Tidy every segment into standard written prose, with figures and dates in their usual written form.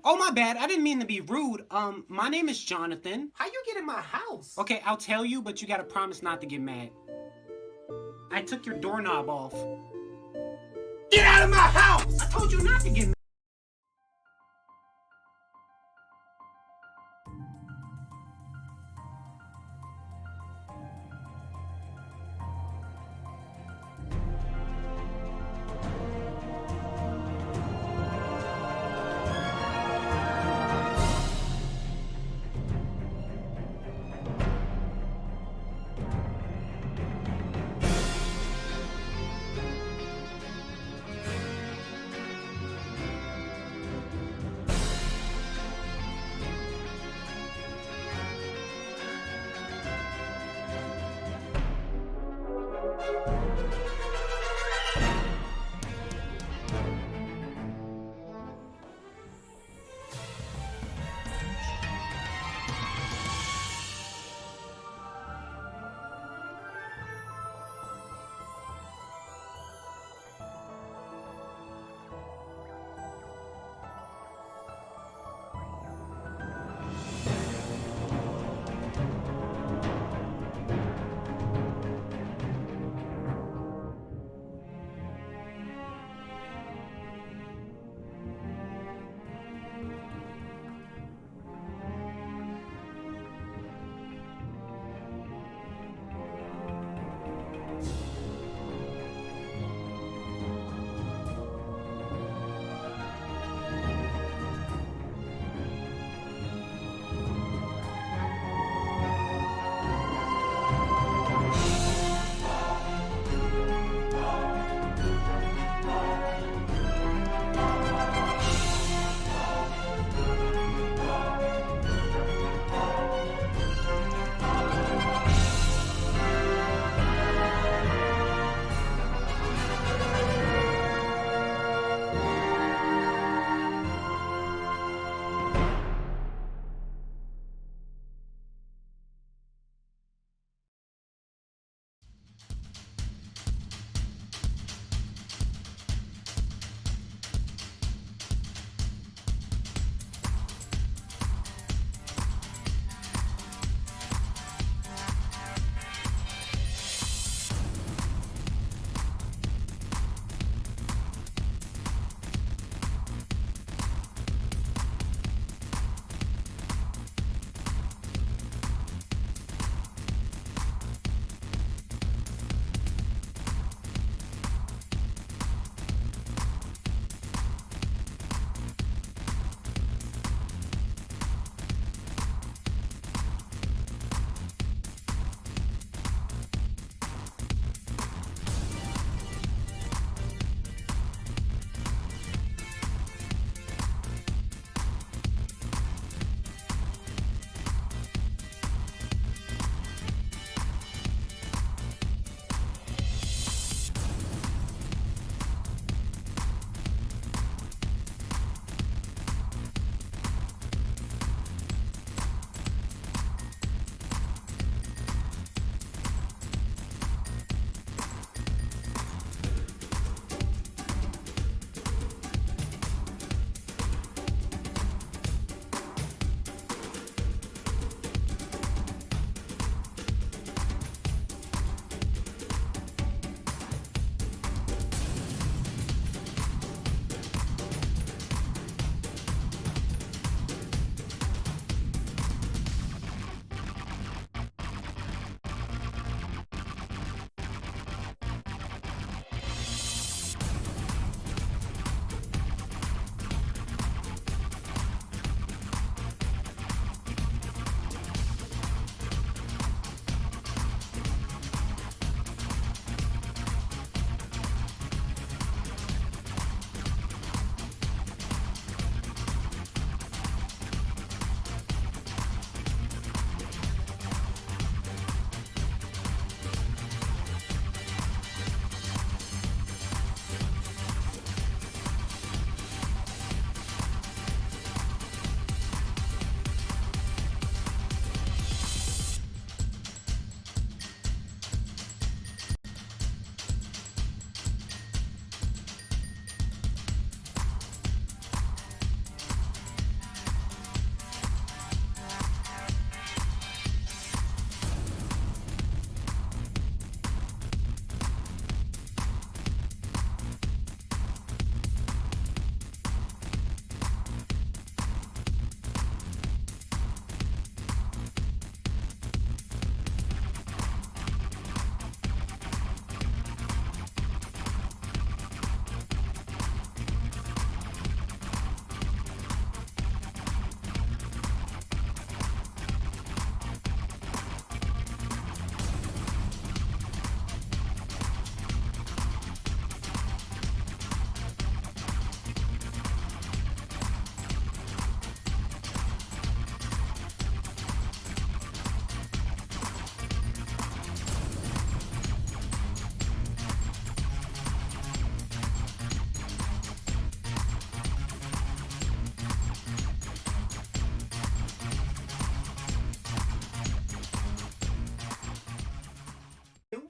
Oh, my bad. I didn't mean to be rude. My name is Jonathan. How you get in my house? Okay, I'll tell you, but you gotta promise not to get mad. I took your doorknob off. Get out of my house! I told you not to get mad.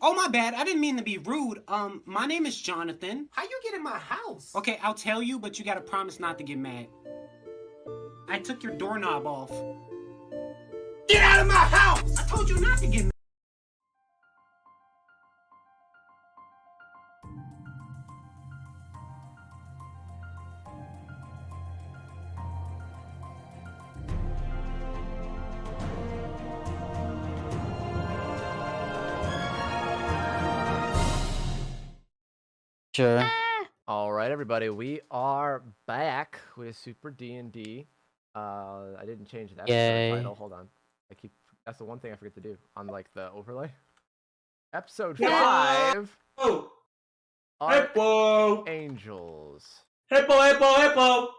Oh, my bad. I didn't mean to be rude. My name is Jonathan. How you get in my house? Okay, I'll tell you, but you gotta promise not to get mad. I took your doorknob off. Get out of my house! I told you not to get mad. Sure. All right, everybody, we are back with Super D&D. I didn't change the episode Yay. title. Hold on. That's the one thing I forget to do on like the overlay. Episode Yeah. 5. Oh. Hippo. Archangels. Hippo, hippo, hippo.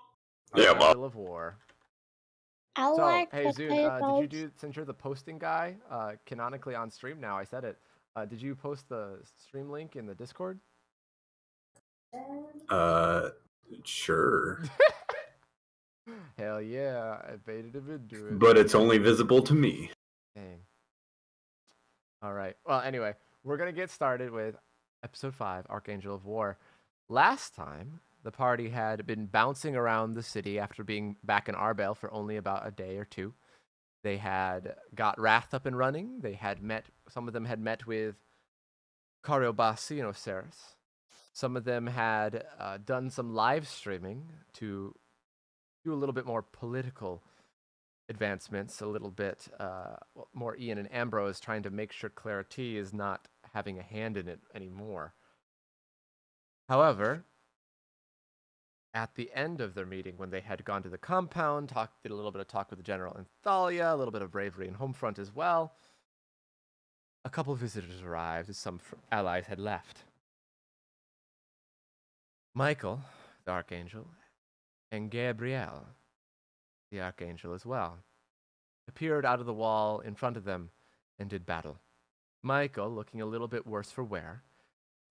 Yeah, Archangel of War. I So, like hey, the Zune, did you do, since you're the posting guy, canonically on stream now, I said it, did you post the stream link in the Discord? Sure. Hell yeah, I baited him into it. But it's only visible to me. Dang. All right. Well, anyway, we're going to get started with episode 5, Archangel of War. Last time, the party had been bouncing around the city after being back in Arbel for only about a day or two. They had got Wrath up and running. Some of them had met with Cariobasi and Osiris. Some of them had done some live streaming to do a little bit more political advancements, a little bit more Ian and Ambrose trying to make sure Clarity is not having a hand in it anymore. However, at the end of their meeting, when they had gone to the compound, did a little bit of talk with the General and Thalia, a little bit of bravery and Homefront as well, a couple of visitors arrived as some allies had left. Michael, the Archangel, and Gabrielle, the Archangel as well, appeared out of the wall in front of them and did battle. Michael looking a little bit worse for wear,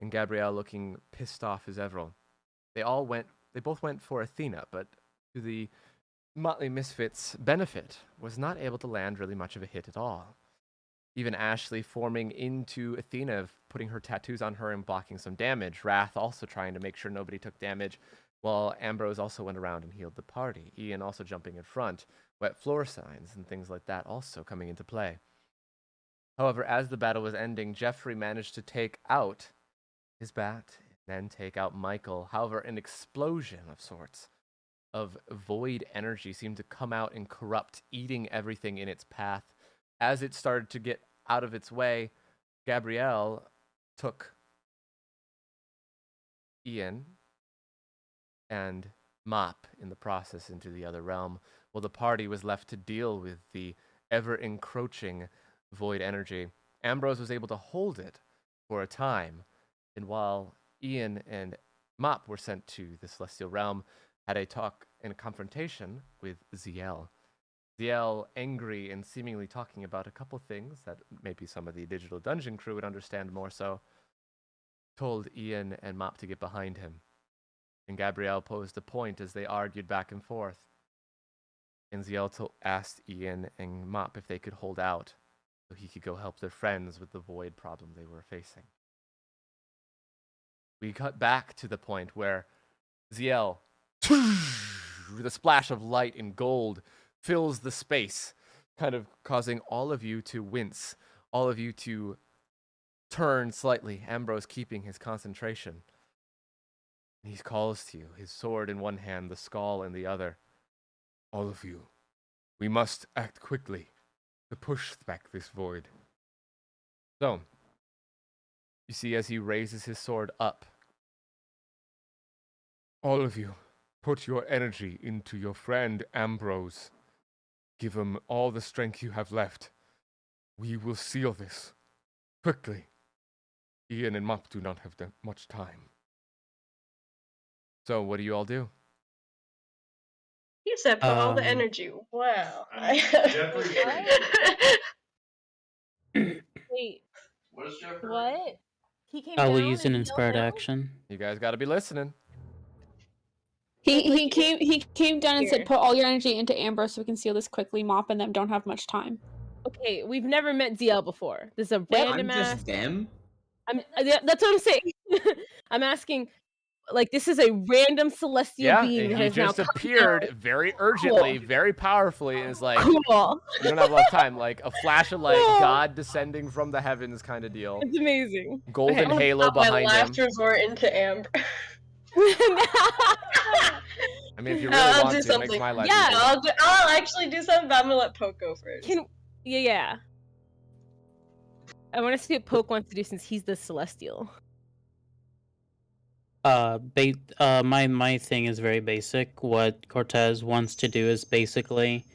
and Gabrielle looking pissed off as ever. They both went for Athena, but to the Motley Misfits' benefit, was not able to land really much of a hit at all. Even Ashley forming into Athena, putting her tattoos on her and blocking some damage. Wrath also trying to make sure nobody took damage, while Ambrose also went around and healed the party. Ian also jumping in front. Wet floor signs and things like that also coming into play. However, as the battle was ending, Jeffrey managed to take out his bat and then take out Michael. However, an explosion of sorts of void energy seemed to come out and corrupt, eating everything in its path. As it started to get out of its way, Gabrielle took Ian and Mop in the process into the other realm, while the party was left to deal with the ever-encroaching void energy. Ambrose was able to hold it for a time, and while Ian and Mop were sent to the Celestial Realm, had a talk and a confrontation with Ziel. Ziel, angry and seemingly talking about a couple things that maybe some of the Digital Dungeon crew would understand more so, told Ian and Mop to get behind him. And Gabrielle posed a point as they argued back and forth. And Ziel asked Ian and Mop if they could hold out so he could go help their friends with the void problem they were facing. We cut back to the point where Ziel, with a splash of light and gold, fills the space, kind of causing all of you to wince, all of you to turn slightly, Ambrose keeping his concentration. And he calls to you, his sword in one hand, the skull in the other. All of you, we must act quickly to push back this void. So, you see as he raises his sword up, all of you, put your energy into your friend Ambrose. Give him all the strength you have left. We will seal this quickly. Ian and Mop do not have much time. So, what do you all do? He said put all the energy. Wow. Jeffrey. Wait, What is Jeffrey? what? He came I down will use an and inspired yelled no? action. You guys got to be listening. He came down and Here. said, "Put all your energy into Ambrose so we can seal this quickly. Mop and them don't have much time." Okay, we've never met ZL before. This is a random I'm ass. just them. That's what I'm saying. I'm asking, like, this is a random celestial being and that he has now just come appeared down. very urgently, Cool. very powerfully, and is like, Cool. you don't have a lot of time. Like a flash of light, Cool. God descending from the heavens kind of deal. It's amazing. Golden Okay. halo My behind last him. resort into Amber. I mean, if you really I'll want do to, it makes something. my life Yeah, easier. I'll actually do something, but I'm gonna let Poke go first. Yeah. I want to see what Poke wants to do since he's the celestial. My thing is very basic. What Cortez wants to do is basically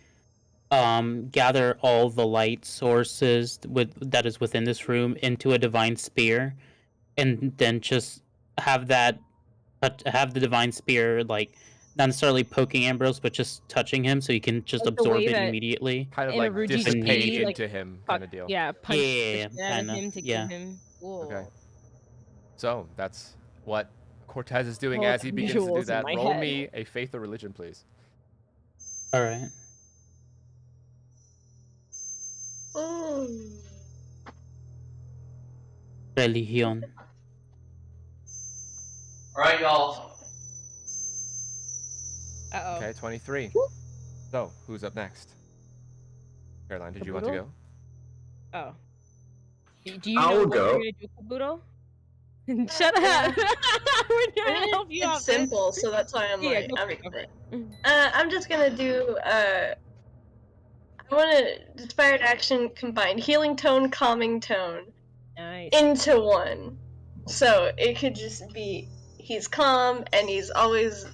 gather all the light sources that is within this room into a divine spear, and then just have the divine spear, like, not necessarily poking Ambrose, but just touching him so he can just Like the absorb way it that immediately. Kind of in a like Rudy's dissipate Tea, like, into him kind of deal. Yeah, punch Yeah, the shit out of kinda, him to yeah. give him. Cool. Okay. So that's what Cortez is doing All as he begins to do visuals in that. my Roll head. me a faith or religion, please. All right. Ooh. Religion. Alright, y'all. Uh-oh. Okay, 23. So, who's up next? Caroline, did you want to Kaboodle? go? Oh. Do you I'll know what go. you're gonna do, Kabuto? Shut up! We're trying to help you out. It's simple, so that's why I'm Yeah, like, go I'm for it, go for excited. I'm just gonna do, I want to inspired action combine healing tone, calming tone Nice. into one. So it could just be he's calm and he's always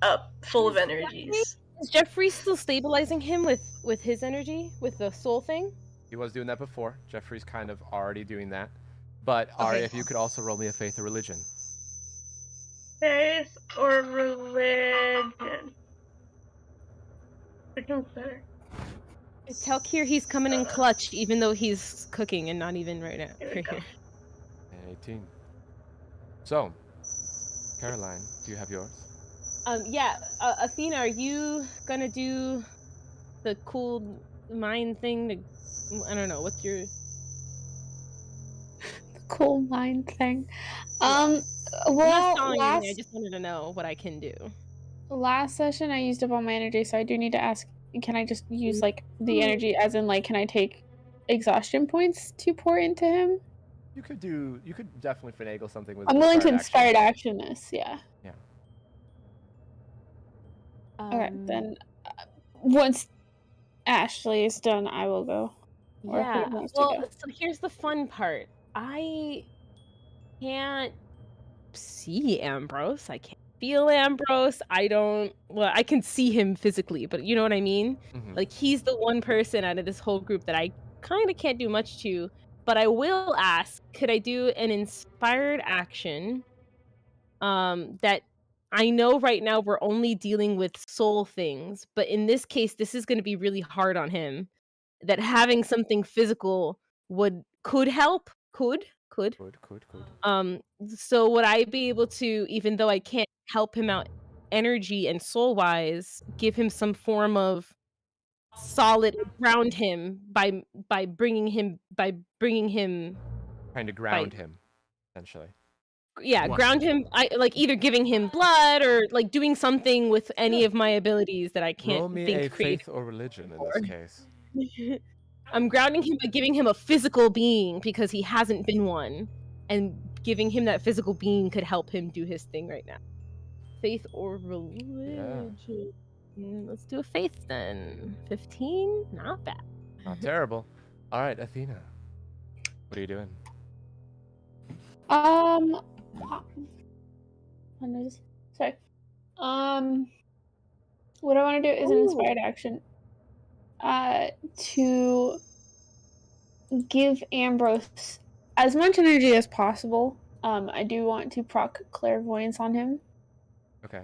up, full of energies. Is Jeffrey still stabilizing him with his energy, with the soul thing? He was doing that before. Jeffrey's kind of already doing that. But, Ari, Okay. if you could also roll me a faith or religion. Faith or religion? Which one's better? Tell Kier he's coming in clutch, even though he's cooking and not even right now. Here we go. And 18. So, Caroline, do you have yours? Yeah, Athena, are you gonna do the cool mind thing? I don't know, what's your... Cool mind thing. I'm not Well, stalling anything, I just wanted to know what I can do. last session I used up all my energy, so I do need to ask, can I just use, like, the energy, as in, like, can I take exhaustion points to pour into him? You could definitely finagle something with I'm willing to inspired inspired action this, yeah. Yeah. Alright, then, once Ashley is done, I will go. Or Yeah, who wants to well, go? so here's the fun part. I can't see Ambrose. I can't feel Ambrose. I can see him physically, but you know what I mean? Mhm. Like, he's the one person out of this whole group that I kind of can't do much to, but I will ask, could I do an inspired action that I know right now we're only dealing with soul things, but in this case, this is going to be really hard on him, that having something physical could help. Could. Could. So would I be able to, even though I can't help him out energy and soul wise, give him some form of solid ground him by bringing him Trying to ground him, essentially. ground him, like either giving him blood or like doing something with any of my abilities that I can't Roll me think a creative. faith or religion in this case. I'm grounding him by giving him a physical being because he hasn't been one, and giving him that physical being could help him do his thing right now. Faith or religion? Let's do a faith then. 15? Not bad. Not terrible. All right, Athena. What are you doing? Sorry. What I want to do is an inspired action. To give Ambrose as much energy as possible. I do want to proc clairvoyance on him. Okay.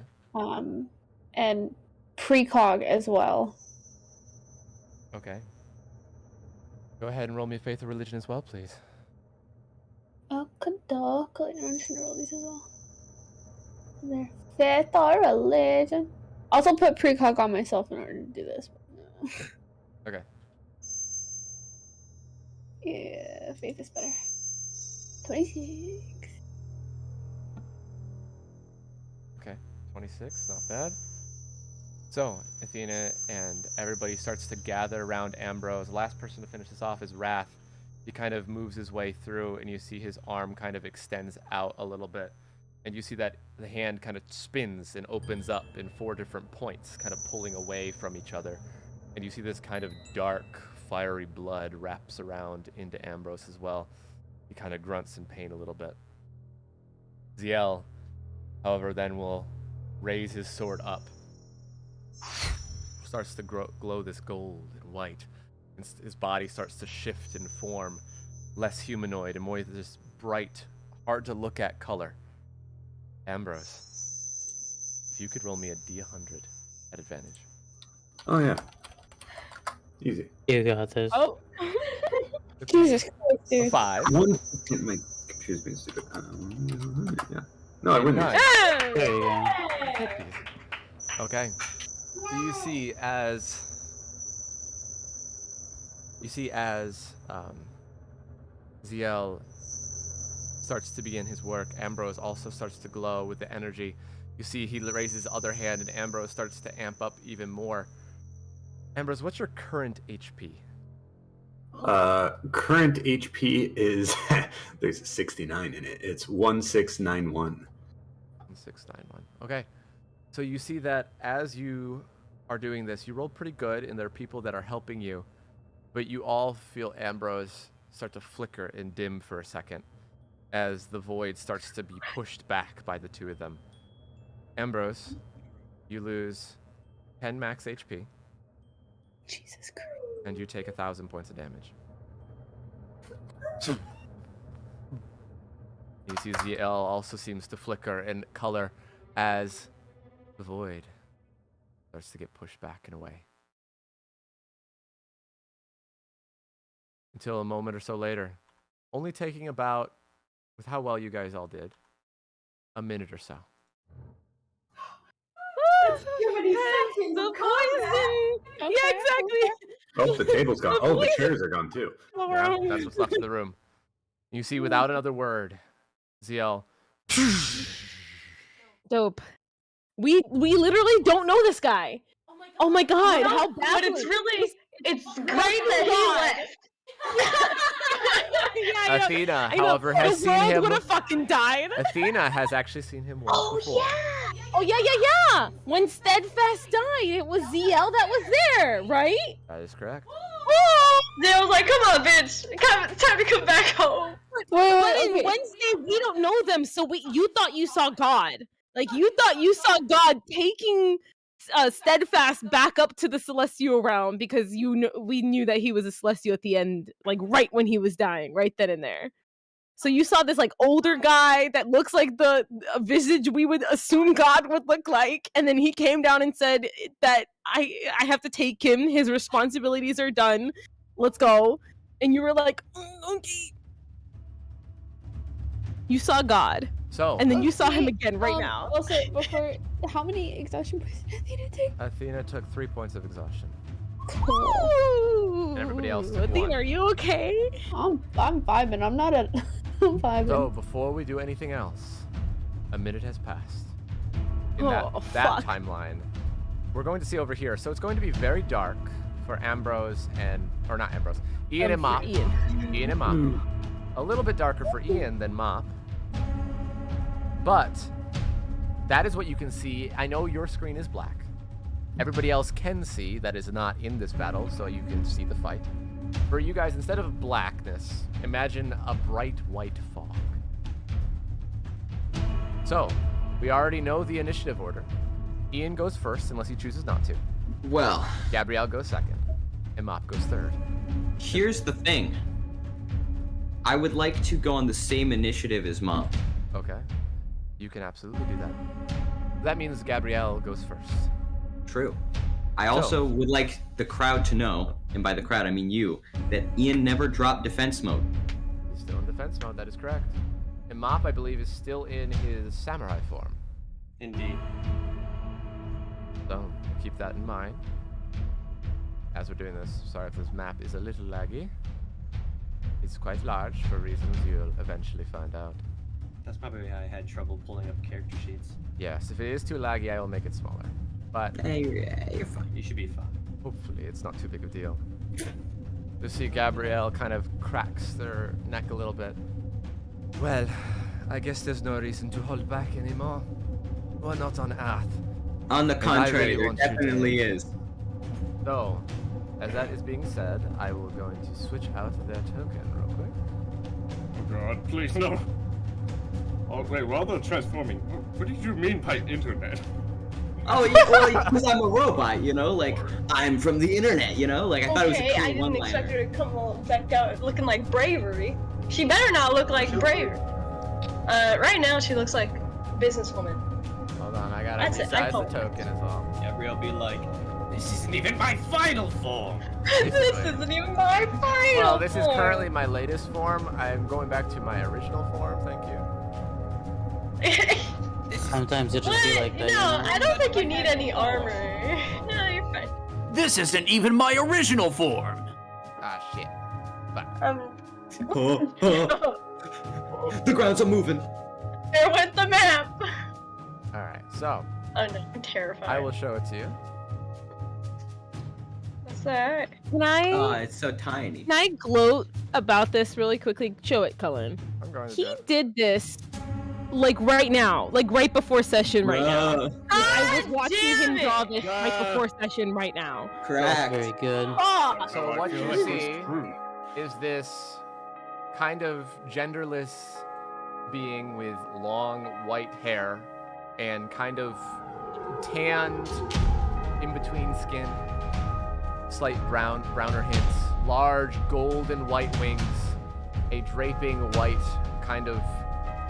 And precog as well. Okay. Go ahead and roll me a faith or religion as well, please. Okay, I'm just gonna roll these as well. There. Faith or religion. Also put precog on myself in order to do this. Okay. Yeah, faith is better. 26. Okay, 26, not bad. So, Athena and everybody starts to gather around Ambrose. The last person to finish this off is Wrath. He kind of moves his way through, and you see his arm kind of extends out a little bit. And you see that the hand kind of spins and opens up in 4 different points, kind of pulling away from each other. And you see this kind of dark, fiery blood wraps around into Ambrose as well. He kind of grunts in pain a little bit. Ziel, however, then will raise his sword up. Starts to glow this gold and white. And his body starts to shift and form, less humanoid and more this bright, hard to look at color. Ambrose, if you could roll me a D100 at advantage. Oh yeah. Easy. You got this. Oh. Jesus Christ, A dude. 5. One second, my computer's being stupid. Yeah. No, I win this. Nice. There you go. Okay. So you see as Ziel starts to begin his work, Ambrose also starts to glow with the energy. You see he raises his other hand and Ambrose starts to amp up even more. Ambrose, what's your current HP? Current HP is there's a 69 in it. It's 1691. 1691. Okay. So you see that as you are doing this, you rolled pretty good, and there are people that are helping you, but you all feel Ambrose start to flicker and dim for a second as the void starts to be pushed back by the two of them. Ambrose, you lose 10 max HP. Jesus Christ. And you take 1,000 points of damage. You see ZL also seems to flicker and color as the void starts to get pushed back and away. Until a moment or so later, only taking about, with how well you guys all did, a minute or so. The poison! Okay. Yeah, exactly. Oh, the table's gone. Oh, the chairs are gone too. Yeah, that's what's left in the room. You see, without another word, ZL. Dope. We literally don't know this guy. Oh my god, how bad. But it's really, it's great that he left. Yeah, I know. Athena, I know. however, has the seen world him. would have fucking died. Athena has actually seen him once before. Oh yeah. When Steadfast died, it was ZL that was there, right? That is correct. They was like, come on, bitch. It's time to come back home. But in Wednesday, we don't know them, so you thought you saw God. Like, you thought you saw God taking Steadfast back up to the Celestial realm because we knew that he was a Celestial at the end, like right when he was dying, right then and there. So you saw this like older guy that looks like the visage we would assume God would look like, and then he came down and said that I have to take him. His responsibilities are done. Let's go. And you were like, okay. You saw God. So, And then you saw him again right now. Also, before, how many exhaustion points did Athena take? Athena took 3 points of exhaustion. Ooh. And everybody else took Athena, 1. are you okay? I'm vibing. I'm not a. I'm vibing. So, before we do anything else, a minute has passed. In that fuck. timeline, we're going to see over here. So it's going to be very dark for Ambrose and, or not Ambrose, Ian and Mop. Ian and Mop. A little bit darker for Ian than Mop. But that is what you can see. I know your screen is black. Everybody else can see that is not in this battle, so you can see the fight. For you guys, instead of blackness, imagine a bright white fog. So, we already know the initiative order. Ian goes first, unless he chooses not to. Well, Gabrielle goes second, and Mop goes third. here's the thing. I would like to go on the same initiative as Mop. Okay. You can absolutely do that. That means Gabrielle goes first. True. I also would like the crowd to know, and by the crowd I mean you, that Ian never dropped defense mode. He's still in defense mode, that is correct. And Mop, I believe, is still in his samurai form. Indeed. So, keep that in mind as we're doing this. Sorry if this map is a little laggy. It's quite large for reasons you'll eventually find out. That's probably why I had trouble pulling up character sheets. Yes, if it is too laggy, I will make it smaller. But Hey, you're fine. You should be fine. hopefully it's not too big of a deal. You see Gabrielle kind of cracks their neck a little bit. Well, I guess there's no reason to hold back anymore. We're not on Earth. On the I contrary, really there want you to definitely leave. is. So, as that is being said, I will going to switch out their token real quick. Oh God, please no. Oh wait, while they're transforming, what did you mean by internet? Oh, yeah, well, because I'm a robot, you know? Like, I'm from the internet, you know? Like, I thought it was a Okay, cool I didn't expect one-liner. her to come all decked out looking like Bravery. She better not look like Bravery. Right now she looks like businesswoman. Hold on, I gotta That's it, I resize the call it. token as well. Gabrielle be like, This isn't even my final form. This isn't even my final Well, this is form. currently my latest form. I'm going back to my original form, thank you. Sometimes it just be like that. No, you know? I don't think you need any armor. No, you're fine. This isn't even my original form. Ah, shit. Fuck. The grounds are moving. There went the map. Alright, so, Oh no, I'm terrified. I will show it to you. What's that? Can I? Oh, it's so tiny. Can I gloat about this really quickly? Show it, Cullen. I'm going to He do it. did this, like right now, like right before session right now. Bruh. I was God watching damn him it. draw this right before session right now. That's Correct. very good. Oh, So I what feel you like see we're screwed. is this kind of genderless being with long white hair and kind of tanned in between skin, slight browner hints, large gold and white wings, a draping white kind of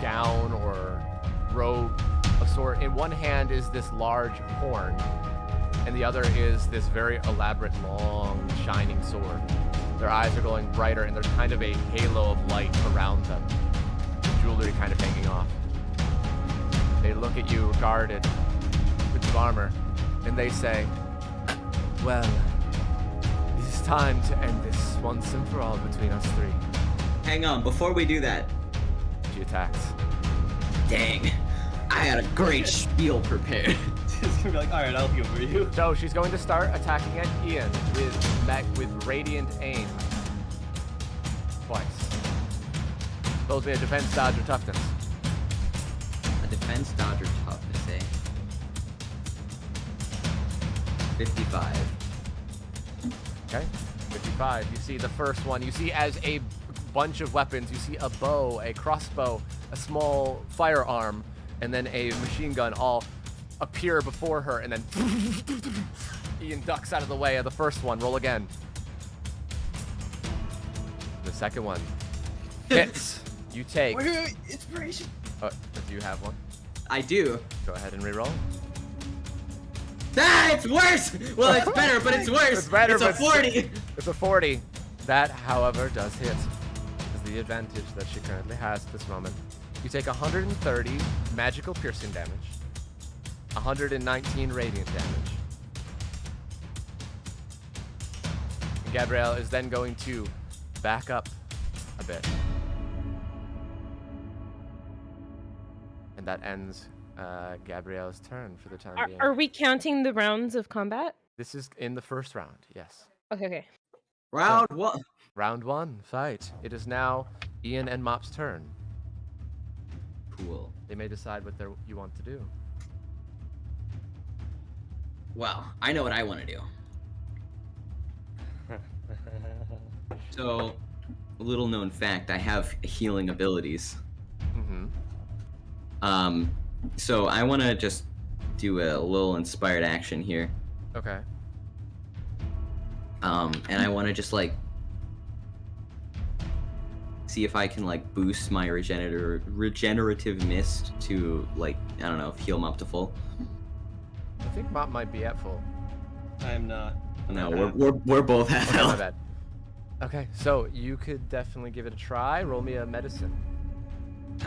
gown or robe of sort. In one hand is this large horn, and the other is this very elaborate, long, shining sword. Their eyes are glowing brighter, and there's kind of a halo of light around them. Jewelry kind of hanging off. They look at you, guarded, bits of armor, and they say, well, it is time to end this once and for all between us three. Hang on, before we do that. She attacks. Dang. I had a great spiel prepared. She's gonna be like, alright, I'll heal for you. So she's going to start attacking at Ian with radiant aim. Twice. Those be a defense, dodge, or toughness. A defense, dodge, or toughness, eh? 55. Okay. 55. You see the first one. You see as a bunch of weapons. You see a bow, a crossbow, a small firearm, and then a machine gun all appear before her, and then Ian ducks out of the way of the first one. Roll again. The second one hits. You take. Wait, inspiration. Do you have one? I do. Go ahead and reroll. Ah, it's worse! Well, it's better, but it's worse. It's better, It's a but 40. It's a 40. That, however, does hit. Is the advantage that she currently has at this moment. You take 130 magical piercing damage, 119 radiant damage. And Gabrielle is then going to back up a bit. And that ends Gabrielle's turn for the time being. are we counting the rounds of combat? This is in the first round, yes. Okay. Round one. Round one, fight. It is now Ian and Mop's turn. Cool. They may decide what you want to do. Well, I know what I want to do. So, a little known fact, I have healing abilities. Mm-hmm. So I want to just do a little inspired action here. Okay. And I want to just like see if I can like boost my regenerative mist to like, I don't know, heal Mop to full. I think Mop might be at full. I am not. No, we're both half Okay, my health. bad. Okay, so you could definitely give it a try. Roll me a medicine.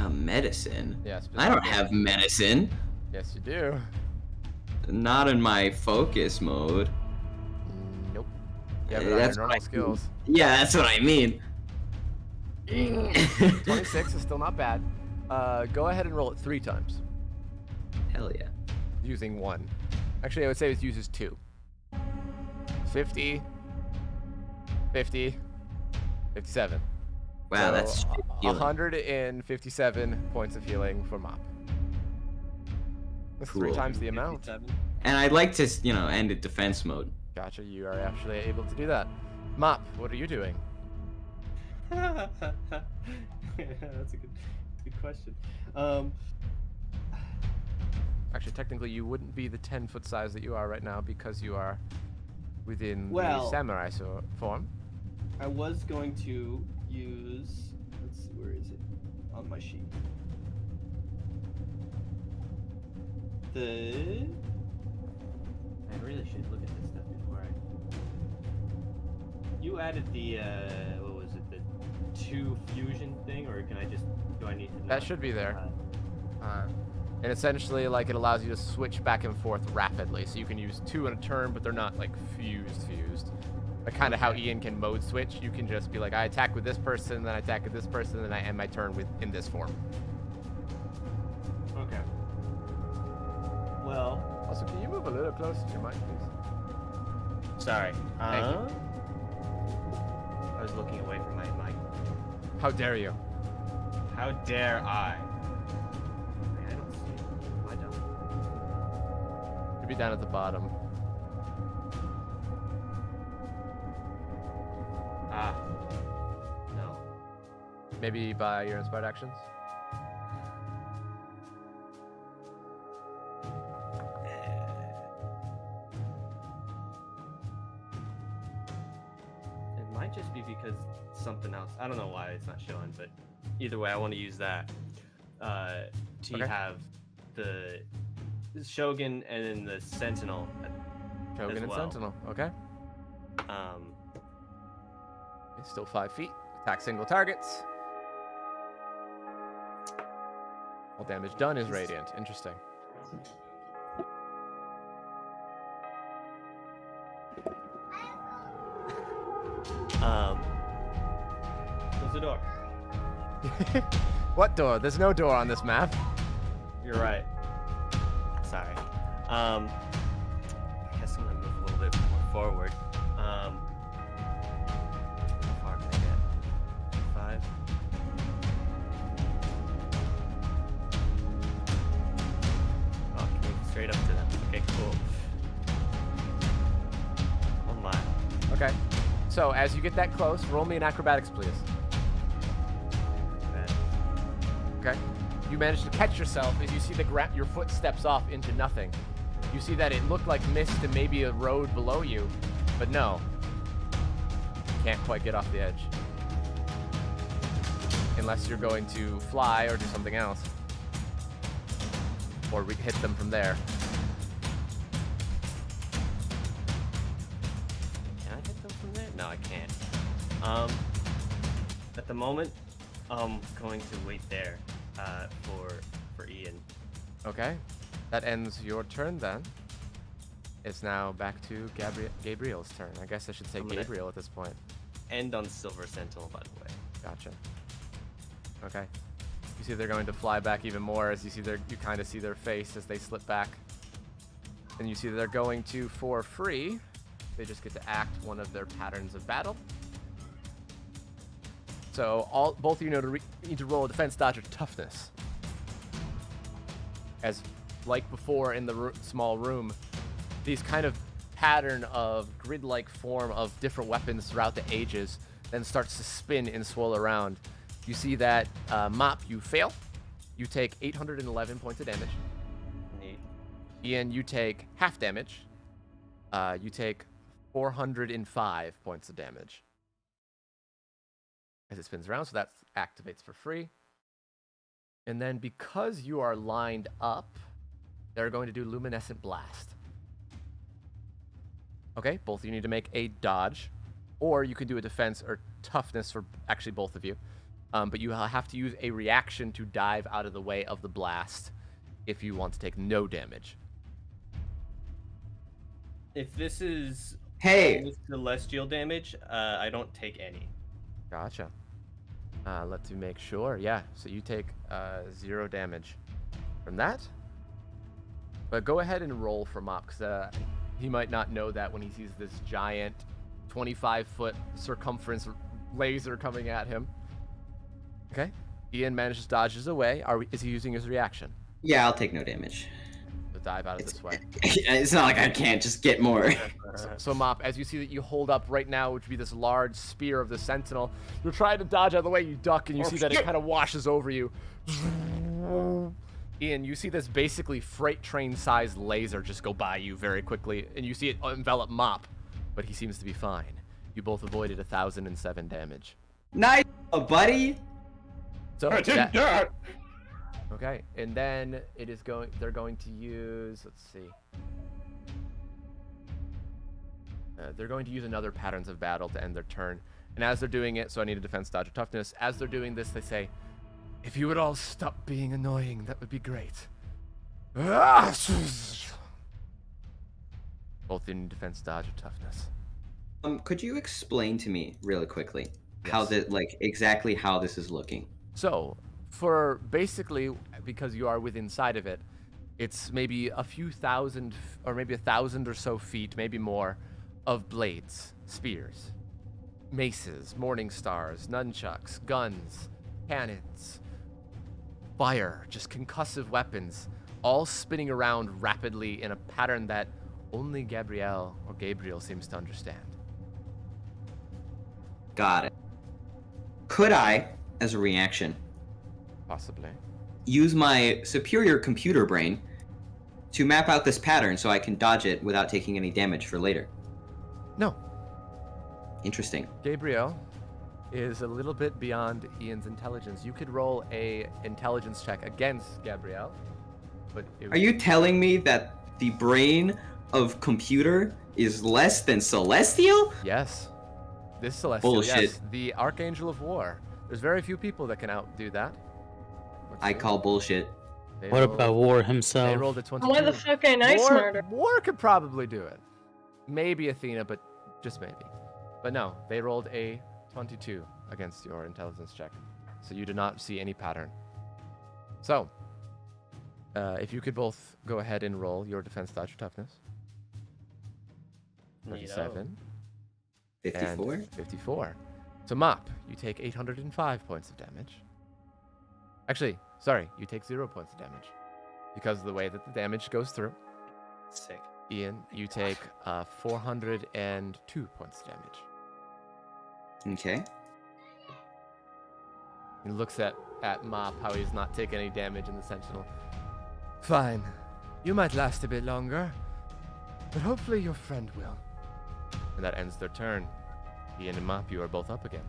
Medicine? Yes. I don't have medicine. Yes, you do. Not in my focus mode. Nope. Yeah, but on your That's normal what I skills. Yeah, that's what I mean. 26 is still not bad. Go ahead and roll it 3 times. Hell yeah. Using 1. Actually, I would say it uses 2. 50, 50, 57. Wow, So, that's healing. 157 points of healing for Mop. That's 3 Cool. times the amount. 57. And I'd like to, end at defense mode. Gotcha, you are actually able to do that. Mop, what are you doing? That's a good question. Actually, technically, you wouldn't be the 10-foot size that you are right now because you are within the Well- samurai form. I was going to use. Let's see, where is it on my sheet? I really should look at this stuff before I. You added the what was it? The 2 fusion thing, or can I just? Do I need to? That should be there. And essentially, like, it allows you to switch back and forth rapidly. So you can use 2 in a turn, but they're not, like, fused. Like, kind of how Ian can mode switch. You can just be like, I attack with this person, then I attack with this person, then I end my turn in this form. Okay. Well. Also, can you move a little closer to your mic, please? Sorry. Thank you. I was looking away from my mic. How dare you? How dare I? I don't see it. I don't. You'll be down at the bottom. Ah. No. Maybe by your inspired actions? It might just be because something else. I don't know why it's not showing, but either way, I want to use that to Okay. have the Shogun and then the Sentinel. Shogun as and well. Sentinel, okay. Um, It's still 5 feet. Attack single targets. All damage done is radiant. Interesting. close the door. What door? There's no door on this map. You're right. Sorry. I guess I'm gonna move a little bit more forward. How far can I get? 5. Oh, can we straight up to them? Okay, cool. Oh my. Okay. So as you get that close, roll me an acrobatics, please. Okay. You manage to catch yourself as you see your foot steps off into nothing. You see that it looked like mist and maybe a road below you, but no. You can't quite get off the edge. Unless you're going to fly or do something else. Or hit them from there. Can I hit them from there? No, I can't. At the moment, I'm going to wait there for Ian. Okay. That ends your turn then. It's now back to Gabriel's turn. I guess I should say I'm gonna- Gabriel at this point. End on Silver Sentinel, by the way. Gotcha. Okay. You see they're going to fly back even more as you kind of see their face as they slip back. And you see they're going to, for free, they just get to act one of their patterns of battle. So both of you need to roll a defense, dodge, or toughness. As like before in the small room, these kind of pattern of grid-like form of different weapons throughout the ages then starts to spin and swirl around. You see that Mop, you fail. You take 811 points of damage. Neat. Ian, you take half damage. You take 405 points of damage. As it spins around, so that activates for free. And then because you are lined up, they're going to do Luminescent Blast. Okay, both of you need to make a dodge, or you can do a defense or toughness for actually both of you. But you have to use a reaction to dive out of the way of the blast if you want to take no damage. If this is Hey! only celestial damage, I don't take any. Gotcha. Let's make sure. Yeah, so you take 0 damage from that. But go ahead and roll for Mop, because he might not know that when he sees this giant 25-foot circumference laser coming at him. Okay. Ian manages dodges away. Is he using his reaction? Yeah, I'll take no damage. So dive out of this way. It's not like I can't just get more. So Mop, as you see that you hold up right now, which would be this large spear of the Sentinel, you're trying to dodge out of the way, you duck, and you see that it kind of washes over you. Ian, you see this basically freight train-sized laser just go by you very quickly, and you see it envelop Mop, but he seems to be fine. You both avoided 1,007 damage. Nice, buddy. So okay, and then they're going to use, let's see. They're going to use another Patterns of Battle to end their turn. And as they're doing it, so I need a defense, dodge, or toughness. As they're doing this, they say, if you would all stop being annoying, that would be great. Both in defense, dodge, or toughness. Could you explain to me really quickly how exactly how this is looking? So, for basically, because you are within sight of it, it's maybe a few thousand, or maybe 1,000 or so feet, maybe more, of blades, spears, maces, morning stars, nunchucks, guns, cannons, fire, just concussive weapons, all spinning around rapidly in a pattern that only Gabriel seems to understand. Got it. Could I, as a reaction, possibly use my superior computer brain to map out this pattern so I can dodge it without taking any damage for later? No. Interesting. Gabriel is a little bit beyond Ian's intelligence. You could roll a intelligence check against Gabriel, but Are you telling me that the brain of computer is less than celestial? Yes. This celestial, bullshit. Yes. The Archangel of War. There's very few people that can outdo that. I call bullshit. What about War himself? They rolled a 22. Why the fuck ain't I smarter? War could probably do it. Maybe Athena, but just maybe. But no, they rolled a 22 against your intelligence check. So you did not see any pattern. So, if you could both go ahead and roll your defense, dodge, or toughness. 37. 54? And 54. So Mop, you take 805 points of damage. Actually, sorry, you take 0 points of damage. Because of the way that the damage goes through. Sick. Ian, you take 402 points of damage. Okay. He looks at Mop, how he's not taking any damage in the Sentinel. Fine. You might last a bit longer, but hopefully your friend will. And that ends their turn. Ian and Mop, you are both up again.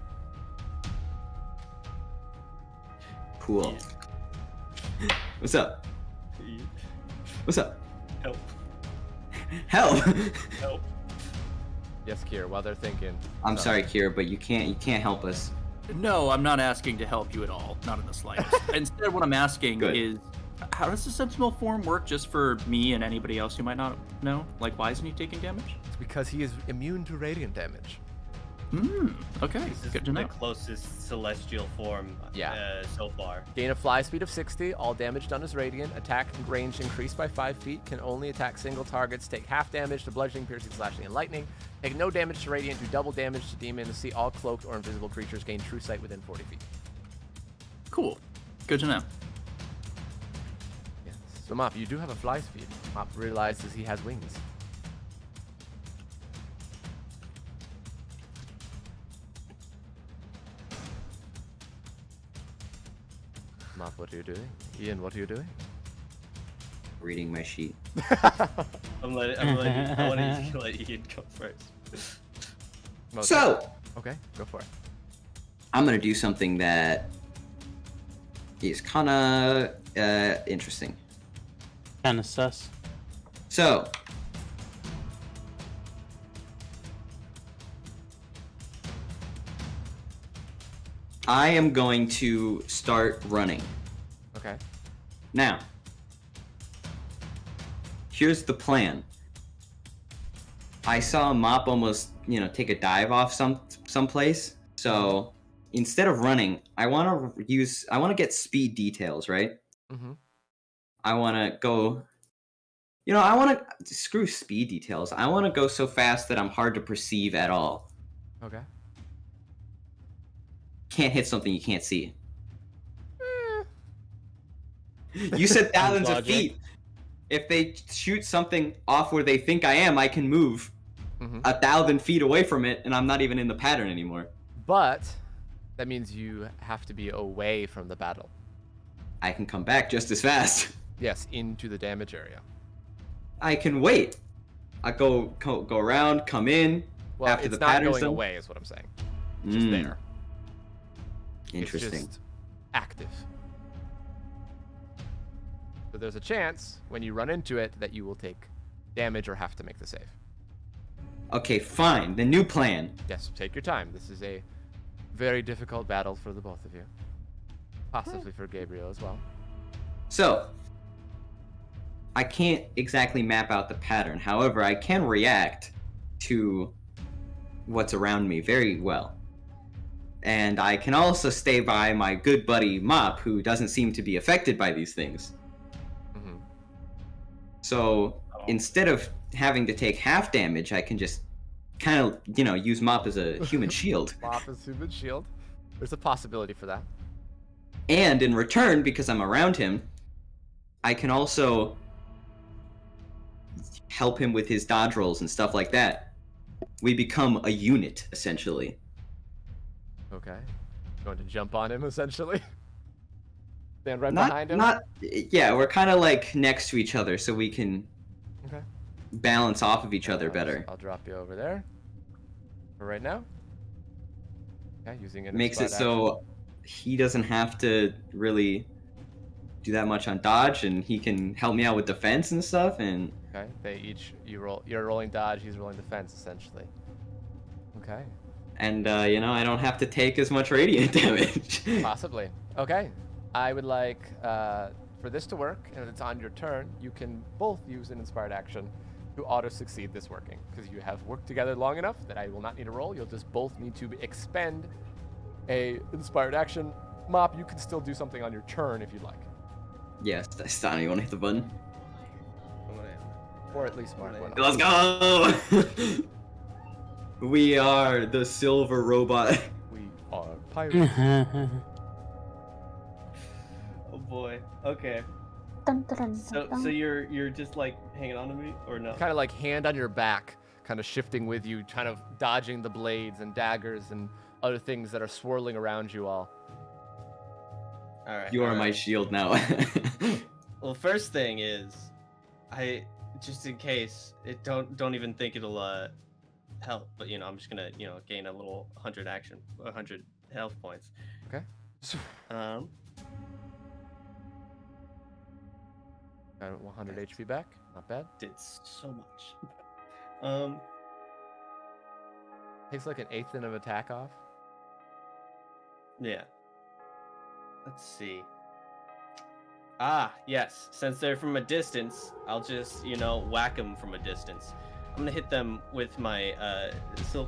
Cool. What's up? What's up? Help. Help! Help. Yes, Kier, while they're thinking. I'm sorry, Kier, but you can't help us. No, I'm not asking to help you at all. Not in the slightest. Instead, what I'm asking is, how does the Sentinel form work just for me and anybody else who might not know? Like, why isn't he taking damage? It's because he is immune to radiant damage. Okay, This is good to know. the closest celestial form so far. Gain a fly speed of 60. All damage done is radiant. Attack range increased by 5 feet. Can only attack single targets. Take half damage to bludgeoning, piercing, slashing, and lightning. Take no damage to radiant. Do double damage to demon. See all cloaked or invisible creatures gain true sight within 40 feet. Cool. Good to know. Yes. So Mop, you do have a fly speed. Mop realizes he has wings. Mop, what are you doing? Ian, what are you doing? Reading my sheet. I want to let Ian go first. So, okay, go for it. I'm gonna do something that is kinda interesting. Kinda sus. So, I am going to start running. Okay. Now, here's the plan. I saw Mop almost, take a dive off someplace. So instead of running, I want to get speed details, right? Mm-hmm. I want to go. I want to screw speed details. I want to go so fast that I'm hard to perceive at all. Okay. Can't hit something you can't see. You said thousands of feet. If they shoot something off where they think I am, I can move 1,000 feet away from it, and I'm not even in the pattern anymore. But that means you have to be away from the battle. I can come back just as fast. Yes, into the damage area. I can wait. I go around, come in. Well, after it's the not pattern's going done. away, is what I'm saying. It's just there. Interesting. It's just active. So there's a chance when you run into it that you will take damage or have to make the save. Okay, fine. The new plan. Yes, take your time. This is a very difficult battle for the both of you. Possibly for Gabriel as well. So, I can't exactly map out the pattern. However, I can react to what's around me very well. And I can also stay by my good buddy Mop, who doesn't seem to be affected by these things. Mm-hmm. So, instead of having to take half damage, I can just kind of, use Mop as a human shield. Mop as human shield. There's a possibility for that. And in return, because I'm around him, I can also help him with his dodge rolls and stuff like that. We become a unit, essentially. Okay. Going to jump on him, essentially? Stand right behind him? Yeah, we're kind of like next to each other, so we can balance off of each other better. I'll drop you over there. For right now. Yeah, using an Makes it inspired so he doesn't have to really do that much on dodge, and he can help me out with defense and stuff. And okay, you're rolling dodge, he's rolling defense, essentially. Okay. And I don't have to take as much radiant damage. Possibly. Okay. I would like for this to work, and if it's on your turn, you can both use an inspired action to auto-succeed this working, because you have worked together long enough that I will not need a roll. You'll just both need to expend a inspired action. Mop, you can still do something on your turn if you'd like. Yes, Stan, you want to hit the button? Or at least mark one. Let's go! We are the silver robot. We are pirates. Oh boy. Okay. Dun, dun, dun, So dun. you're just like hanging on to me or no? Kind of like hand on your back, kind of shifting with you, kind of dodging the blades and daggers and other things that are swirling around you all. All right. You are all my right. shield now. Well, first thing is, I just in case it don't even think it'll help, but I'm just gonna gain a little 100 health points. Okay. Got 100 HP back. Not bad. Did so much. Takes like an eighth of attack off. Yeah. Let's see. Ah, yes. Since they're from a distance, I'll just, whack them from a distance. I'm gonna hit them with my,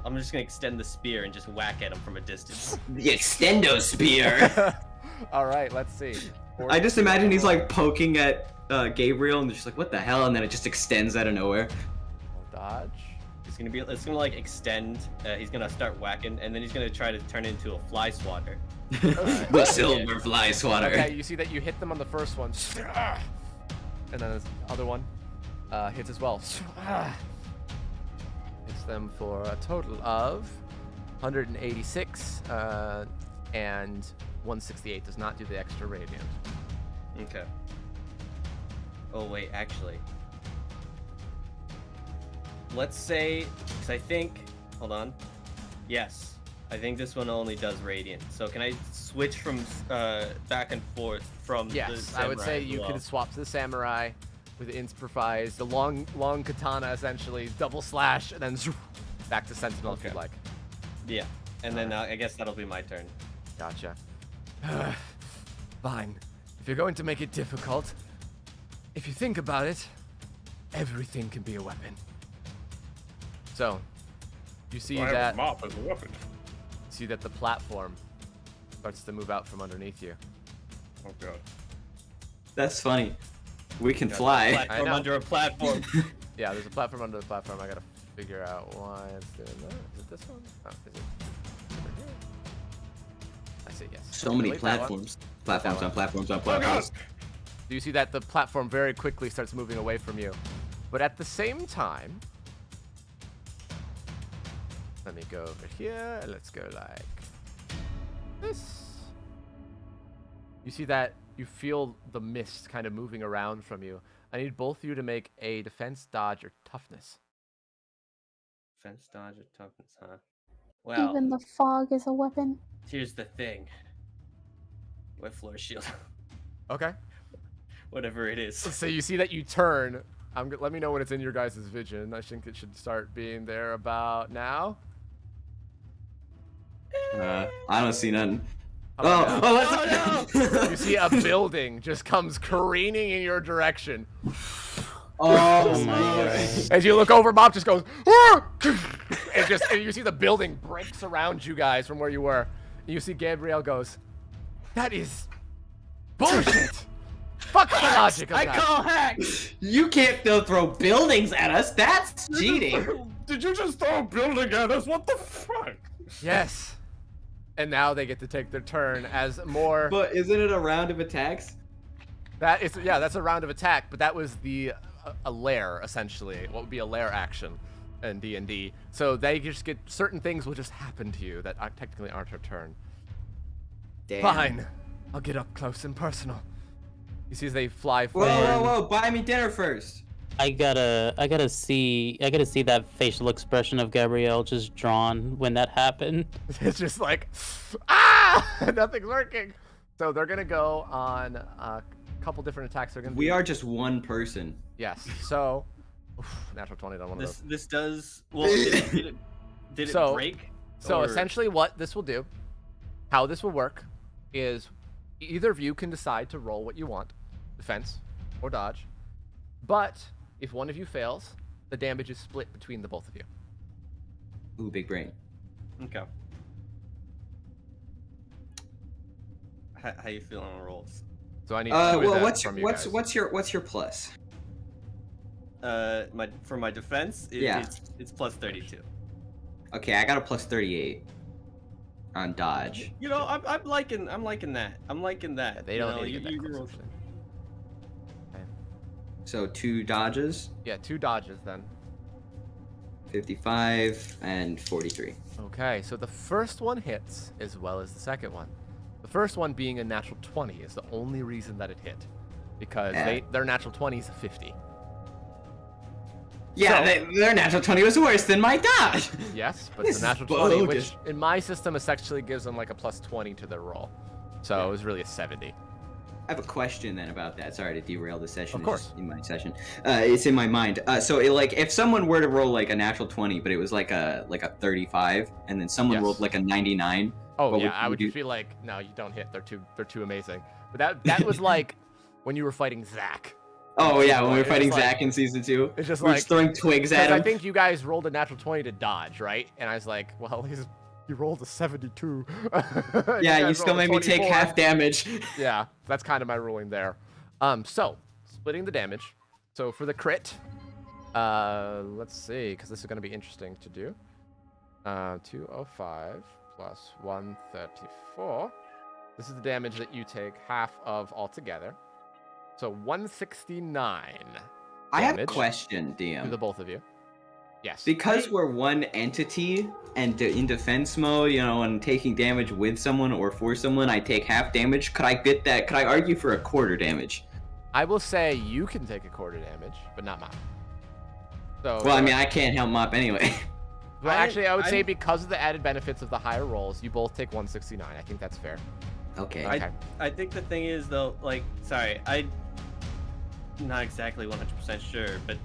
I'm just gonna extend the spear and just whack at them from a distance. The extendo spear! All right, let's see. I just imagine he's like poking at Gabriel and just like, what the hell? And then it just extends out of nowhere. Dodge. It's gonna like extend. He's gonna start whacking, and then he's gonna try to turn into a fly swatter. The silver fly swatter. Okay, you see that you hit them on the first one, and then the other one hits as well. Hits them for a total of 186 and 168. Does not do the extra radiant. Okay. Oh wait, actually. Let's say, because I think, hold on. Yes, I think this one only does radiant. So can I switch from back and forth from the Yes, samurai I would say as you well? could swap to the samurai with the Inspirifies, the long katana essentially, double slash, and then back to sentinel if you'd like. Yeah, and then I guess that'll be my turn. Gotcha. Fine. If you're going to make it difficult, if you think about it, everything can be a weapon. So, you see I have that a mop as a weapon. see that the platform starts to move out from underneath you. Oh god. That's funny. We can Yeah, fly. Platform under a platform. Yeah, there's a platform under the platform. I gotta figure out why it's doing that. Is it this one? Oh, is it over here? I see, yes. So many Delete that one. platforms. Platforms That on one. platforms on Oh god! platforms. Do you see that the platform very quickly starts moving away from you? But at the same time, let me go over here. Let's go like this. You see that you feel the mist kind of moving around from you. I need both of you to make a defense, dodge, or toughness. Defense, dodge, or toughness, huh? Well, Even the fog is a weapon. here's the thing. Wet floor shield. Okay. Whatever it is. So you see that you turn. Let me know when it's in your guys' vision. I think it should start being there about now. I don't see nothing. Oh, no. You see a building just comes careening in your direction. Oh my god. As you look over, Bob just goes, "Ah!" and you see the building breaks around you guys from where you were. And you see Gabrielle goes, "That is bullshit. Fuck the logic of I that." call hacks! You can't throw buildings at us. That's cheating. Did you just throw a building at us? What the fuck? Yes. And now they get to take their turn as more. But isn't it a round of attacks? That is, yeah, that's a round of attack, but that was a lair essentially. What would be a lair action in D&D? So they just get certain things will just happen to you that technically aren't your turn. Damn. Fine, I'll get up close and personal. You see as they fly Whoa, forward. whoa, whoa! Buy me dinner first. I gotta see that facial expression of Gabrielle just drawn when that happened. It's just like, ah, nothing's working. So they're gonna go on a couple different attacks. They're gonna. We are just one person. Yes. So, natural 20 on one of those. This does. Well, did it break? So Or- essentially, what this will do, how this will work, is either of you can decide to roll what you want, defense or dodge, but if one of you fails, the damage is split between the both of you. Ooh, big brain. Okay. How you feeling on rolls? So I need. Well, what's your plus? For my defense, Yeah. it's plus 32. Okay, I got a plus 38 on dodge. You know, I'm liking that. I'm liking that. Yeah, they don't you need to know, get that you close, roll- actually. So 2 dodges, Yeah, 2 dodges then. 55 and 43. Okay, so the first one hits as well as the second one. The first one being a natural 20 is the only reason that it hit, because Yeah. their natural 20 is a 50. Yeah, their natural 20 was worse than my dodge. Yes, but This it's a natural is 20, bogus. which in my system essentially gives them like a plus 20 to their roll. So it was really a 70. I have a question then about that. Sorry to derail the session. Of It's course. just in my session. It's in my mind. So if someone were to roll like a natural 20, but it was like a 35, and then someone Yes. rolled like a 99. Oh what yeah, I you would do? just be like, no, you don't hit. They're too amazing. But that was like when you were fighting Zach. Oh yeah, when we were It's fighting just like- Zach in season 2. It's just we're like just throwing twigs at I him. think you guys rolled a natural 20 to dodge, right? And I was like, well, you rolled a 72. Yeah, you guys still rolled a made me take 24. half damage. Yeah, that's kind of my ruling there. So splitting the damage. So for the crit, let's see, because this is going to be interesting to do. 205 plus 134. This is the damage that you take half of altogether. So 169. I have a damage question, to DM. the both of you. Yes. Because we're one entity and in defense mode, and taking damage with someone or for someone, I take half damage. Could I argue for a quarter damage? I will say you can take a quarter damage, but not Mop. So. Well, I mean, I can't help Mop anyway. Well, actually, I would say because of the added benefits of the higher rolls, you both take 169. I think that's fair. Okay. I think the thing is though, like, sorry, I'm not exactly 100% sure, but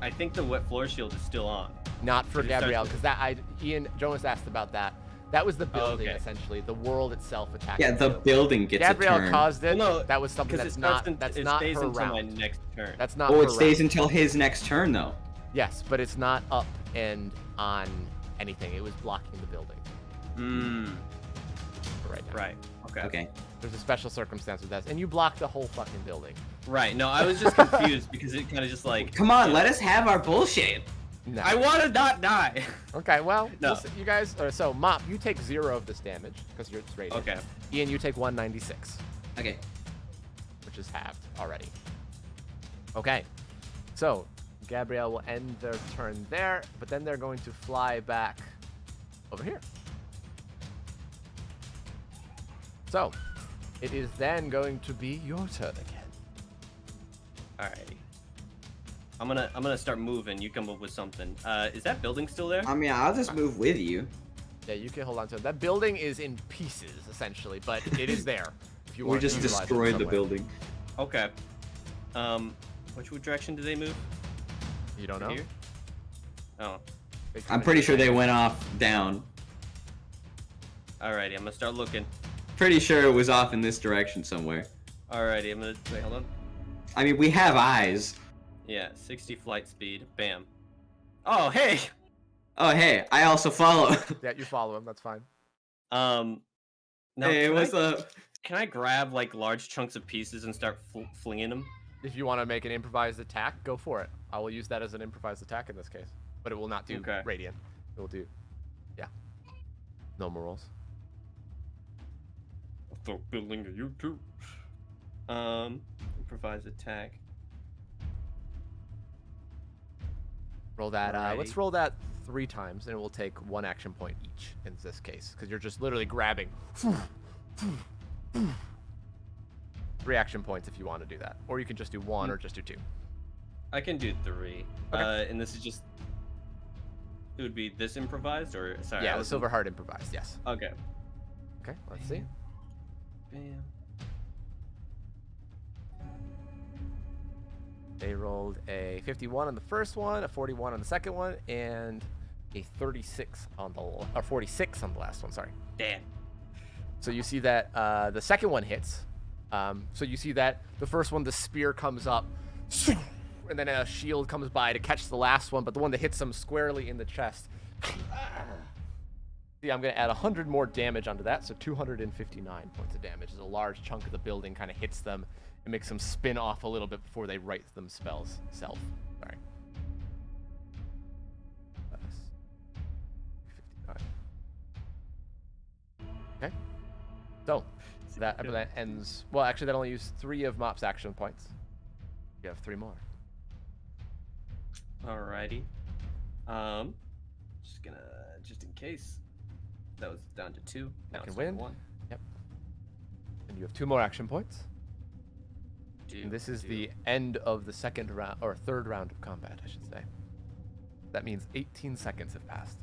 I think the wet floor shield is still on. Not for It starts Gabrielle, with- because Ian Jonas asked about that. That was the building, okay. essentially. The world itself attacked. Yeah, the building gets Gabrielle a turn. caused it. Well, no, that was something 'cause that's it not. starts That's it not stays her until my round. next turn. That's not. Oh, her it stays round. until his next turn, though. Yes, but it's not up and on anything. It was blocking the building. for right now. Right. Okay. Okay. There's a special circumstance with that, and you blocked the whole fucking building. Right. No, I was just confused because it kind of just like. Come on, let us have our bullshit. No. I want to not die. Okay, well, No. listen, you guys. So Mop, you take 0 of this damage because you're radiant. Okay. Ian, you take 196. Okay. Which is halved already. Okay. So Gabrielle will end their turn there, but then they're going to fly back over here. So it is then going to be your turn again. Alrighty. I'm gonna start moving. You come up with something. Is that building still there? I mean, I'll just move with you. Yeah, you can hold on to it. That building is in pieces, essentially, but it is there. If you We want just to utilize it destroyed some the way. building. Okay. Which direction do they move? You don't know? Here? Oh. I'm pretty sure they went off down. Alrighty, I'm gonna start looking. Pretty sure it was off in this direction somewhere. Alrighty, I'm gonna wait. Hold on. I mean, we have eyes. Yeah, 60 flight speed. Bam. Oh, hey. Oh, hey, I also follow. Yeah, you follow him. That's fine. Now, Hey, can what's I, up? Can I grab like large chunks of pieces and start flinging them? If you want to make an improvised attack, go for it. I will use that as an improvised attack in this case, but it will not do radiant. It will do, yeah, normal rolls. I'll throw building at you too. Improvised attack. Roll that. Alrighty. Let's roll that 3 times, and it will take 1 action point each in this case, because you're just literally grabbing. 3 action points if you want to do that, or you can just do 1 or just do 2. I can do 3. Okay. And this is just. It would be this improvised, or sorry. Yeah, I the was silver heart improvised. Yes. Okay. Okay. Let's see. Bam. They rolled a 51 on the first one, a 41 on the second one, and a 36 on the or 46 on the last one. Sorry. Damn. So you see that the second one hits. So you see that the first one, the spear comes up, and then a shield comes by to catch the last one, but the one that hits them squarely in the chest. See, I'm going to add 100 more damage onto that, so 259 points of damage. As a large chunk of the building kind of hits them and makes them spin off a little bit before they write them spells. Sorry. Okay. So that ends. Well, actually, that only used 3 of Mop's action points. You have 3 more. Alrighty. Just in case. That was down to 2. Now That can it's down to win. 1. Yep. And you have 2 more action points. And this is the end of the second round, or third round of combat, I should say. That means 18 seconds have passed.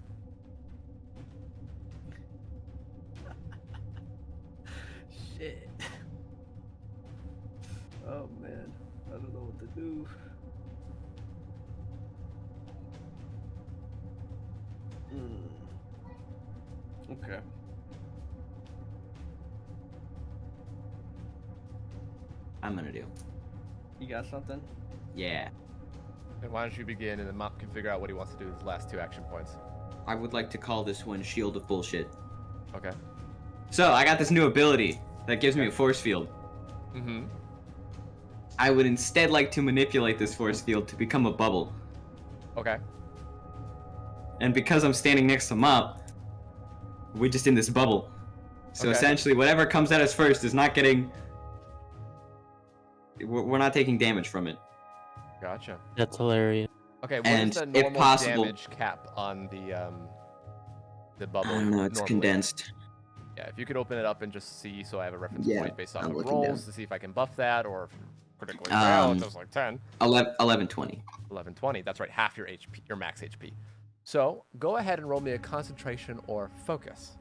Shit. Oh man, I don't know what to do. Okay. I'm gonna do. You got something? Yeah. And why don't you begin, and then Mop can figure out what he wants to do with his last 2 action points. I would like to call this one Shield of Bullshit. Okay. So, I got this new ability that gives me a force field. Mm-hmm. I would instead like to manipulate this force field to become a bubble. Okay. And because I'm standing next to Mop, we're just in this bubble. So Okay. essentially, whatever comes at us first is not getting... We're not taking damage from it. Gotcha. That's hilarious. Okay, what And is the if normal possible- damage cap on the bubble? I don't know, it's normally? condensed. Yeah, if you could open it up and just see, so I have a reference Yeah, point based off I'm of looking rolls down. to see if I can buff that, or if critically fail, it does like 10. 1120. 1120. That's right, half your HP, your max HP. So go ahead and roll me a concentration or focus.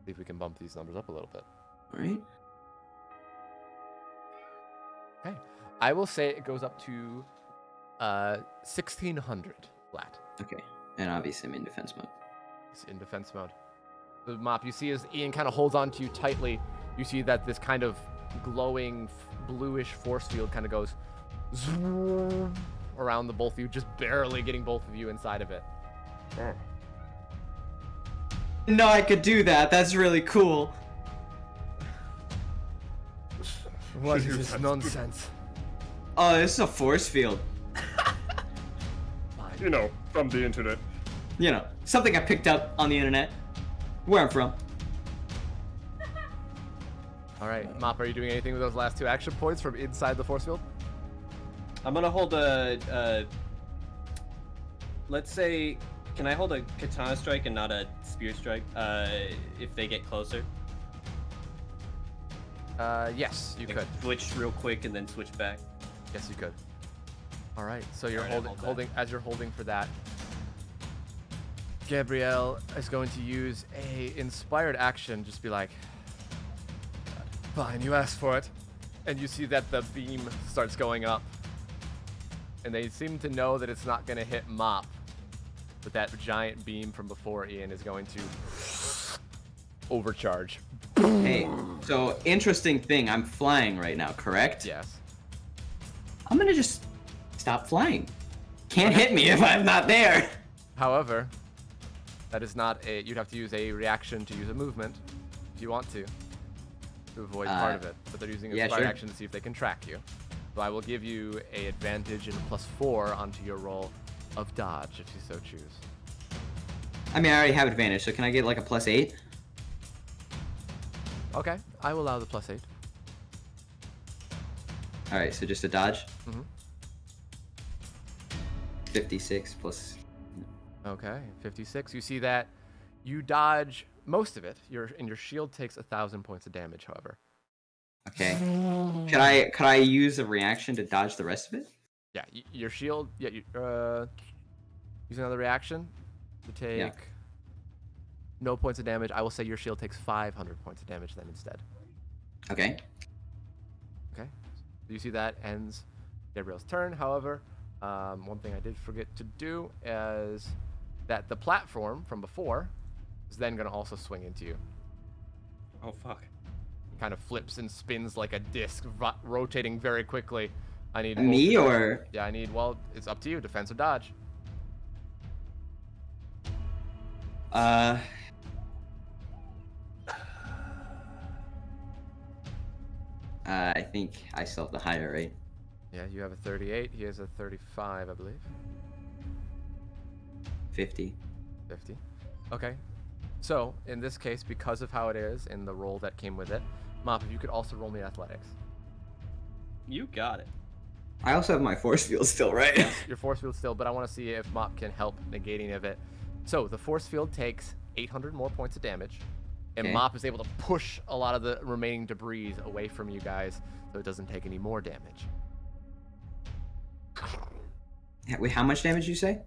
See if we can bump these numbers up a little bit. All right. Okay. I will say it goes up to 1600 flat. Okay. And obviously I'm in defense mode. It's in defense mode. The Mop, you see as Ian kind of holds on to you tightly, you see that this kind of glowing bluish force field kind of goes zoom around the both of you, just barely getting both of you inside of it. No, I could do that. That's really cool. What is this nonsense? Oh, this is a force field. You know, from the internet. You know, something I picked up on the internet. Where I'm from. Alright, Mop, are you doing anything with those last 2 action points from inside the force field? I'm gonna hold a let's say, can I hold a katana strike and not a spear strike? If they get closer. Yes, you Like, could. switch real quick and then switch back. Yes, you could. Alright, so you're Alright, I'll hold that. as you're holding for that, Gabrielle is going to use a inspired action, just be like, fine, you asked for it. And you see that the beam starts going up. And they seem to know that it's not going to hit Mop. But that giant beam from before Ian is going to overcharge. Hey, so interesting thing. I'm flying right now, correct? Yes. I'm gonna just stop flying. Can't hit me if I'm not there. However, that is not a... You'd have to use a reaction to use a movement, if you want to avoid part of it. But they're using a inspired action to see if they can track you. So I will give you a advantage and a +4 onto your roll of dodge, if you so choose. I mean, I already have advantage, so can I get like a +8? Okay, I will allow the +8. Alright, so just a dodge? Mm-hmm. 56 plus... Okay, 56. You see that you dodge most of it. Your shield takes 1,000 points of damage, however. Okay. Could I use a reaction to dodge the rest of it? Yeah, your shield... Yeah, use another reaction to take no points of damage. I will say your shield takes 500 points of damage then instead. Okay. Okay. So you see that ends Gabrielle's turn. However, one thing I did forget to do is that the platform from before is then going to also swing into you. Oh, fuck. It kind of flips and spins like a disc, rotating very quickly. I need... Me or... Yeah, I need... Well, it's up to you. Defense or dodge. I think I still have the higher rate. Yeah, you have a 38. He has a 35, I believe. 50. 50. Okay. So, in this case, because of how it is and the roll that came with it, Mop, if you could also roll me athletics. You got it. I also have my force field still, right? Yes, your force field still, but I want to see if Mop can help negating of it. So, the force field takes 800 more points of damage, and Mop is able to push a lot of the remaining debris away from you guys, so it doesn't take any more damage. Wait, how much damage did you say?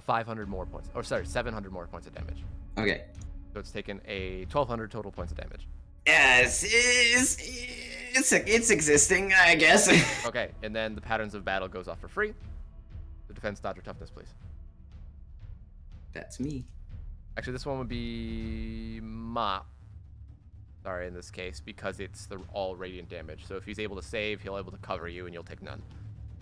500 more points. Or sorry, 700 more points of damage. Okay. So it's taken a 1,200 total points of damage. Yes, it's existing, I guess. Okay, and then the patterns of battle goes off for free. The defense, dodge, or toughness, please. That's me. Actually, this one would be Mop. Sorry, in this case, because it's the all radiant damage. So if he's able to save, he'll be able to cover you, and you'll take none.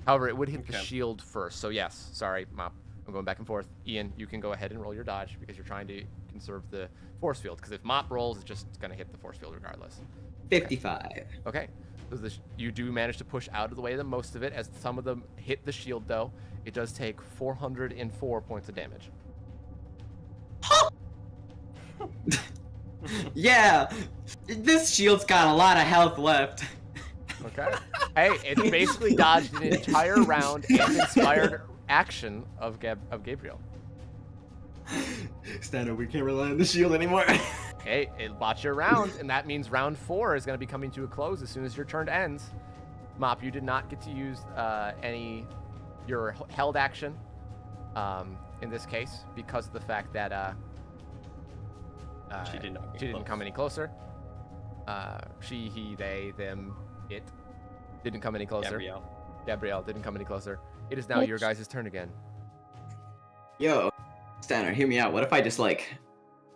However, it would hit the shield first. So yes, sorry, Mop. I'm going back and forth. Ian, you can go ahead and roll your dodge because you're trying to conserve the force field. Because if Mop rolls, it's just going to hit the force field regardless. 55. Okay. So you do manage to push out of the way the most of it. As some of them hit the shield, though, it does take 404 points of damage. Yeah, this shield's got a lot of health left. Okay. Hey, it basically dodged an entire round and inspired action of Gabriel. Stano, we can't rely on the shield anymore. Hey, it bought your round, and that means round 4 is going to be coming to a close as soon as your turn ends. Mop, you did not get to use your held action in this case because of the fact that she didn't come any closer. She, he, they, them, it didn't come any closer. Gabrielle didn't come any closer. It is now your guys' turn again. Yo, Stanner, hear me out. What if I just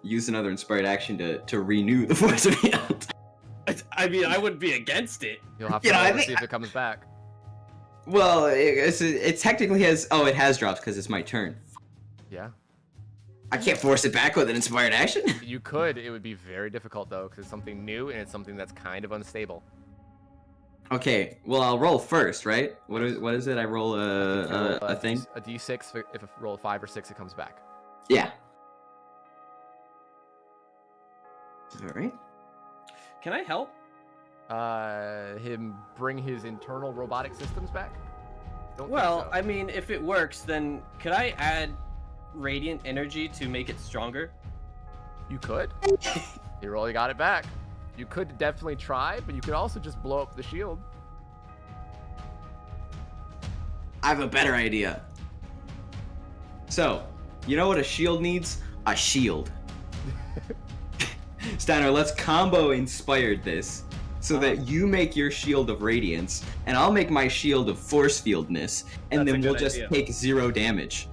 use another inspired action to renew the force field? I mean, I wouldn't be against it. You'll have to see if it comes back. Well, it technically has. Oh, it has drops because it's my turn. Yeah. I can't force it back with an inspired action. You could. It would be very difficult though, because it's something new and it's something that's kind of unstable. Okay, well I'll roll first, right? What is it? I roll a thing. A d6. If I roll a 5 or 6, it comes back. Yeah. All right. Can I help? Him bring his internal robotic systems back? Well, I mean, if it works, then could I add radiant energy to make it stronger? You could. You really got it back. You could definitely try, but you could also just blow up the shield. I have a better idea. So, you know what a shield needs? A shield. Steiner, let's combo inspired this so that you make your shield of radiance and I'll make my shield of force fieldness, and then we'll just take 0 damage.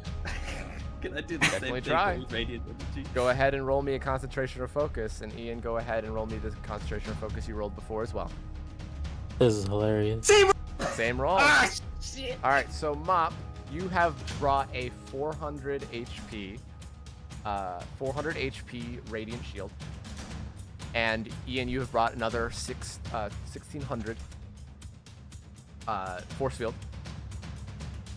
Can I do the Definitely same try. thing with radiant energy? Go ahead and roll me a concentration or focus, and Ian, go ahead and roll me the concentration or focus you rolled before as well. This is hilarious. Same roll. Ah, shit. All right, so Mop, you have brought a 400 HP radiant shield, and Ian, you have brought another 1600 force field.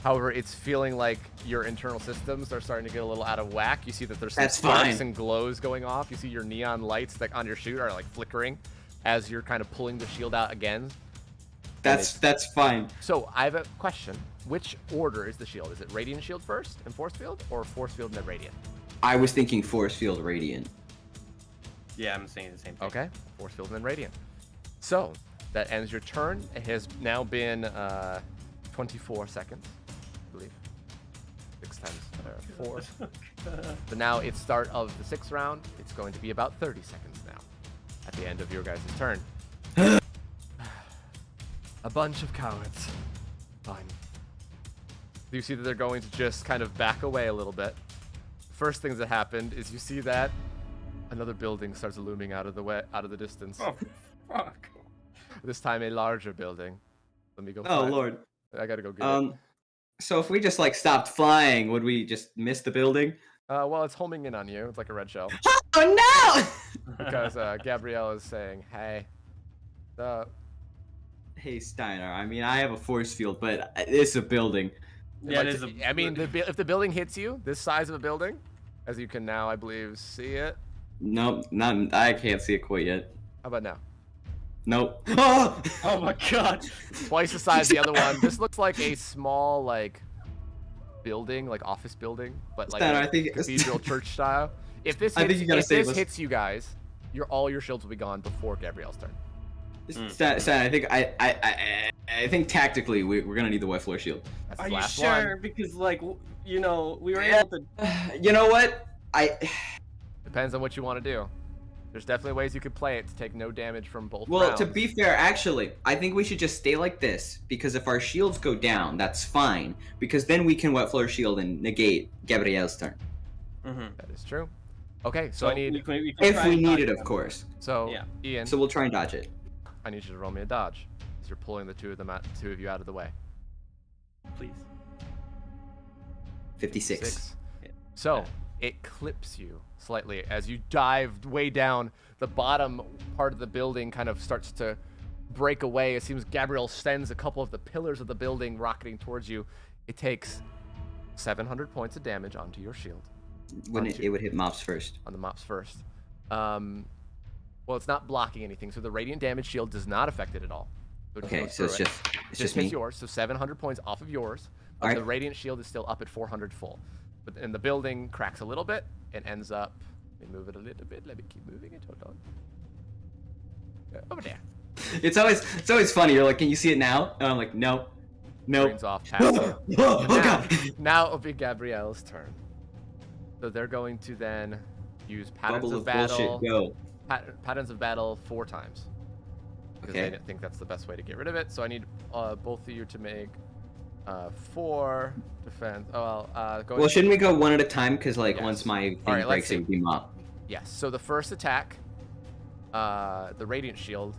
However, it's feeling like your internal systems are starting to get a little out of whack. You see that there's some sparks and glows going off. You see your neon lights that on your chute are like flickering as you're kind of pulling the shield out again. That's fine. So I have a question. Which order is the shield? Is it radiant shield first and force field, or force field and then radiant? I was thinking force field radiant. Yeah, I'm saying the same thing. Okay, force field and then radiant. So that ends your turn. It has now been 24 seconds, I believe. 6 times 4. So now it's start of the 6th round. It's going to be about 30 seconds now at the end of your guys' turn. A bunch of cowards. Fine. You see that they're going to just kind of back away a little bit. First things that happened is you see that another building starts looming out of the distance. Oh, fuck. This time a larger building. Let me go. Oh Lord. I gotta go get it. So if we just like stopped flying, would we just miss the building? Well, it's homing in on you. It's like a red shell. Oh no! Because Gabrielle is saying, "Hey, hey Steiner. I mean, I have a force field, but it's a building." Yeah, it is. I mean, if the building hits you, this size of a building, as you can now, I believe, see it. Nope, not. I can't see it quite yet. How about now? Nope. Oh my god! Twice the size of the other one. This looks like a small, like, building, like office building, but like Steiner, I think cathedral church style. If this hits you guys, all your shields will be gone before Gabrielle's turn. Steiner, I think tactically we're gonna need the wet floor shield. That's Are the you last sure? one. Because like we were able to. You know what? Depends on what you want to do. There's definitely ways you could play it to take no damage from both Well, rounds. to be fair, actually, I think we should just stay like this, because if our shields go down, that's fine, because then we can wet floor shield and negate Gabrielle's turn. That is true. Okay, so I need If we need it, of course. So Ian, So we'll try and dodge it. I need you to roll me a dodge, as you're pulling the two of you out of the way. Please. 56. So it clips you slightly as you dive way down. The bottom part of the building kind of starts to break away. It seems Gabrielle sends a couple of the pillars of the building rocketing towards you. It takes 700 points of damage onto your shield. It would hit mops first. On the mops first. Well, it's not blocking anything, so the radiant damage shield does not affect it at all. So Okay, so it's just hits me. yours, so 700 points off of yours. But Alright. the radiant shield is still up at 400 full. And the building cracks a little bit and ends up. Let me move it a little bit. Let me keep moving it. Hold on. Over there. It's always funny. You're like, can you see it now? And I'm like, no. Screen's off past you. Oh, now, God. now it'll be Gabrielle's turn. So they're going to then use patterns Bubble of of battle. bullshit, go. Patterns of battle 4 times. Because Okay. they didn't think that's the best way to get rid of it. So I need both of you to make 4 defense. Oh well. Well, shouldn't we go one at a time? Because like Yes. once my thing Alright, let's breaks, see. it would be mop. Yes. So the first attack, the radiant shield,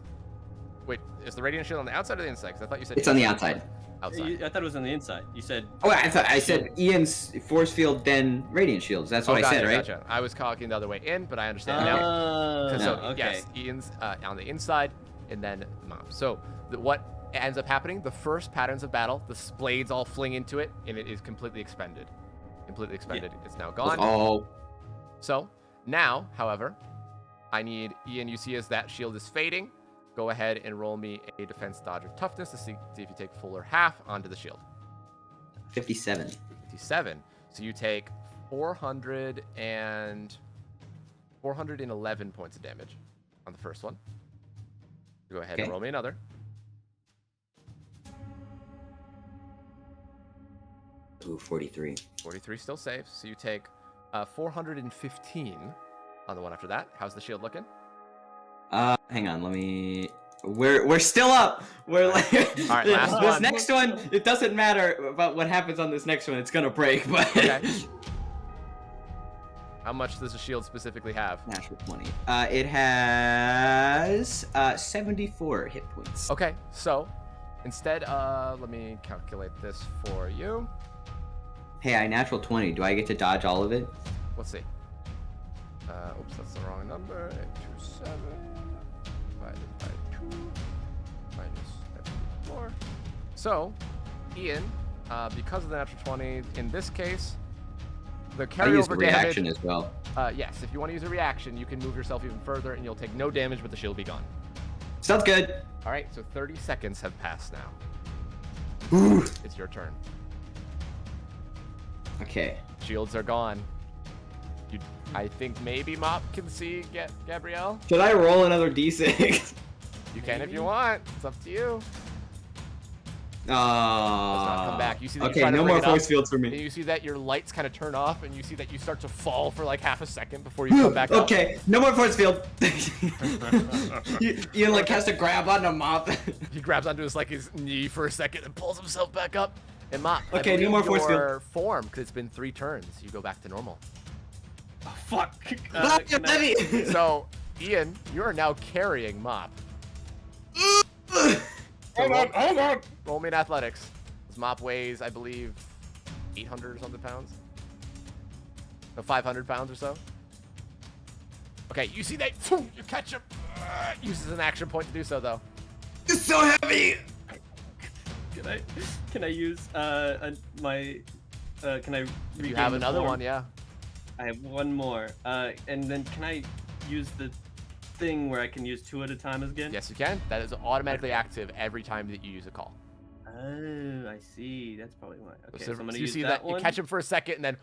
Wait, is the radiant shield on the outside or the inside? Because I thought you said It's on the outside. Outside. I thought it was on the inside. You said. Oh, I said Ian's force field, then radiant shields. That's what I said, right? Gotcha. I was talking the other way in, but I understand now. Okay. Yes, Ian's on the inside, and then Mop. So what ends up happening? The first patterns of battle, the blades all fling into it, and it is completely expended. Yeah. It's now gone. Oh. So now, however, I need Ian. You see as that shield is fading. Go ahead and roll me a defense dodge or toughness to see if you take full or half onto the shield. 57. 57. So you take 411 points of damage on the first one. Go ahead and roll me another. Ooh, 43. 43 still safe. So you take 415 on the one after that. How's the shield looking? Hang on, let me. We're still up. We're like all right, last this one. next one. It doesn't matter about what happens on this next one. It's gonna break. But okay. How much does the shield specifically have? Natural 20. It has 74 hit points. Okay, so instead, let me calculate this for you. Hey, I natural 20. Do I get to dodge all of it? Let's see. Oops, that's the wrong number. 827 divided by 2 minus 74. So, Ian, because of the natural 20, in this case, the I carryover use the reaction damage, as well. yes, if you want to use a reaction, you can move yourself even further, and you'll take no damage, but the shield will be gone. Sounds good. All right, so 30 seconds have passed now. Ooh. It's your turn. Okay. Shields are gone. I think maybe Mop can see Gabrielle. Should I roll another d6? You can if you want. It's up to you. Does not come back. You see that okay, you try to no bring more it up, force fields for and me. you see that your lights kind of turn off, and you see that you start to fall for like half a second before you come back up. Okay, no more force field. Ian like has to grab onto Mop. He grabs onto his knee for a second and pulls himself back up. And Mop, okay, no more force field. Your form, because it's been 3 turns. You go back to normal. Oh, fuck. So, Ian, you are now carrying Mop. Hold on. Roll me in athletics. This Mop weighs, I believe, 800 or something pounds. No, 500 pounds or so. Okay, you see that? You catch him. Uses an action point to do so, though. It's so heavy. Can I use can I? You have another one, yeah. I have one more. And then can I use the thing where I can use 2 at a time again? Yes, you can. That is automatically active every time that you use a call. Oh, I see. That's probably why. Okay, so I'm gonna you use see that one. You catch him for a second and then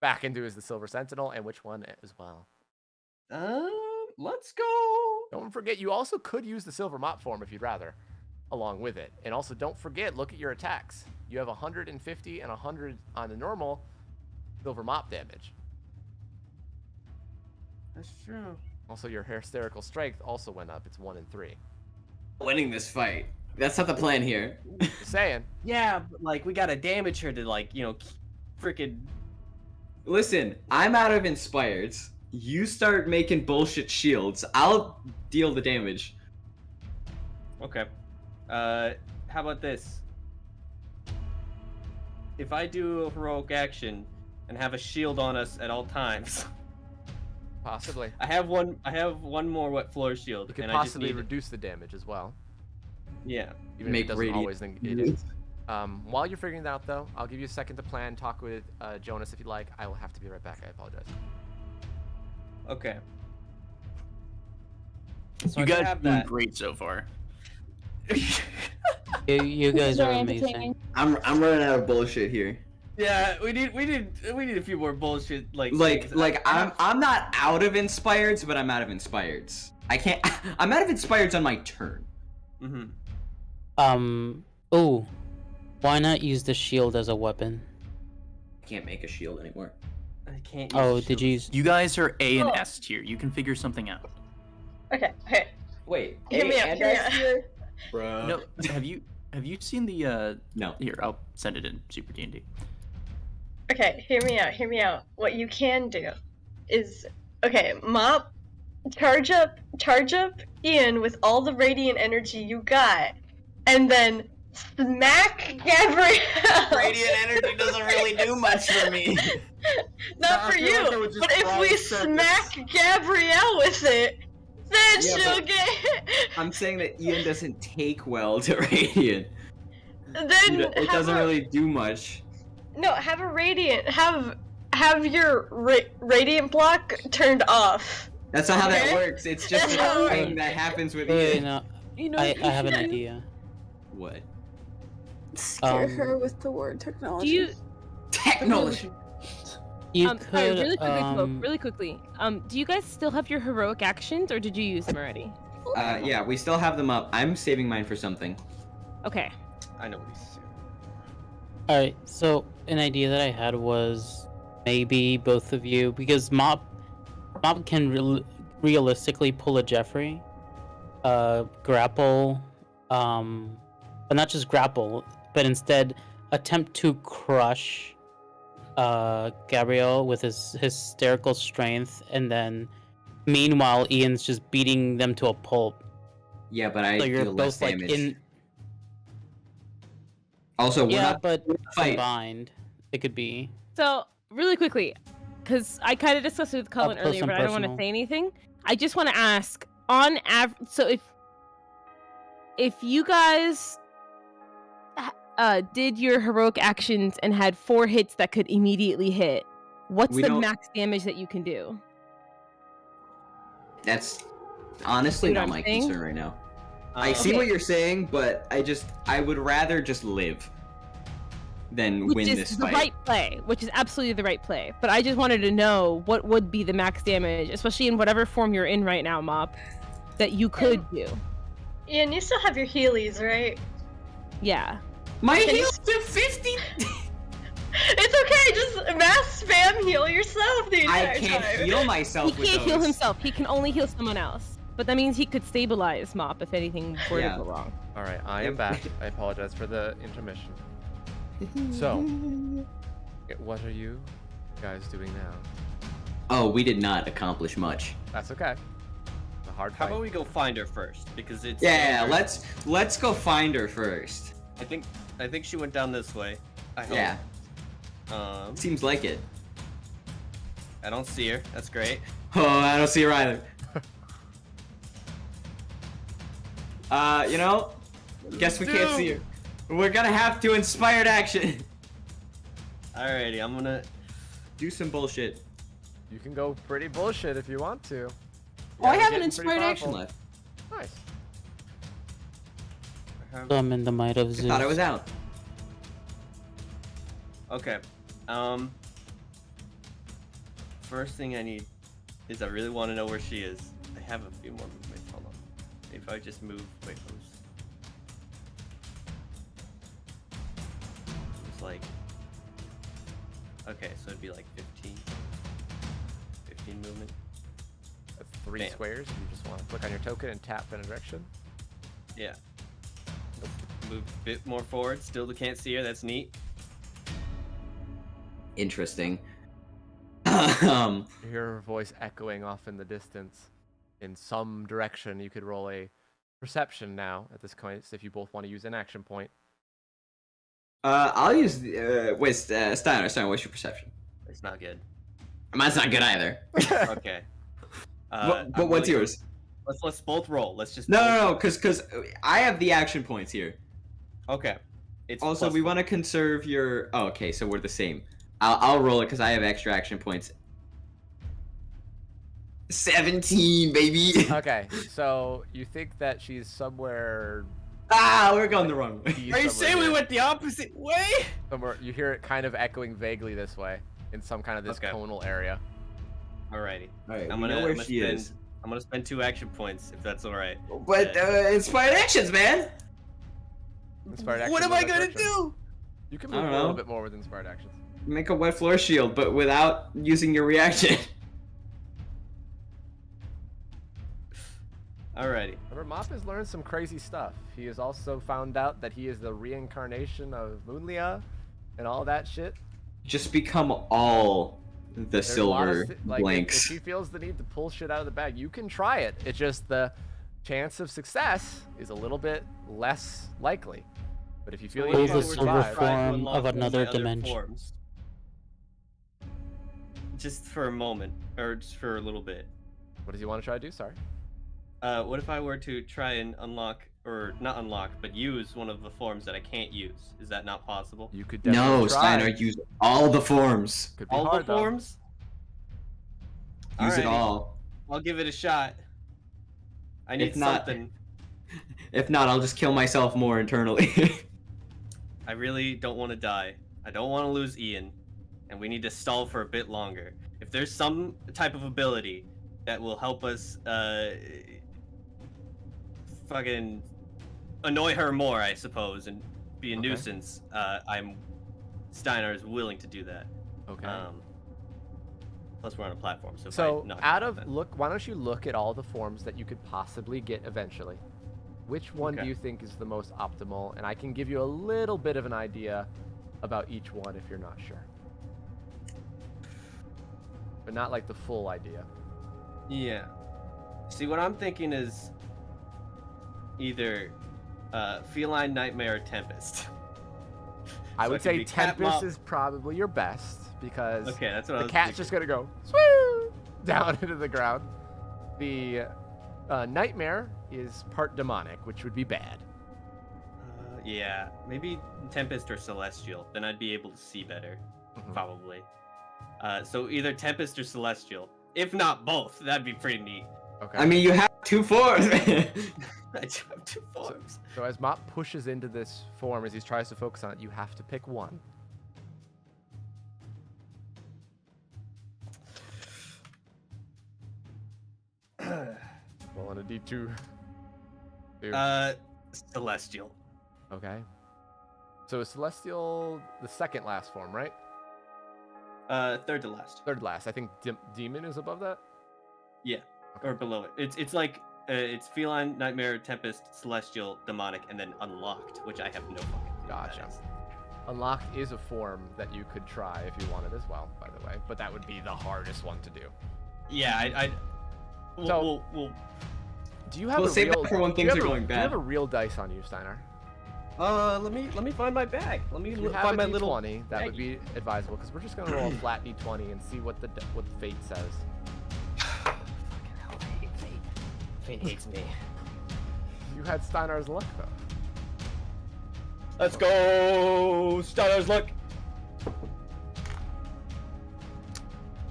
back into the Silver Sentinel, and which one as well? Let's go. Don't forget, you also could use the Silver Mop form if you'd rather, along with it. And also, don't forget, look at your attacks. You have 150 and 100 on the normal Silver Mop damage. That's true. Also, your hysterical strength also went up. It's 1 and 3. Winning this fight. That's not the plan here. Just saying. Yeah, but we gotta damage her to freaking. Listen, I'm out of inspireds. You start making bullshit shields. I'll deal the damage. Okay. How about this? If I do a heroic action and have a shield on us at all times. Possibly. I have one more wet floor shield. You could and possibly I just reduce the damage as well. Yeah. Even if it doesn't always think it is. While you're figuring that out, though, I'll give you a second to plan. Talk with Jonas if you'd like. I will have to be right back. I apologize. Okay. So you guys are doing great so far. You guys are amazing. I'm running out of bullshit here. Yeah, we need a few more bullshit I'm not out of inspireds, but I'm out of inspireds. I'm out of inspireds on my turn. Oh, why not use the shield as a weapon? I can't make a shield anymore. I can't. Oh, did you use? You guys are A and S tier. You can figure something out. Okay. Hey. Wait. Hear me out. Bro. No. Have you seen the? No. Here, I'll send it in Super D&D. Okay, hear me out. What you can do is, okay, Mop, charge up Ian with all the radiant energy you got, and then smack Gabrielle. Radiant energy doesn't really do much for me. Not for you, but if we smack Gabrielle with it, then Yeah, she'll but- get. I'm saying that Ian doesn't take well to radiant. Then It doesn't really do much. No, have a radiant. Have your radiant block turned off. That's not how Okay? that works. It's just That's a how- thing that happens with Wait, Ian. no, You know, I you have an should idea. What? Scare her with the word technology. Do you? Technology. You Sorry, could, really quickly. Do you guys still have your heroic actions, or did you use them already? Yeah, we still have them up. I'm saving mine for something. Okay. I know what he's saying. Alright, so an idea that I had was maybe both of you, because Mop can realistically pull a Jeffrey, grapple, but not just grapple, but instead attempt to crush Gabrielle with his hysterical strength, and then meanwhile Ian's just beating them to a pulp. Yeah, but I So you're deal less both like damage. in. Also, we're Yeah, not but fight. combined, it could be. So really quickly, because I kind of discussed it with Cullen Up close earlier, and but I don't want to personal. say anything. I just want to ask, on average, so if you guys did your heroic actions and had 4 hits that could immediately hit, what's We the don't- max damage that you can do? That's honestly See what not I'm my saying? concern right now. I see Okay. what you're saying, but I would rather just live than Which win is this the fight. right play, which is absolutely the right play. But I just wanted to know what would be the max damage, especially in whatever form you're in right now, Mop, that you could do. Ian, you still have your Heelys, right? Yeah. My Can you- heal's to 50. It's okay, just mass spam heal yourself the I entire can't time. heal He myself with can't heal those. himself. He can only heal someone else. But that means he could stabilize Mop if anything were Yeah. to go wrong. All right, I am back. I apologize for the intermission. So, what are you guys doing now? Oh, we did not accomplish much. That's okay. The hard How fight. about we go find her first? Because it's Yeah, let's go find her first. I think she went down this way. I hope. Yeah, seems like it. I don't see her. That's great. Oh, I don't see her either. Guess we can't see her. We're gonna have to inspired action. Alrighty, I'm gonna Do some bullshit. You can go pretty bullshit if you want to. Oh, I Yeah, have an getting pretty inspired action powerful. left. Nice. Summon the might of I Zeus. thought I was out. Okay. First thing I need is I really want to know where she is. I have a few more movements. Hold on. If I just move, wait, it's like. Okay, so it'd be like 15 movement. That's 3 Bam. squares. You just want to click on your token and tap in a direction. Yeah. Move a bit more forward. Still can't see her. That's neat. Interesting. You hear her voice echoing off in the distance in some direction. You could roll a perception now at this point if you both want to use an action point. I'll use Steiner, what's your perception? It's not good. Mine's not good either. Okay. But I'm what's really- yours? Let's both roll. Let's just. No, because I have the action points here. Okay. It's Also, plus we 4. want to conserve your. Oh, okay, so we're the same. I'll roll it because I have extra action points. 17, baby. Okay, so you think that she's somewhere. We're going the wrong way. Are you saying we went the opposite way? Somewhere you hear it kind of echoing vaguely this way in some kind of this Okay. tonal area. Alrighty. Alright, I'm we gonna know where I'm gonna she spend, is. I'm gonna spend 2 action points if that's all right. But inspired actions, man. Inspired action. What am I gonna do? You can I move don't a little know. bit more with inspired actions. Make a wet floor shield, but without using your reaction. Alrighty. Remember, Mop has learned some crazy stuff. He has also found out that he is the reincarnation of Moonlia and all that shit. Just become all the There's a lot of silver si- like, if blanks. he feels the need to pull shit out of the bag, you can try it. It's just the chance of success is a little bit less likely. But if you feel Pull you the can silver survive, form of another dimension. Forms. Just for a moment, or just for a little bit. What does he want to try to do? Sorry. What if I were to try and unlock, or not unlock, but use one of the forms that I can't use? Is that not possible? You could No, Steiner, use all the forms. Could be all hard, the forms? Use it Alrighty. all. I'll give it a shot. I need If not- something. If not, I'll just kill myself more internally. I really don't want to die. I don't want to lose Ian. And we need to stall for a bit longer. If there's some type of ability that will help us fucking annoy her more, I suppose, and be a nuisance, Steiner is willing to do that. Okay. Plus we're on a platform, so So if I knock out it of then- look, why don't you look at all the forms that you could possibly get eventually? Which one do Okay. you think is the most optimal? And I can give you a little bit of an idea about each one if you're not sure. But not like the full idea. Yeah. See, what I'm thinking is either Feline Nightmare or Tempest. I So would it could say be Cat Tempest Mop- is probably your best because Okay, that's what I the was cat's thinking. just gonna go swoo down into the ground. The Nightmare is part demonic, which would be bad. Yeah, maybe Tempest or Celestial. Then I'd be able to see better, probably. So either Tempest or Celestial. If not both, that'd be pretty neat. Okay. I mean, you have 2 forms. I do have 2 forms. So as Mop pushes into this form, as he tries to focus on it, you have to pick one. Roll on a D2. Celestial. Okay. So is Celestial the second last form, right? Third to last. Third last. I think Demon is above that. Yeah, or below it. It's like it's Feline, Nightmare, Tempest, Celestial, Demonic, and then Unlocked, which I have no fucking clue what that Gotcha. is. Unlocked is a form that you could try if you wanted as well, by the way, but that would be the hardest one to do. Yeah, we'll Do you have We'll a save real, that for when do you things have are a- going Do you have bad. a real dice on you, Steiner? let me find my bag. Let me If you have find a my little D20, that would baggie. be advisable because we're just gonna roll a flat D20 and see what the fate says. Fate hates me. You had Steiner's luck though. Let's go, Steiner's luck.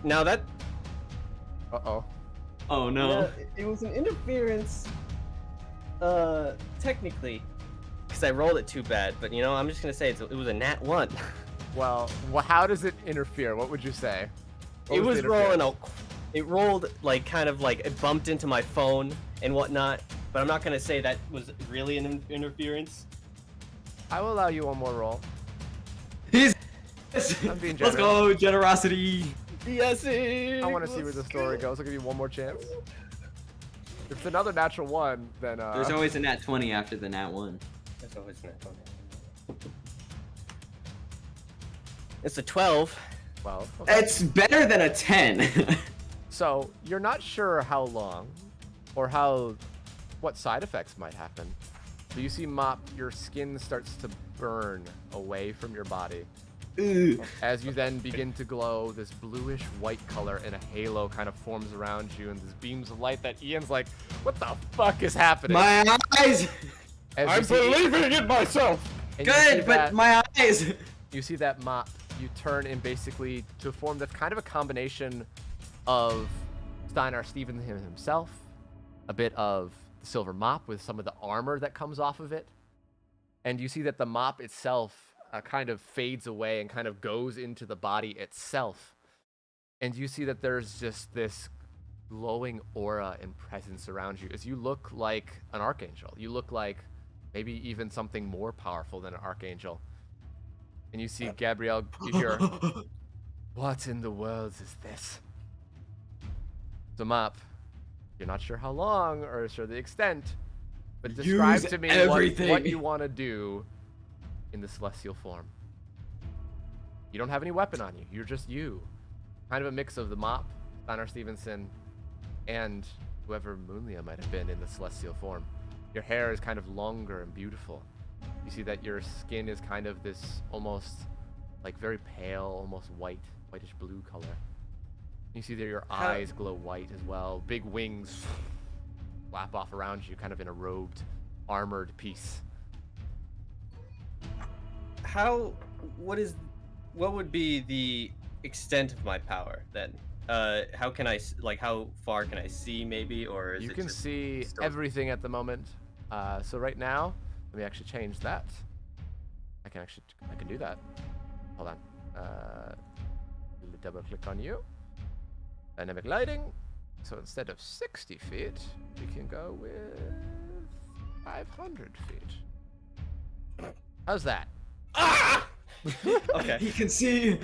Now that Uh-oh. Oh no. yeah, it was an interference. Technically, because I rolled it too bad. But you know, I'm just gonna say it was a nat 1. Well, how does it interfere? What would you say? What It was the rolling interference? It rolled like kind of like it bumped into my phone and whatnot. But I'm not gonna say that was really an interference. I will allow you one more roll. He's. I'm being Let's generous. go, generosity. Yes. I want to see where the story goes. I'll give you one more chance. If it's another natural one, then There's always a nat 20 after the nat 1. There's always a nat 20. It's a 12. Well, It's better than a 10. So you're not sure how long, or what side effects might happen. So you see, Mop, your skin starts to burn away from your body. As you then begin to glow, this bluish white color and a halo kind of forms around you, and these beams of light that Ian's like, what the fuck is happening? My eyes! As you I'm see- believing in myself! and you see Good, but that- my eyes! You see that Mop, you turn in basically to a form that's kind of a combination of Steinar Stevenson himself, a bit of the Silver Mop with some of the armor that comes off of it, and you see that the mop itself kind of fades away and kind of goes into the body itself. And you see that there's just this glowing aura and presence around you as you look like an archangel. You look like maybe even something more powerful than an archangel. And you see Gabrielle, you hear, what in the world is this? So Mop, you're not sure how long or sure the extent, but describe Use to me everything. what you want to do in the celestial form. You don't have any weapon on you. You're just you. Kind of a mix of the Mop, Steinar Stevenson, and whoever Moonlia might have been in the celestial form. Your hair is kind of longer and beautiful. You see that your skin is kind of this almost like very pale, almost whitish blue color. You see that your eyes glow white as well. Big wings flap off around you, kind of in a robed, armored piece. What would be the extent of my power then? How far can I see maybe, or is you it can just see still... everything at the moment. So right now, let me actually change that. I can do that. Hold on. Double click on you. Dynamic lighting. So instead of 60 feet, we can go with 500 feet. How's that? Ah! Okay. He can see.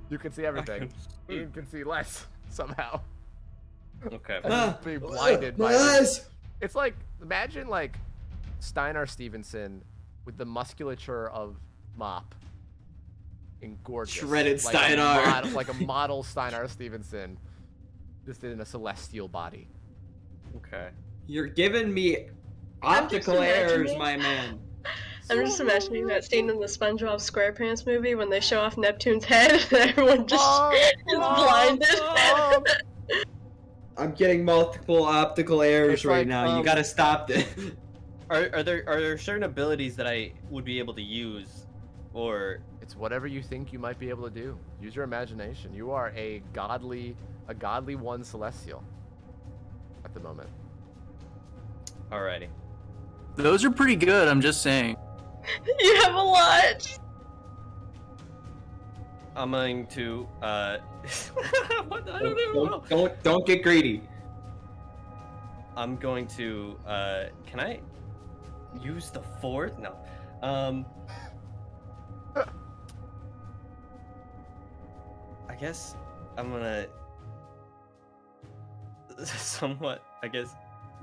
You can see everything. Ian can see less somehow. Okay. Being blinded by eyes. It's like, imagine like Steinar Stevenson with the musculature of Mop in gorgeous. Shredded like Steinar. Like a model Steinar Stevenson, just in a celestial body. Okay. You're giving me optical errors, my man. I'm just imagining that scene in the SpongeBob SquarePants movie when they show off Neptune's head and everyone just is blinded. I'm getting multiple optical errors It's right like, now. You gotta stop this. Are there certain abilities that I would be able to use, or it's whatever you think you might be able to do. Use your imagination. You are a godly one celestial at the moment. Alrighty. Those are pretty good, I'm just saying. You have a lot. I'm going to what? I don't even know. Don't get greedy. I'm going to can I use the fourth? No. I guess I'm gonna somewhat, I guess,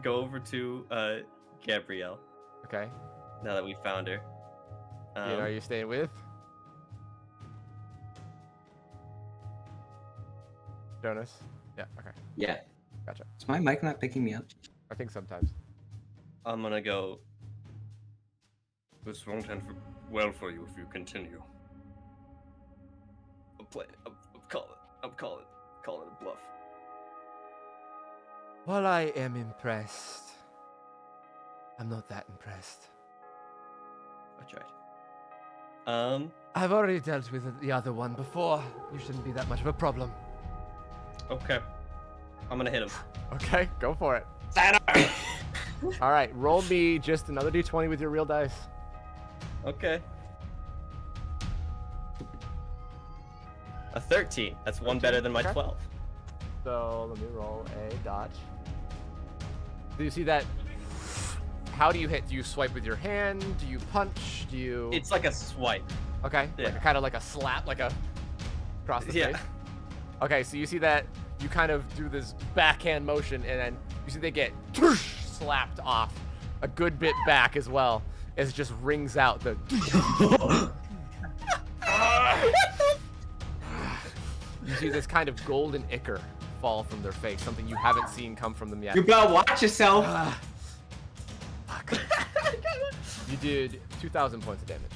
go over to Gabrielle. Okay. Now that we found her. Ian, are you staying with? Jonas? Yeah, okay. Yeah. Gotcha. Is my mic not picking me up? I think sometimes. I'm gonna go. This won't end well for you if you continue. I'm calling it a bluff. While I am impressed, I'm not that impressed. That's right. I've already dealt with the other one before. You shouldn't be that much of a problem. Okay. I'm gonna hit him. Okay, go for it. All right, roll me just another d20 with your real dice. Okay. A 13. That's one better than my 12. So let me roll a dodge. Do you see that? How do you hit? Do you swipe with your hand? Do you punch? Do you? It's like a swipe. Okay. Yeah. Like kind of like a slap, like a across the Yeah. face. Okay, so you see that you kind of do this backhand motion, and then you see they get slapped off a good bit back as well, as it just rings out the. You see this kind of golden ichor fall from their face, something you haven't seen come from them yet. You better watch yourself. Fuck. You did 2,000 points of damage.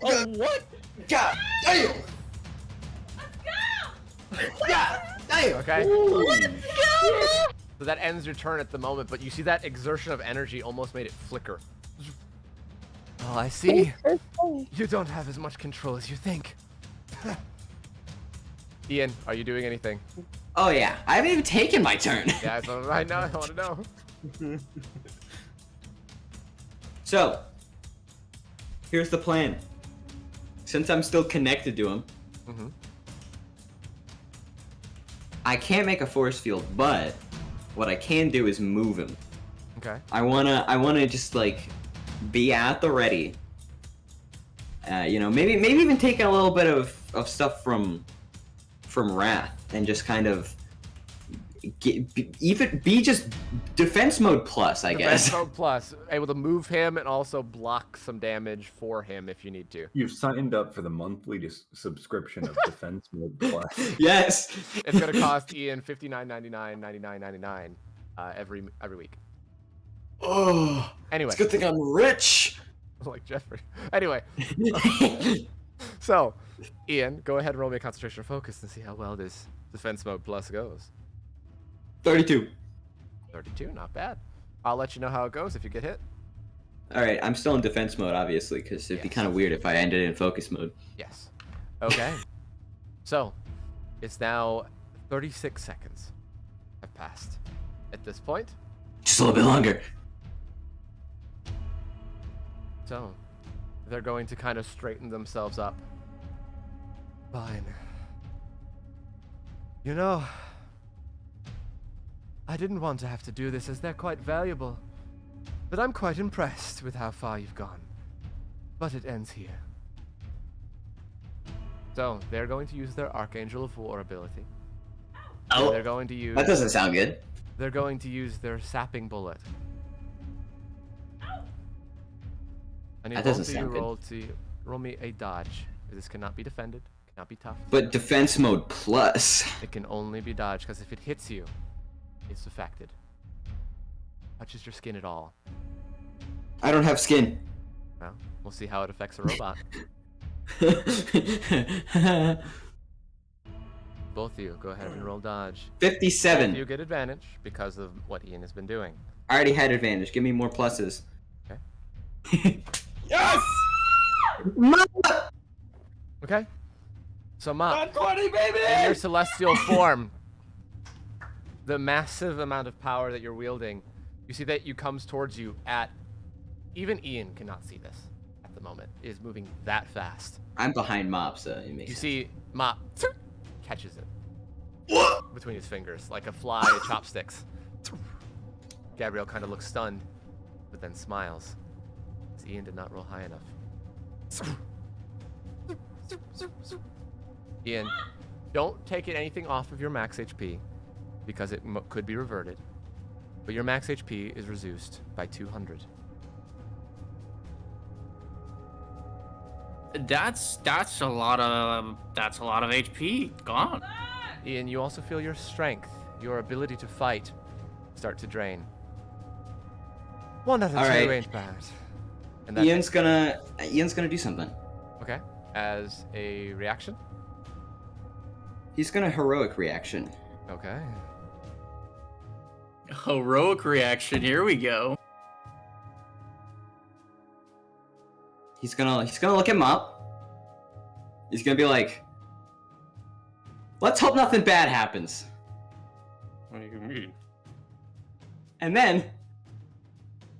Oh, what? God damn! God damn! Okay. Let's go! So that ends your turn at the moment, but you see that exertion of energy almost made it flicker. Oh, I see. You don't have as much control as you think. Ian, are you doing anything? Oh yeah, I haven't even taken my turn. Yeah, I know. I want to know. So, here's the plan. Since I'm still connected to him, I can't make a force field, but what I can do is move him. Okay. I wanna just like be at the ready. Maybe even take a little bit of stuff from Wrath and just kind of even be just defense mode plus, I guess. Defense mode plus, able to move him and also block some damage for him if you need to. You've signed up for the monthly subscription of Defense Mode Plus. Yes. It's gonna cost Ian $59.99, $99.99 every week. Oh. Anyway. It's a good thing I'm rich. Like Jeffrey. Anyway. So, Ian, go ahead and roll me a concentration or focus and see how well this defense mode plus goes. 32. 32, not bad. I'll let you know how it goes if you get hit. All right, I'm still in defense mode, obviously, because it'd be kind of weird if I ended in focus mode. Yes. Okay. So, it's now 36 seconds have passed. At this point, just a little bit longer. So, they're going to kind of straighten themselves up. Fine. You know, I didn't want to have to do this as they're quite valuable, but I'm quite impressed with how far you've gone. But it ends here. So, they're going to use their Archangel of War ability. Oh, they're going to use... that doesn't sound good. They're going to use their Sapping Bullet. I need That doesn't sound roll me a dodge. This cannot be defended, cannot be tough. But defense mode plus. It can only be dodged, because if it hits you, it's affected. Touches your skin at all. I don't have skin. Well, we'll see how it affects a robot. Both of you, go ahead and roll dodge. 57. You get advantage because of what Ian has been doing. I already had advantage. Give me more pluses. Okay. Yes! Okay. So, Mop, 20, baby! in your celestial form, the massive amount of power that you're wielding, you see that you comes towards you at... Even Ian cannot see this at the moment. It is moving that fast. I'm behind Mop, so it makes You sense. see Mop catches it between his fingers, like a fly at chopsticks. Gabrielle kind of looks stunned, but then smiles, as Ian did not roll high enough. Ian, don't take anything off of your max HP, because it could be reverted, but your max HP is reduced by 200. That's a lot of HP gone. Ian, you also feel your strength, your ability to fight, start to drain. 1 out of 2 right. range bars. And Ian's gonna do something. Okay. As a reaction? He's gonna heroic reaction. Okay. Heroic reaction. Here we go. He's gonna look at Mop. He's gonna be like, let's hope nothing bad happens. What do you mean? And then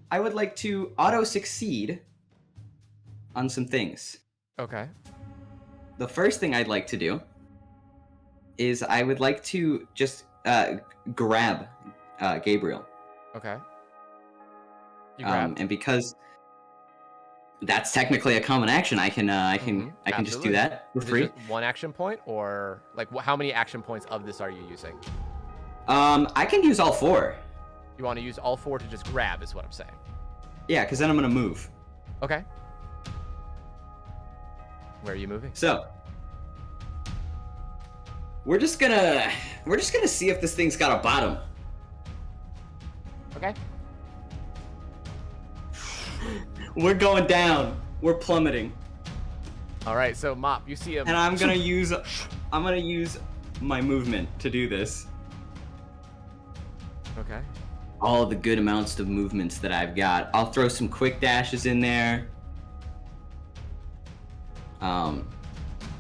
I would like to auto succeed on some things. Okay. The first thing I'd like to do is I would like to just grab Gabriel. Okay. You grab. And because that's technically a common action, I can just do that for Is it free. just 1 action point, or like how many action points of this are you using? I can use all 4. You want to use all 4 to just grab, is what I'm saying. Yeah, because then I'm gonna move. Okay. Where are you moving? So we're just gonna see if this thing's got a bottom. Okay. We're going down. We're plummeting. All right. So Mop, you see him. And I'm gonna use my movement to do this. Okay. All the good amounts of movements that I've got. I'll throw some quick dashes in there.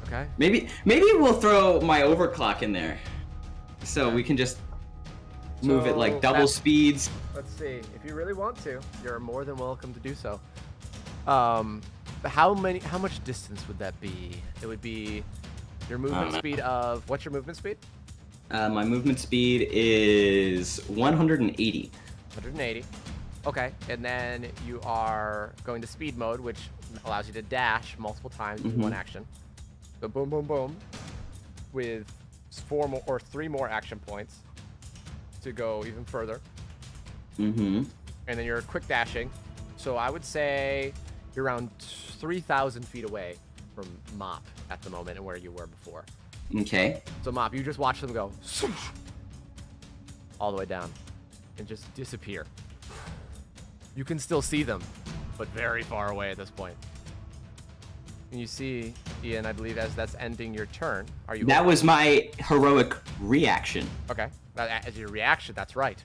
Okay. Maybe we'll throw my overclock in there, so we can just move it like double speeds. Let's see. If you really want to, you're more than welcome to do so. How much distance would that be? It would be your movement speed of... What's your movement speed? My movement speed is 180. 180. Okay, and then you are going to speed mode, which allows you to dash multiple times in 1 action. So boom, boom, boom, with 4 more or 3 more action points. to go even further. Mm-hmm. And then you're quick dashing. So I would say you're around 3,000 feet away from Mop at the moment and where you were before. Okay. So Mop, you just watch them go all the way down and just disappear. You can still see them, but very far away at this point. And you see, Ian, I believe as that's ending your turn. Are you? That was my heroic reaction. Okay. As your reaction, that's right.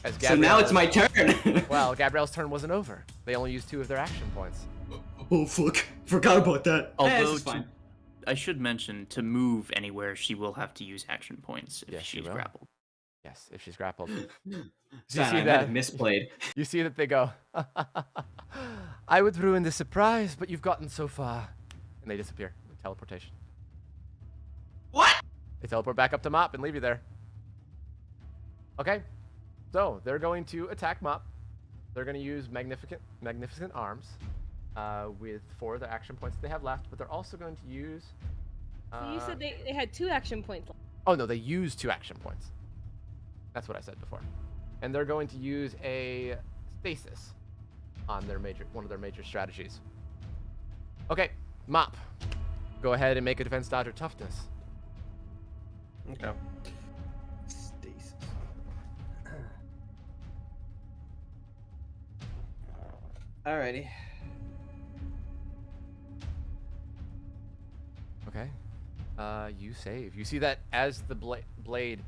As So now it's my turn. Well, Gabrielle's turn wasn't over. They only used 2 of their action points. Oh fuck! Forgot about that. Although, this is fine. I should mention, to move anywhere, she will have to use action points if Yes, she she's will. grappled. Yes, if she's grappled. Sorry, I might have misplayed. You see that they go, I would ruin the surprise, but you've gotten so far. And they disappear with teleportation. What? They teleport back up to Mop and leave you there. Okay, so they're going to attack Mop. They're going to use magnificent arms with 4 of the action points that they have left, but they're also going to use... So you said they had 2 action points left. Oh no, they used 2 action points. That's what I said before. And they're going to use a stasis on one of their major strategies. Okay, Mop. Go ahead and make a defense dodge or toughness. Okay. Stasis. Alrighty. Okay. You save. You see that as the blade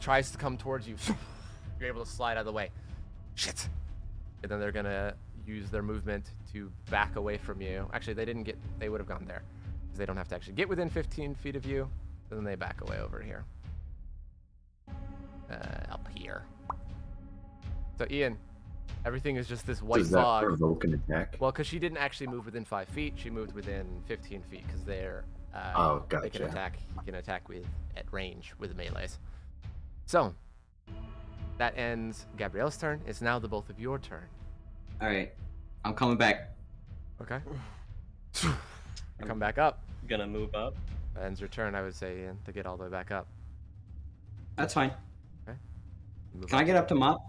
tries to come towards you, you're able to slide out of the way. Shit. And then they're gonna use their movement to back away from you. Actually, they would have gone there, because they don't have to actually get within 15 feet of you. And then they back away over here. Up here. So Ian, everything is just this white Does that fog. provoke an attack? Well, because she didn't actually move within 5 feet, she moved within 15 feet, because they're Oh, they can gotcha. attack. You can attack at range with melees. So that ends Gabrielle's turn. It's now the both of your turn. All right, I'm coming back. Okay. You come back up. Gonna move up. That ends your turn, I would say, Ian, to get all the way back up. That's fine. Okay. Can I get up to Mop?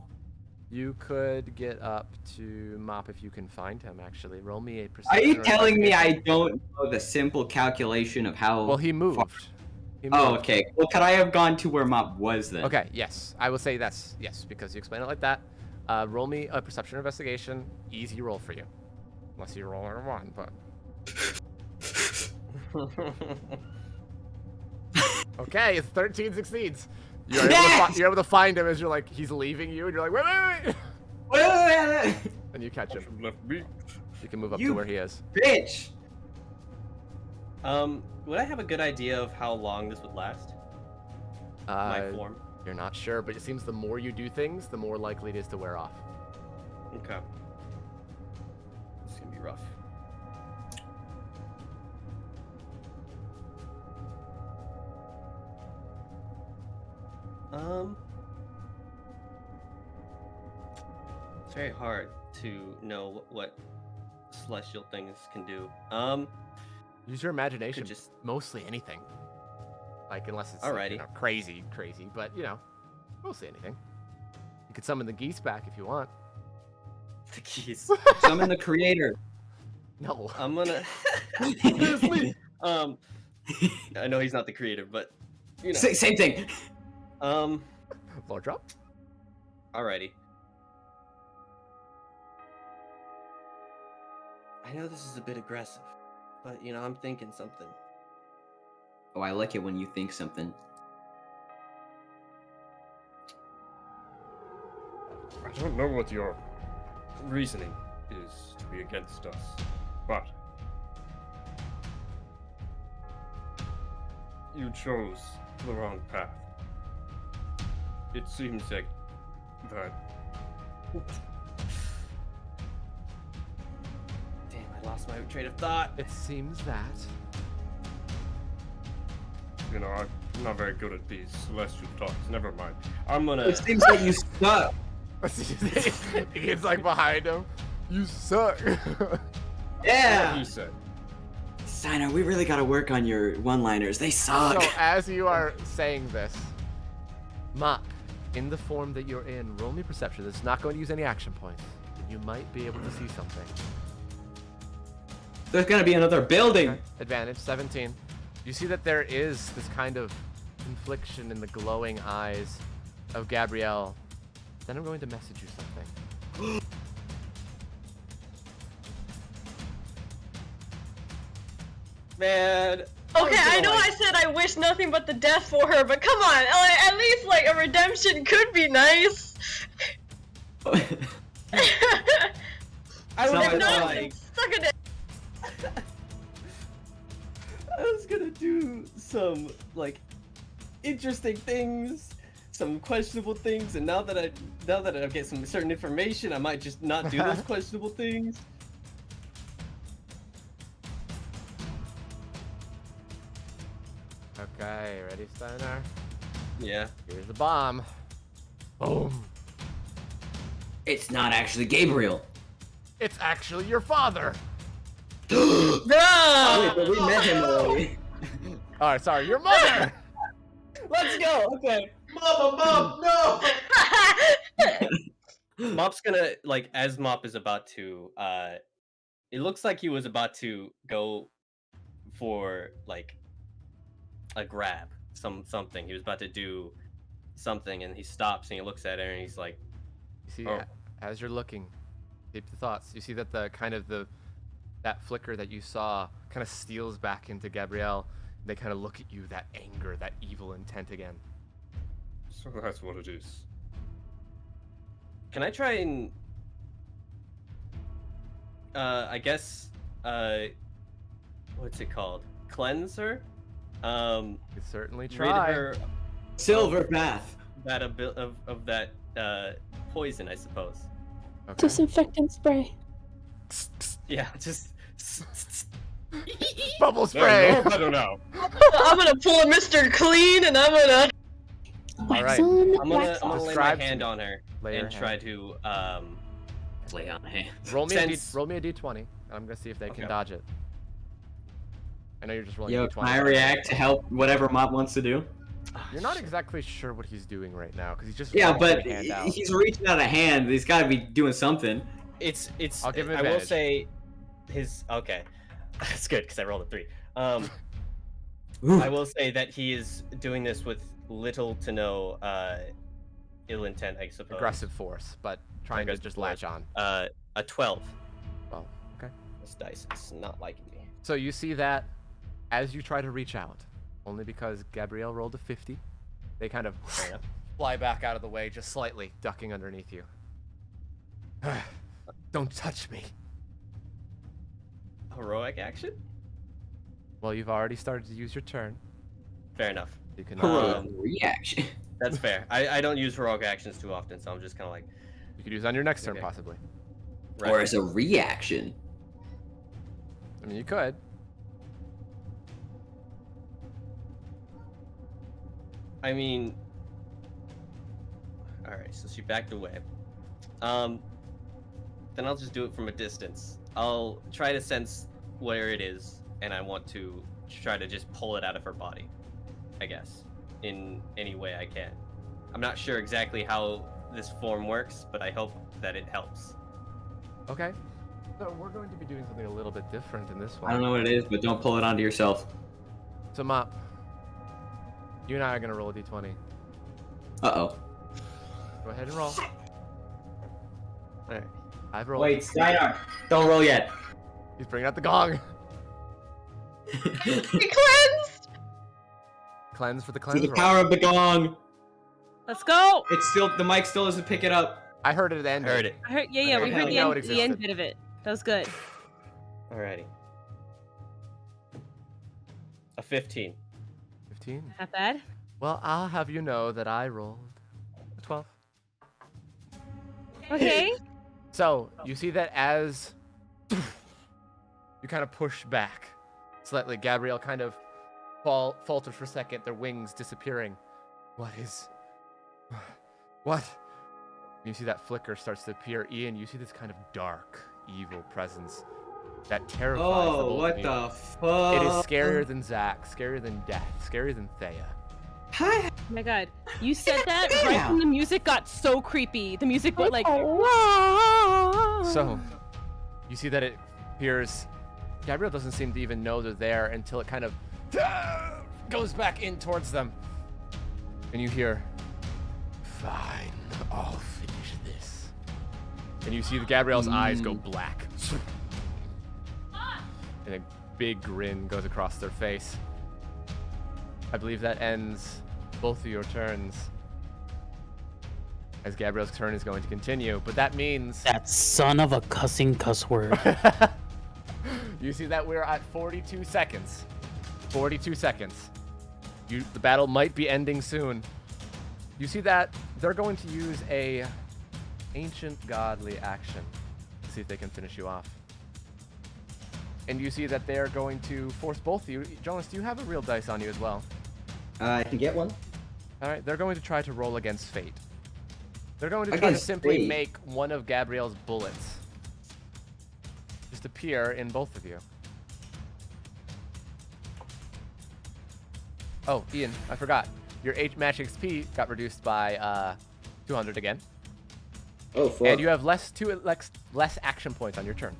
You could get up to Mop if you can find him, actually. Roll me a Are perception. you or telling me I investigation. don't know the simple calculation of how? Well, he moved. He Oh, moved. okay. Well, could I have gone to where Mop was then? Okay, yes. I will say that's yes, because you explain it like that. Roll me a perception or investigation. Easy roll for you. Unless you roll a 1, but... Okay, it's 13 succeeds. You're able to find him as you're like, he's leaving you, and you're like, wait. Wait. And you catch him. Left me. You can move up You to where he is. Bitch. Would I have a good idea of how long this would last? My form. You're not sure, but it seems the more you do things, the more likely it is to wear off. Okay. It's gonna be rough. It's very hard to know what celestial things can do. Use your imagination. Could just mostly anything. Like unless it's like, Alrighty. crazy, but mostly anything. You could summon the geese back if you want. the keys. Summon the creator. No. I'm gonna. I know he's not the creator, but you know. Same thing. Lord drop. Alrighty. I know this is a bit aggressive, but I'm thinking something. Oh, I like it when you think something. I don't know what your reasoning is to be against us, but you chose the wrong path. It seems like that. Damn, I lost my train of thought. It seems that. I'm not very good at these celestial talks. Never mind. I'm gonna. It seems like you suck. He's like behind him. You suck. Yeah. He said. Steiner, we really gotta work on your one-liners. They suck. So as you are saying this, Mop, in the form that you're in, roll me perception. This is not going to use any action points. You might be able to see something. There's gonna be another building. Okay. Advantage, 17. You see that there is this kind of confliction in the glowing eyes of Gabrielle. Then I'm going to message you something. Man. Okay, I know I said I wish nothing but the death for her, but come on, at least like a redemption could be nice. I would have not like. suck a dick. I was gonna do some like interesting things, some questionable things, and now that I get some certain information, I might just not do those questionable things. Okay, ready, Steinar? Yeah. Here's the bomb. Boom. It's not actually Gabriel. It's actually your father. Oh, wait, but we met him already. Alright, sorry, your mother! Let's go. Okay. Mom, no! Mop's gonna like as Mop is about to. It looks like he was about to go for like a grab, something. He was about to do something, and he stops and he looks at her and he's like, You see, Oh. as you're looking, deep the thoughts, you see that that flicker that you saw kind of steals back into Gabrielle. They kind of look at you, that anger, that evil intent again. So that's what it is. "Can I try and, I guess, what's it called? Cleanse her? You certainly Rid try. her Silver bath. that of that poison, I suppose. Okay. Disinfectant spray. Yeah, just. Bubble spray! No, better now. I'm gonna pull a Mr. Clean and I'm gonna. Wax right. on, I'm wax gonna off. lay my Describe to hand me. on her Lay your and hand. try to Lay on hands. Roll me Since- roll me a d20, and I'm gonna see if they can Okay. dodge it. I know you're just rolling Yo, a d20. can I react to help whatever Mop wants to do? You're not exactly sure what he's doing right now, because he's just Yeah, reaching but a hand out. he's reaching out a hand. He's got to be doing something. It's. I'll give him I will advantage. say, his. Okay, that's good because I rolled a 3. Ooh. I will say that he is doing this with little to no ill intent, I suppose. Aggressive force, but trying to Aggressive just force. latch on. A 12. Oh, okay. This dice is not liking me. So you see that as you try to reach out, only because Gabrielle rolled a 50, they kind of Fair enough. fly back out of the way, just slightly ducking underneath you. Don't touch me. Heroic action? Well, you've already started to use your turn. Fair enough. You can. Heroic reaction. That's fair. I don't use heroic actions too often, so I'm just kind of like. You could use it on your next turn, Okay. possibly. Right. Or as a reaction. I mean, you could. I mean, all right. So she backed away. Then I'll just do it from a distance. I'll try to sense where it is, and I want to try to just pull it out of her body. I guess in any way I can. I'm not sure exactly how this form works, but I hope that it helps. Okay. So we're going to be doing something a little bit different in this one. I don't know what it is, but don't pull it onto yourself. So Mop, you and I are gonna roll a d20. Uh-oh. Go ahead and roll. Alright. I've rolled. Wait, Steinar. Don't roll yet. He's bringing out the gong. Be cleansed! Cleanse for the To cleanse the roll. power of the gong. Let's go. It's still the mic still doesn't pick it up. I heard it end. Heard it. I heard, yeah, we Okay, heard we know it the end existed. bit of it. That was good. Alrighty. A 15. 15. Not bad. Well, I'll have you know that I rolled a 12. Okay. So you see that as you kind of push back slightly, Gabrielle kind of falters for a second, their wings disappearing. What? You see that flicker starts to appear. Ian, you see this kind of dark, evil presence that terrifies the Oh, both what of you. the fuck? It is scarier than Zack, scarier than death, scarier than Thea. Hi. Oh my god. You said that right when the music got so creepy. The music went like, So, you see that it appears. Gabrielle doesn't seem to even know they're there until it kind of goes back in towards them. And you hear, "Fine, I'll finish this." And you see the Gabrielle's eyes go black. And a big grin goes across their face. I believe that ends both of your turns. As Gabrielle's turn is going to continue, but that means... That son of a cuss word. You see that we're at 42 seconds. 42 seconds. The battle might be ending soon. You see that they're going to use a ancient godly action to see if they can finish you off. And you see that they're going to force both of you. Jonas, do you have a real dice on you as well? I can get one. All right, they're going to try to roll against fate. They're going to try to simply make one of Gabrielle's bullets just appear in both of you. Oh, Ian, I forgot. Your match XP got reduced by 200 again. Oh, fuck. And you have less action points on your turn.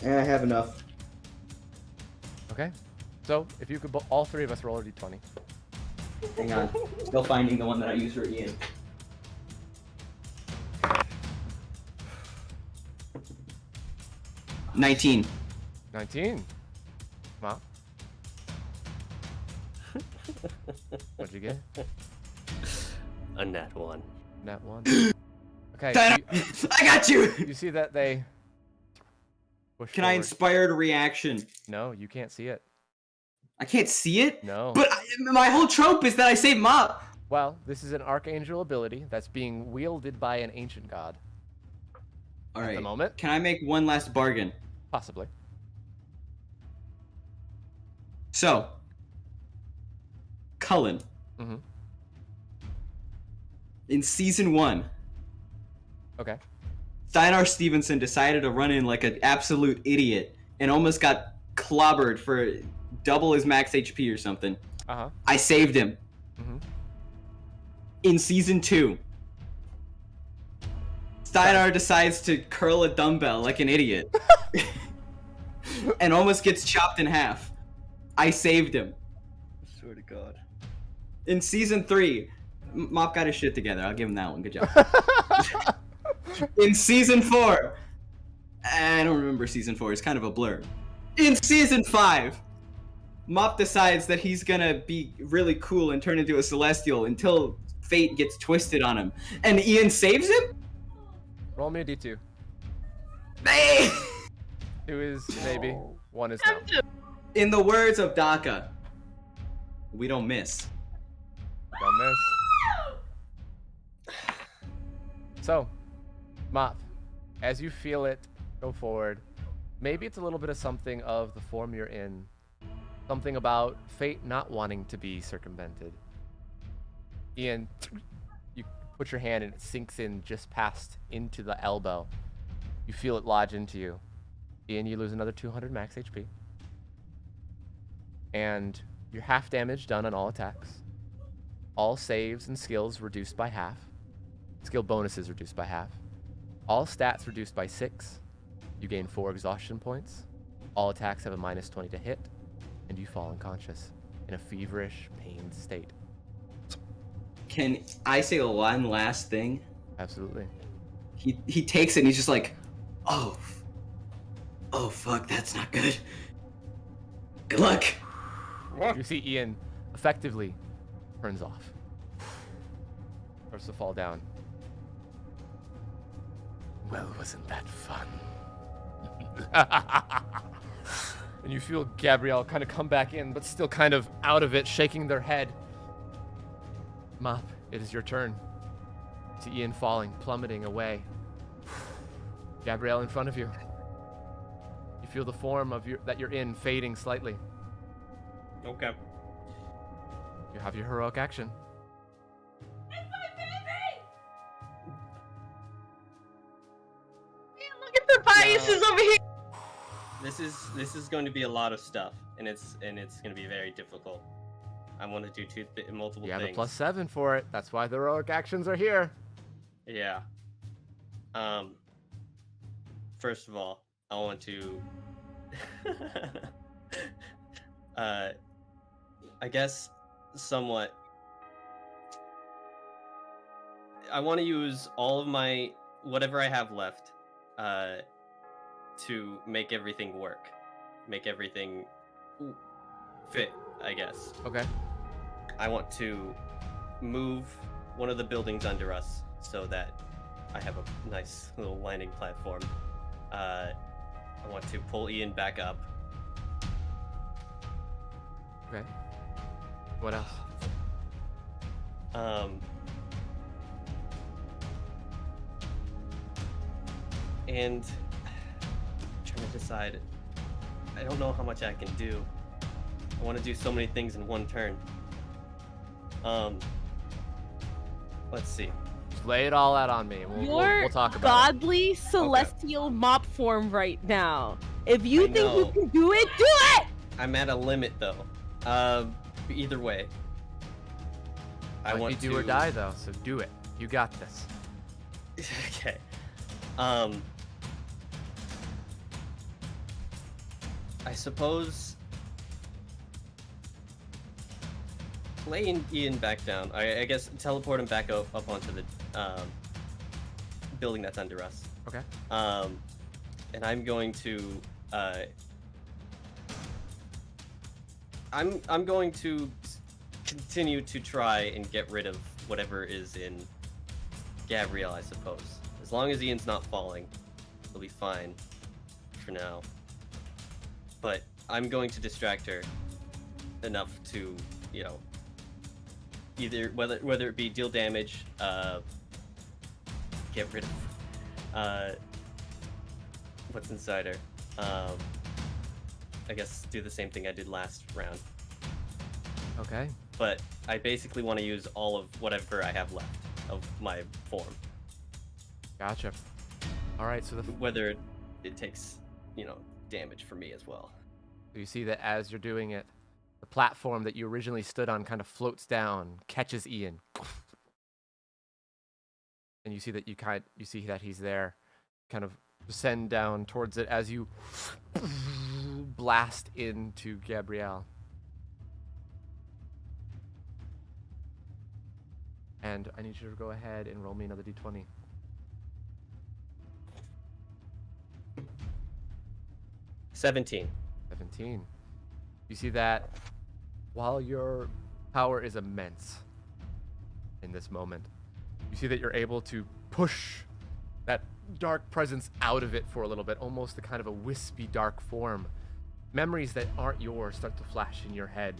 I have enough. Okay. So, if you could, all three of us roll a d20. Hang on. Still finding the one that I used for Ian. $19. 19. Wow. What'd you get? A nat 1. Nat 1. Okay. I got you! You see that they push Can I forward. inspired reaction? No, you can't see it. I can't see it? No. But my whole trope is that I say Mop. Well, this is an Archangel ability that's being wielded by an ancient god. All right. At the moment. Can I make one last bargain? Possibly. So, Cullen. Mm-hmm. In season 1. Okay. Steinar Stevenson decided to run in like an absolute idiot and almost got clobbered for double his max HP or something. Uh-huh. I saved him. Mm-hmm. In season 2, Steinar decides to curl a dumbbell like an idiot and almost gets chopped in half. I saved him. I swear to God. In season 3, Mop got his shit together. I'll give him that one. Good job. In season 4, I don't remember season 4. It's kind of a blur. In season 5, Mop decides that he's gonna be really cool and turn into a celestial until fate gets twisted on him. And Ian saves him? Roll me a d2. Hey! 2 is maybe. 1 is no. In the words of Daka, we don't miss. Don't miss. So, Mop, as you feel it go forward, maybe it's a little bit of something of the form you're in. Something about fate not wanting to be circumvented. Ian, you put your hand and it sinks in just past into the elbow. You feel it lodge into you. Ian, you lose another 200 max HP. And your half damage done on all attacks. All saves and skills reduced by half. Skill bonuses reduced by half. All stats reduced by 6. You gain 4 exhaustion points. All attacks have a -20 to hit. And you fall unconscious in a feverish, pained state. Can I say one last thing? Absolutely. He takes it and he's just like, oh fuck, that's not good. Good luck. You see Ian effectively turns off. Starts to fall down. Well, wasn't that fun? And you feel Gabrielle kind of come back in, but still kind of out of it, shaking their head. Mop, it is your turn. See Ian falling, plummeting away. Gabrielle in front of you. You feel the form of that you're in fading slightly. Okay. You have your heroic action. Look at the biases over here. This is going to be a lot of stuff, and it's going to be very difficult. I want to do multiple You have things. a +7 for it. That's why the heroic actions are here. Yeah. First of all, I want to I guess somewhat I want to use all of my whatever I have left to make everything work. Make everything fit, I guess. Okay. I want to move one of the buildings under us so that I have a nice little landing platform. I want to pull Ian back up. Okay. What else? And I'm trying to decide. I don't know how much I can do. I want to do so many things in one turn. Let's see. Just lay it all out on me. We'll talk about it. Godly celestial mop form right now. If you think you know. can do it, do it! I'm at a limit though. Either way. I want to do or die though, so do it. You got this. Okay. I suppose lay Ian back down. I guess teleport him back up onto the building that's under us. Okay. And I'm going to I'm going to continue to try and get rid of whatever is in Gabrielle, I suppose. As long as Ian's not falling, he'll be fine for now. But I'm going to distract her enough to, you know, either whether it be deal damage, get rid of what's inside her. I guess do the same thing I did last round. Okay. But I basically want to use all of whatever I have left of my form. Gotcha. All right, so whether it takes, you know, damage for me as well. So you see that as you're doing it, the platform that you originally stood on kind of floats down, catches Ian, and you see that you see that he's there, kind of descend down towards it as you blast into Gabrielle. And I need you to go ahead and roll me another d20. 17. 17. You see that while your power is immense in this moment, you see that you're able to push that dark presence out of it for a little bit, almost a kind of a wispy dark form. Memories that aren't yours start to flash in your head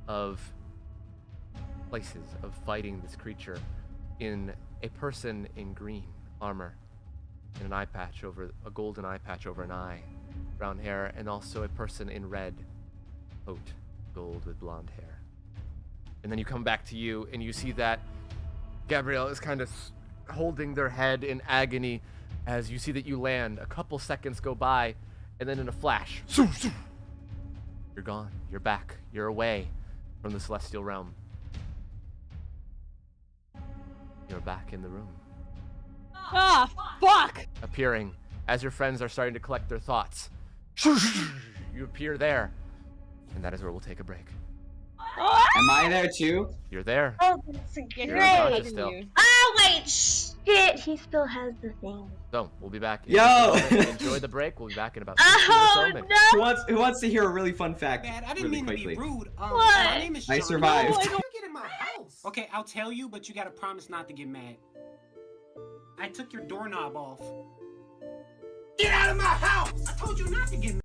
of places of fighting this creature in a person in green armor, in an eye patch over a golden eye patch over an eye, brown hair, and also a person in red coat, gold with blonde hair. And then you come back to you and you see that Gabrielle is kind of holding their head in agony as you see that you land. A couple seconds go by, and then in a flash, you're gone. You're back. You're away from the celestial realm. You're back in the room. Ah, fuck! Appearing as your friends are starting to collect their thoughts. You appear there, and that is where we'll take a break. Am I there too? You're there. Oh, that's You're unconscious great. still. Oh, wait, shit. He still has the thing. So we'll be back. Yo! Enjoy the break. We'll be back in about 15 Oh, or so minutes. no! Who wants to hear a really fun fact? Man, I didn't really mean quickly? to be rude. What? My name is I Sean. survived. No, I don't get in my house. Okay, I'll tell you, but you gotta promise not to get mad. I took your doorknob off. Get out of my house! I told you not to get mad.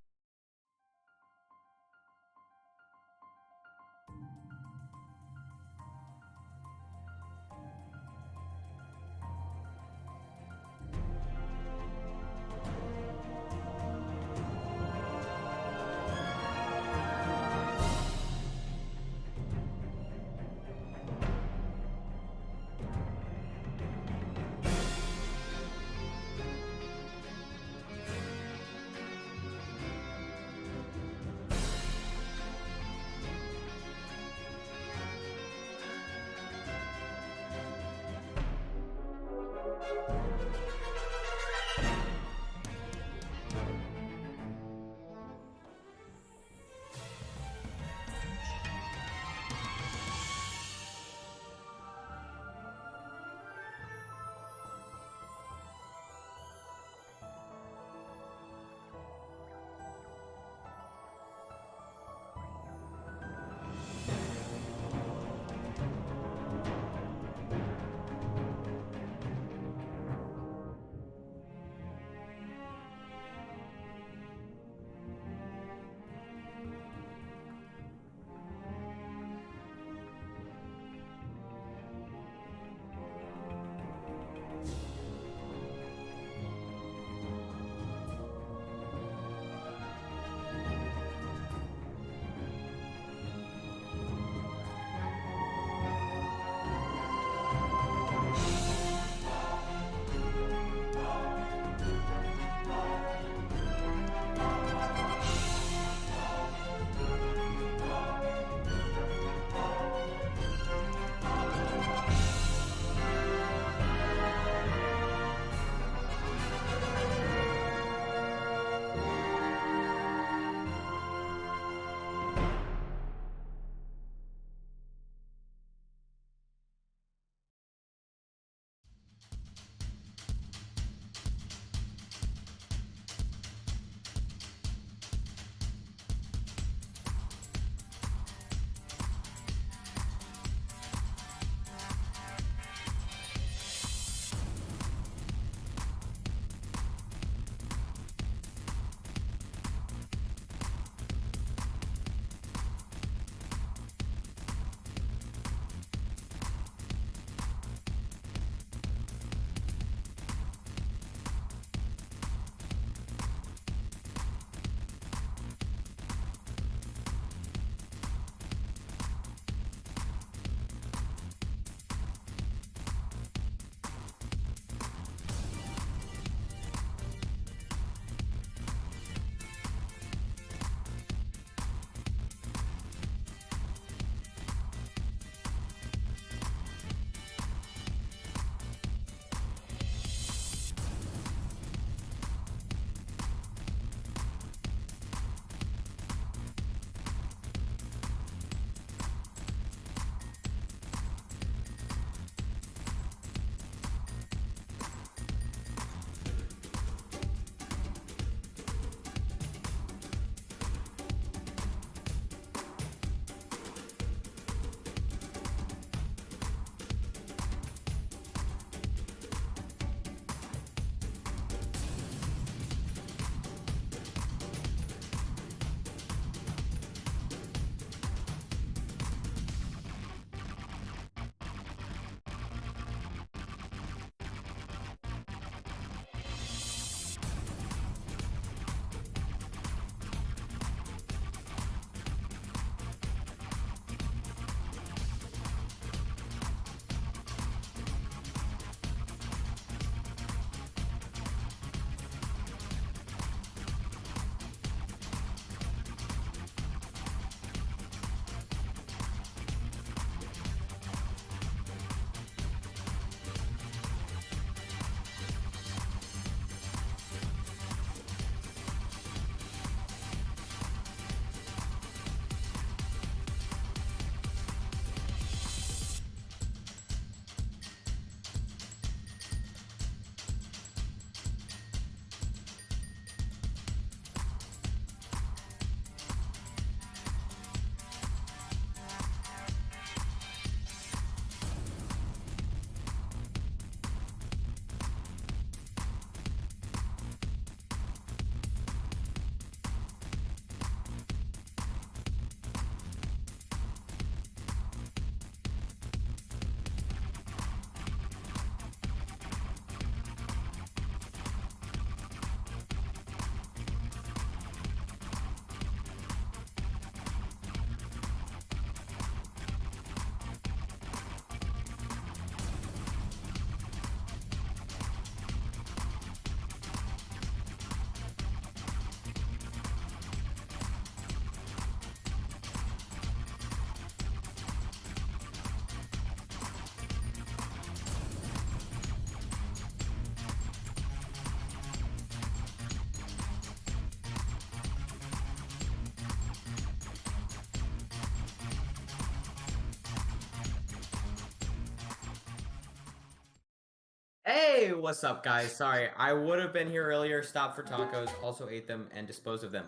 Hey, what's up, guys? Sorry, I would have been here earlier, stopped for tacos, also ate them, and disposed of them.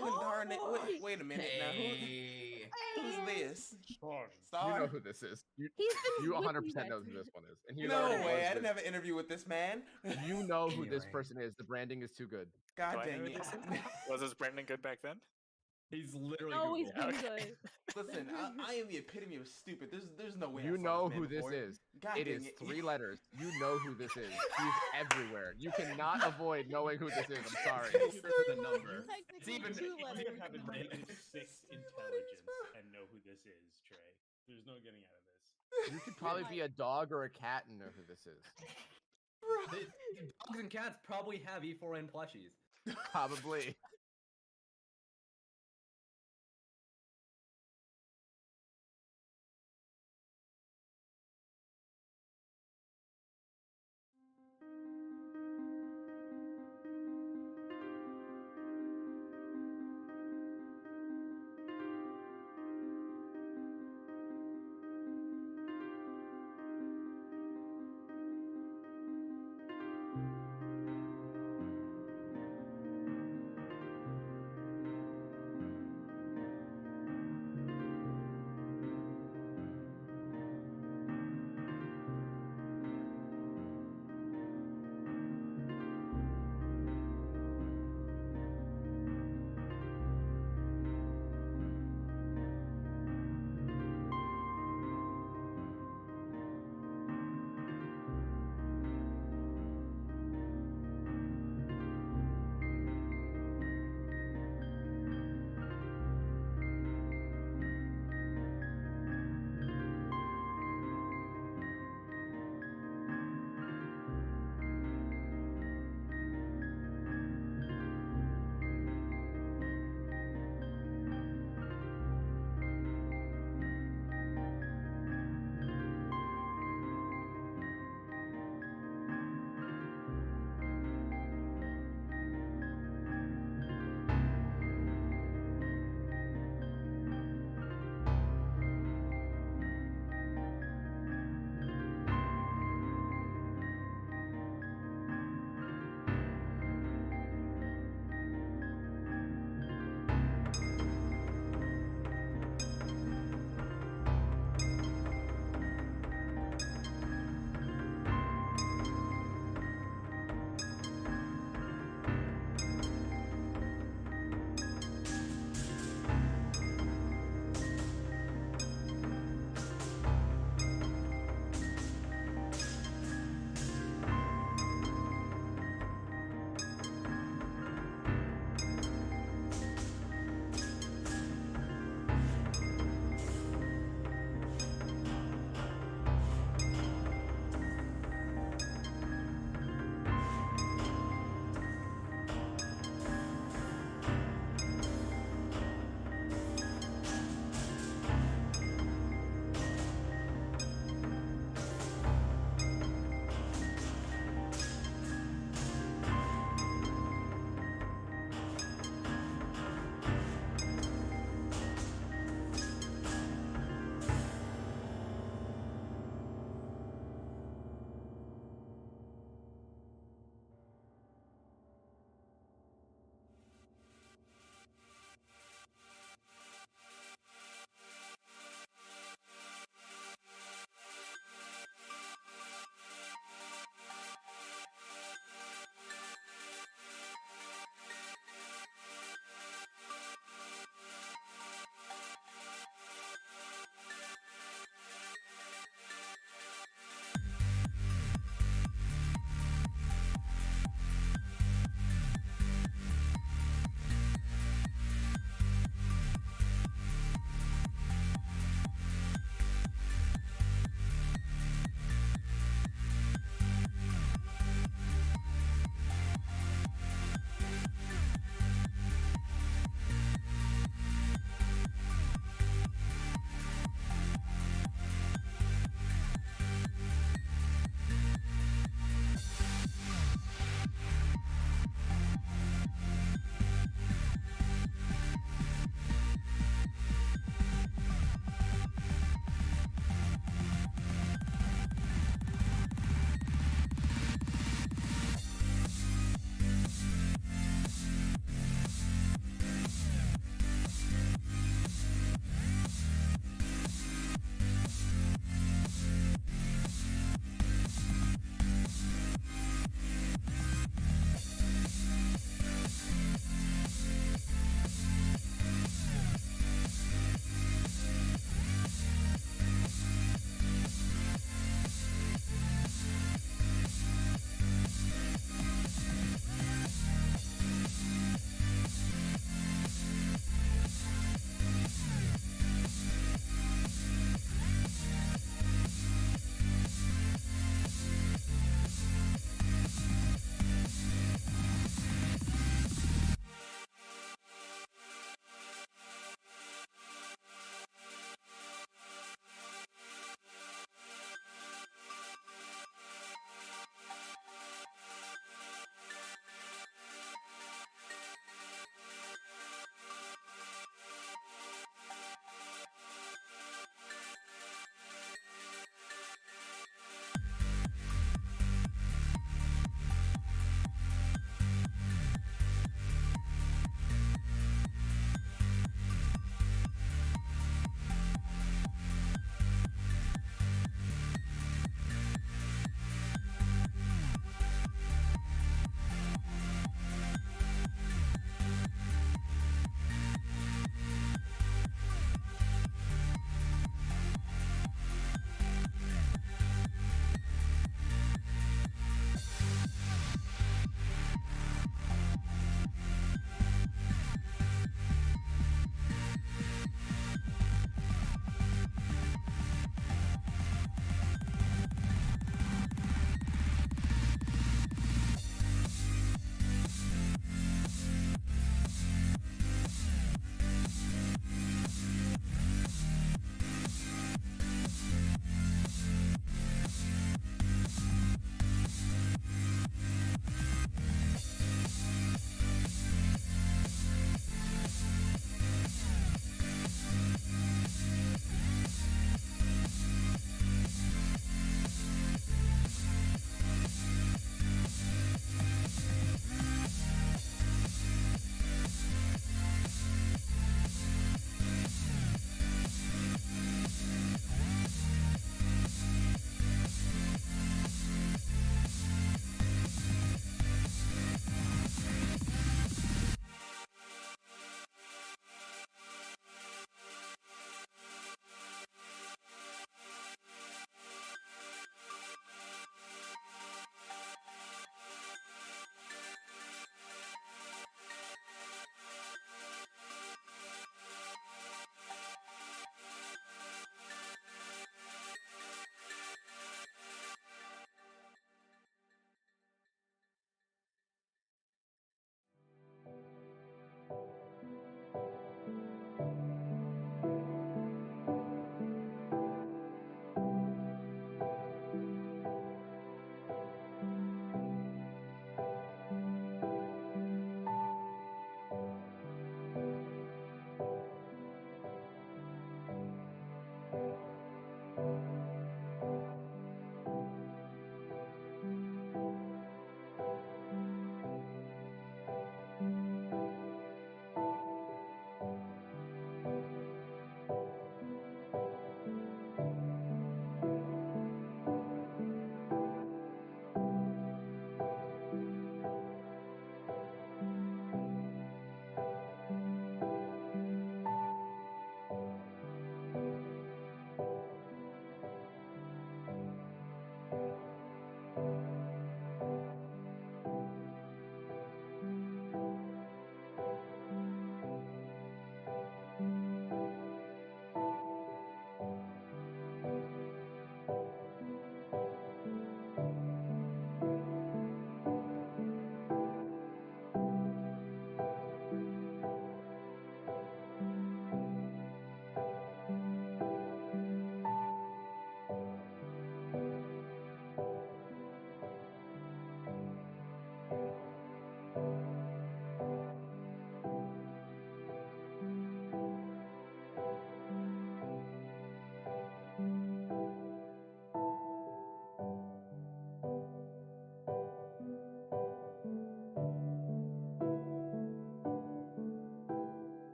Oh, darn it. Wait a minute now. Who's this? Star? You know who this is. You He's been 100% know who this one is. And he No already way. knows I didn't this. have an interview with this man. You know who this person is. The branding is too good. God dang it. Was his branding good back then? He's literally always Google. been good. Listen, I am the epitome of stupid. There's no way. You I saw know man who this before. is. God It dang is 3 letters. You know who this is. He's everywhere. You cannot avoid knowing who this is. I'm sorry. It's the number. It's even have a -6 intelligence and know who this is, Trey. There's no getting out of this. You could probably be a dog or a cat and know who this is. Dogs and cats probably have E4N plushies. Probably.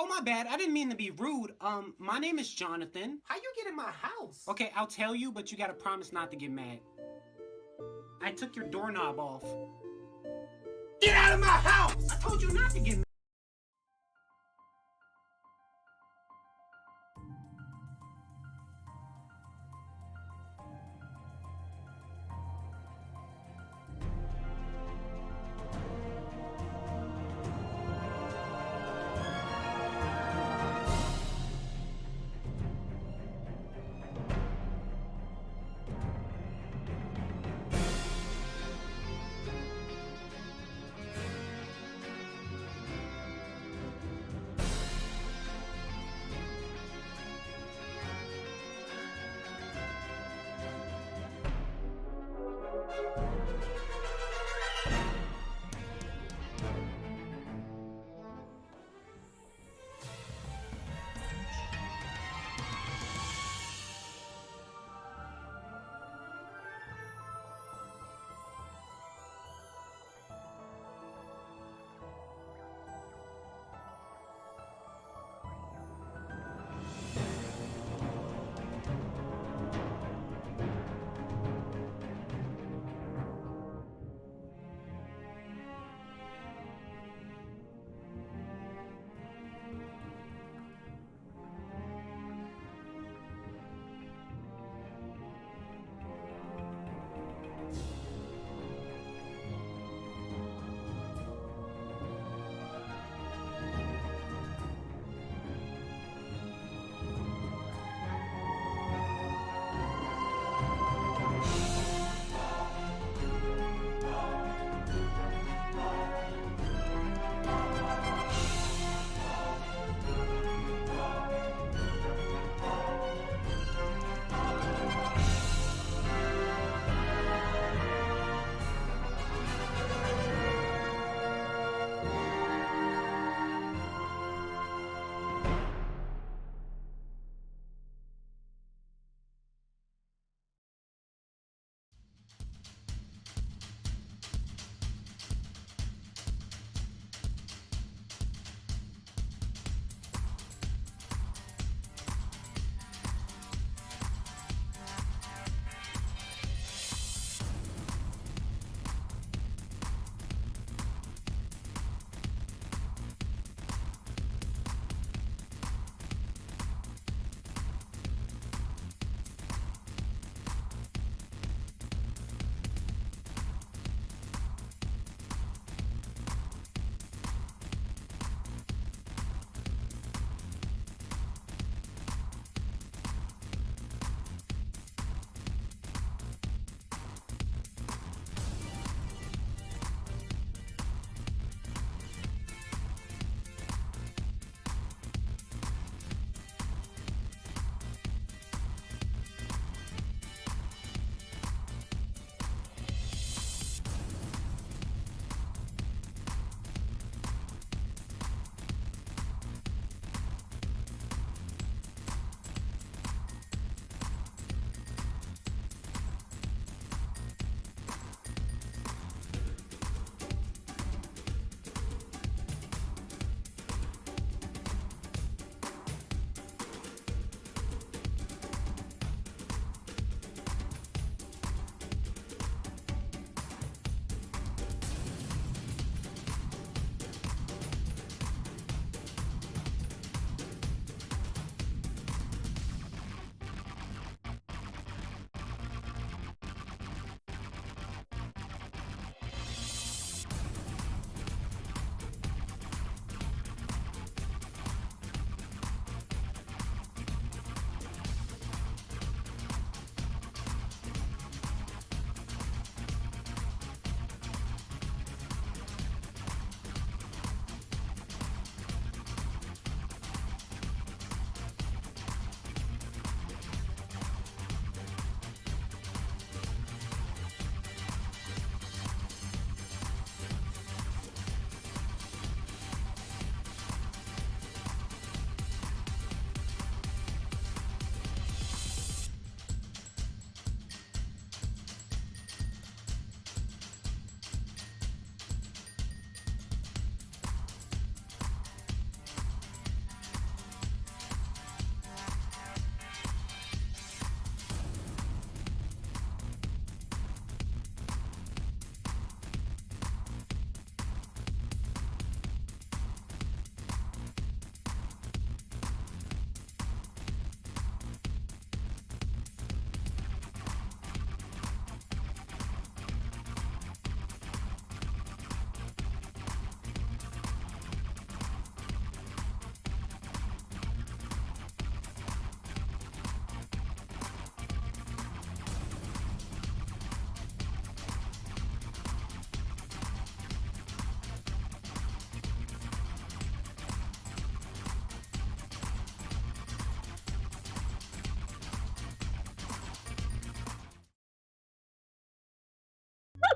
Oh, my bad. I didn't mean to be rude. My name is Jonathan. How you get in my house? Okay, I'll tell you, but you gotta promise not to get mad. I took your doorknob off. Get out of my house! I told you not to get mad.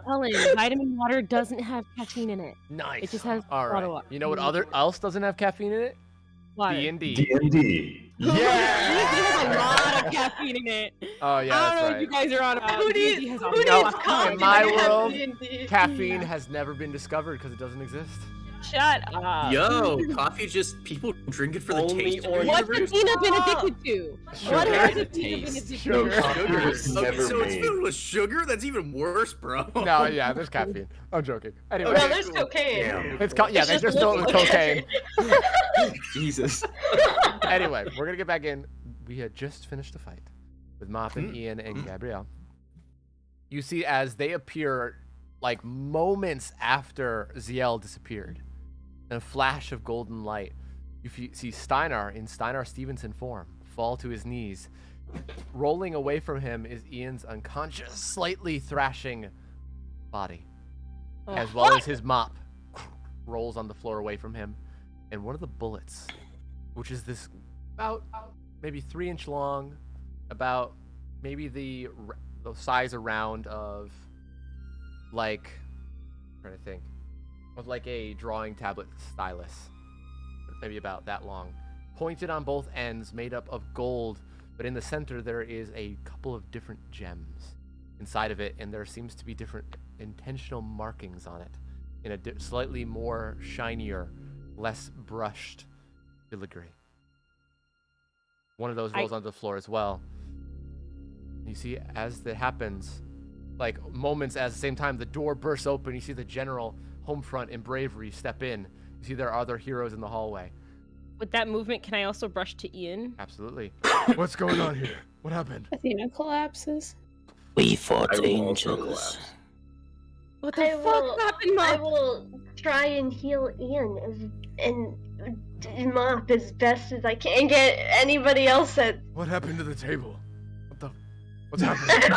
Helen, vitamin water doesn't have caffeine in it. Nice. It just has All right. water. You know what else doesn't have caffeine in it? Water. D&D. D&D. D&D has a lot of caffeine in it. Oh yeah, I don't that's know right. what you guys are on about. Who needs- D&D has a who lot needs of coffee In to my have world, D&D? caffeine has never been discovered because it doesn't exist. Shut up. Yo, coffee just people drink it for the Only taste. orange What's juice. Athena been addicted to? What has Athena been Taste. addicted Sugar. to? Sugar is Okay, never so it's made. filled with sugar? That's even worse, bro. No, yeah, there's caffeine. I'm joking. Anyway, Well, there's cocaine. Damn. it's yeah, It's they just just fill it with cocaine. Jesus. Anyway, we're gonna get back in. We had just finished the fight with Mop and Ian and Gabrielle. You see, as they appear, like moments after Ziel disappeared, in a flash of golden light, you see Steinar in Steinar Stevenson form fall to his knees. Rolling away from him is Ian's unconscious, slightly thrashing body, as well as his mop rolls on the floor away from him, and one of the bullets, which is this about maybe 3-inch long, about maybe the size around of like, I'm trying to think, of like a drawing tablet stylus, maybe about that long, pointed on both ends, made up of gold, but in the center there is a couple of different gems inside of it, and there seems to be different intentional markings on it in a slightly more shinier, less brushed filigree. One of those rolls onto the floor as well. You see, as that happens, like moments at the same time, the door bursts open. You see the general, Homefront, and Bravery step in. You see there are other heroes in the hallway. With that movement, can I also brush to Ian? Absolutely. What's going on here? What happened? Athena collapses. We fought I will also angels. collapse. What the fuck happened, I Mop? will try and heal Ian and Mop as best as I can. Get anybody else that. What happened to the table? What's happening?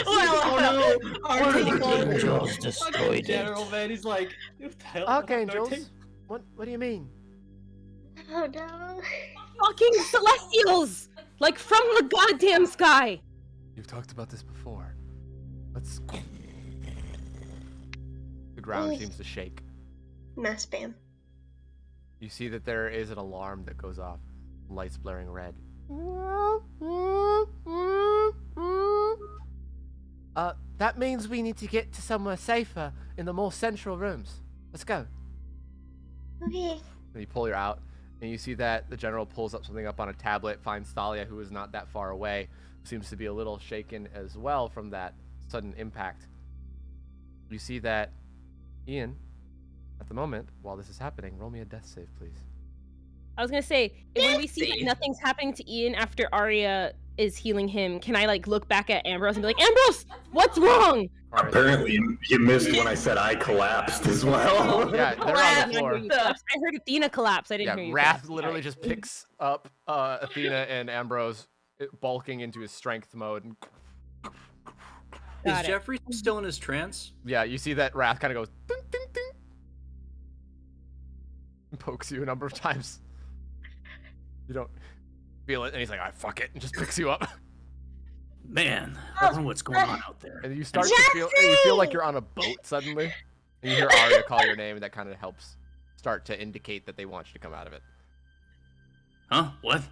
Well, Archangels destroyed it. General, man, he's like, what the hell? Archangels? What do you mean? Oh no. Fucking celestials! Like from the goddamn sky! You've talked about this before. Let's. The ground seems to shake. Mass spam. You see that there is an alarm that goes off, lights blaring red. That means we need to get to somewhere safer in the more central rooms. Let's go. Okay. And you pull her out, and you see that the general pulls up something up on a tablet, finds Thalia, who is not that far away, who seems to be a little shaken as well from that sudden impact. You see that Ian, at the moment, while this is happening, roll me a death save, please. I was gonna say, when we see that nothing's happening to Ian after Arya is healing him, can I like look back at Ambrose and be like, Ambrose, what's wrong? Apparently, you missed when I said I collapsed as well. Yeah, they're on the floor. I heard Athena collapse. I didn't hear you. Wrath collapse. literally just picks up Athena and Ambrose, bulking into his strength mode. And... Is Jeffrey still in his trance? Yeah, you see that Wrath kind of goes ding, ding, ding, and pokes you a number of times. You don't feel it, and he's like, "I fuck it," and just picks you up. Man, I don't know what's going on out there. And you start to feel like you're on a boat suddenly, and you hear Arya call your name, and that kind of helps start to indicate that they want you to come out of it. Huh? What?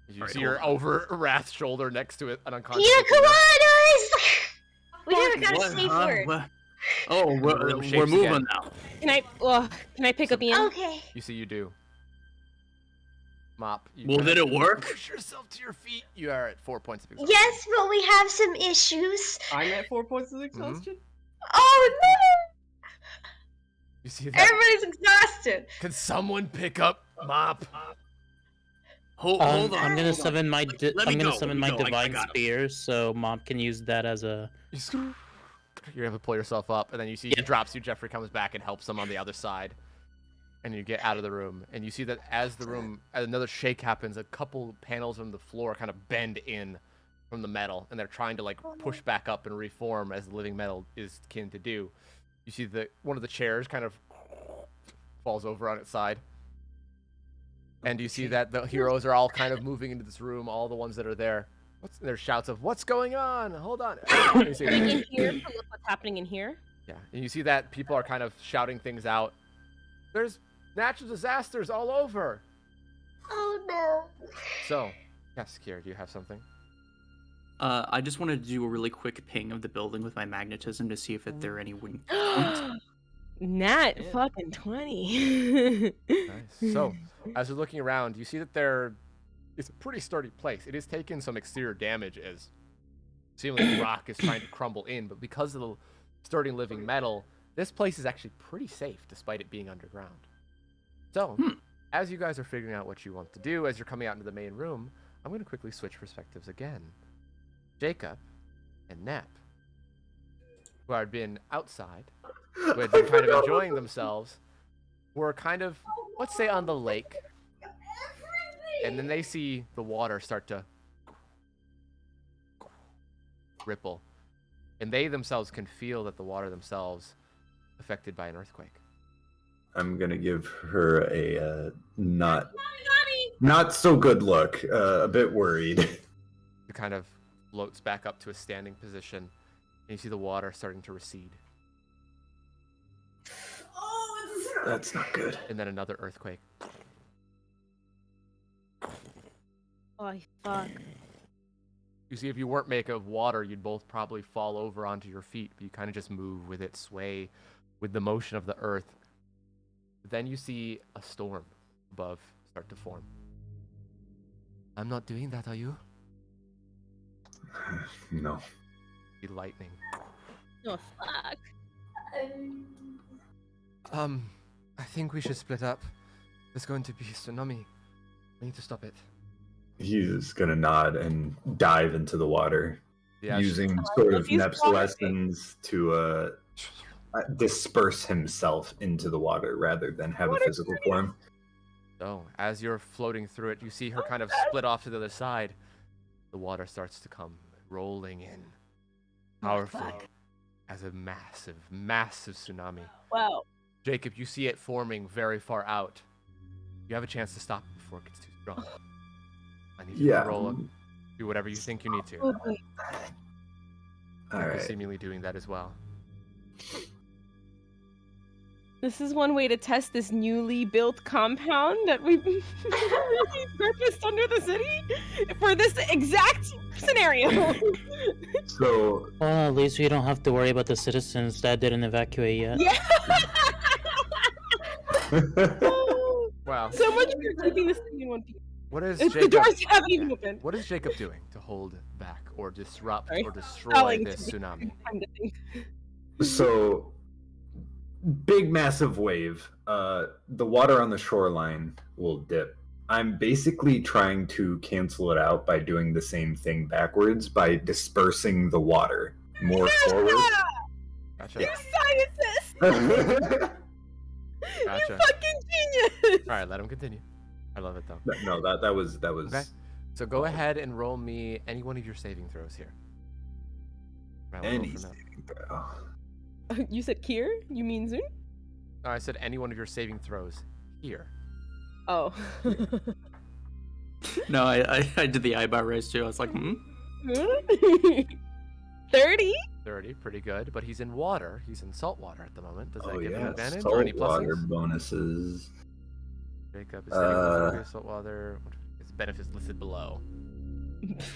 You see her over Wrath's shoulder next to it, an unconscious. Yeah, come on, guys! We never got a What, safe huh? word. What? Oh, we're Shapes moving again. now. Can I pick up Ian? Okay. You see, you do. Mop. You Well, kind did of it work? Push yourself to your feet. You are at 4 points of exhaustion. Yes, but we have some issues. I'm at 4 points of exhaustion. Oh no! You see that? Everybody's exhausted. Can someone pick up Mop? Hold on. I'm gonna summon my Let me go, I divine got him. spear, so Mom can use that as a. You're able to pull yourself up, and then you see he drops you. Jeffrey comes back and helps him on the other side, and you get out of the room. And you see that as another shake happens, a couple panels on the floor kind of bend in from the metal, and they're trying to like push back up and reform as the living metal is kin to do. You see that one of the chairs kind of falls over on its side. And you see that the heroes are all kind of moving into this room, all the ones that are there. There's shouts of, "What's going on? Hold on." You see Coming in here to look what's what's happening in here? Yeah, and you see that people are kind of shouting things out. There's natural disasters all over. Oh no. So, yes, Kier, do you have something? I just wanted to do a really quick ping of the building with my magnetism to see if there are any wing points. Nat fucking 20. Nice. So, as you're looking around, you see that it's a pretty sturdy place. It has taken some exterior damage as seemingly rock is trying to crumble in, but because of the sturdy living metal, this place is actually pretty safe despite it being underground. So, as you guys are figuring out what you want to do as you're coming out into the main room, I'm going to quickly switch perspectives again. Jacob and Nep, who had been outside, who had been kind of enjoying themselves, were kind of, let's say, on the lake. And then they see the water start to ripple. And they themselves can feel that the water themselves affected by an earthquake. I'm gonna give her a not so good look. A bit worried. It kind of floats back up to a standing position, and you see the water starting to recede. That's not good. And then another earthquake. Oh, fuck. You see, if you weren't made of water, you'd both probably fall over onto your feet, but you kind of just move with it, sway with the motion of the earth. But then you see a storm above start to form. I'm not doing that, are you? No. The lightning. Oh, fuck. I think we should split up. There's going to be a tsunami. I need to stop it. He's gonna nod and dive into the water, using sort of Nep's lessons to disperse himself into the water rather than have a physical form. So, as you're floating through it, you see her kind of split off to the other side. The water starts to come rolling in, powerful as a massive, massive tsunami. Wow. Jacob, you see it forming very far out. You have a chance to stop it before it gets too strong. I need you to roll up. Do whatever you think you need to. All You're right. seemingly doing that as well. This is one way to test this newly built compound that we've purposed under the city for this exact scenario. So, well, at least we don't have to worry about the citizens that didn't evacuate yet. Yeah. Wow. So much for keeping this thing in one piece. What is The Jacob? doors haven't even opened. What is Jacob doing to hold back or disrupt Sorry. or destroy Stalling this to tsunami? time to think. So, big massive wave. The water on the shoreline will dip. I'm basically trying to cancel it out by doing the same thing backwards by dispersing the water more forward. Gotcha. You scientists! Gotcha. You fucking genius! All right, let him continue. I love it though. No, that was. Okay. So go ahead and roll me any one of your saving throws here. Right, we'll roll Any for now. saving throw. You said Kier? You mean Zun? No, I said any one of your saving throws here. Oh. No, I did the eyebrow raise too. I was like, 30? 30, pretty good. But he's in water. He's in salt water at the moment. Does that Oh give him yeah, advantage or any saltwater pluses? bonuses. Jacob is setting salt water. His benefits listed below.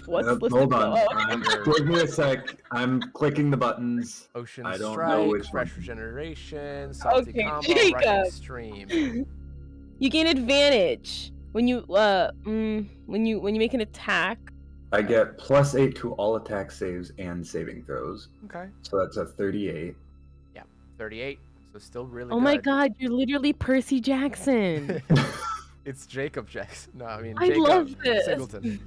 What's listed Hold on. below? Give me a sec. I'm clicking the buttons. Ocean I don't strike, know which fresh one. regeneration, salty Okay, combo, Jacob. right extreme. You gain advantage when you when you make an attack. I get +8 to all attack saves and saving throws. Okay. So that's a 38. Yeah, 38. So still really Oh good. my god, you're literally Percy Jackson. It's Jacob Jackson. No, I mean I Jacob love this. Singleton.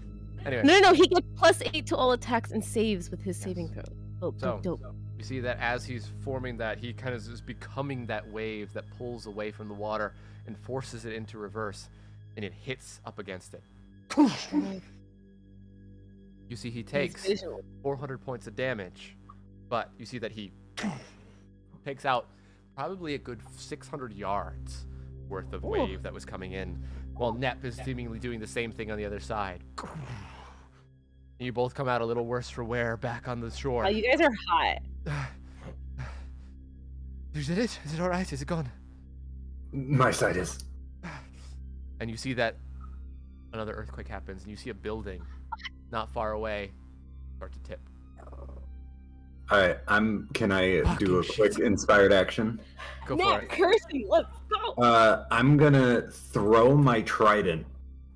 Anyway. No, he gets +8 to all attacks and saves with his saving throw. Oh, So, dope. you see that as he's forming that, he kind of is becoming that wave that pulls away from the water and forces it into reverse, and it hits up against it. You see he takes visual. 400 points of damage, but you see that he takes out probably a good 600 yards worth of wave that was coming in, while Nep is seemingly doing the same thing on the other side. You both come out a little worse for wear back on the shore. Oh, you guys are hot. You did it? Is it alright? Is it gone? My side is. And you see that another earthquake happens, and you see a building not far away start to tip. Alright, can I do a quick inspired action? Go for it. Cursing, let's go. I'm gonna throw my trident.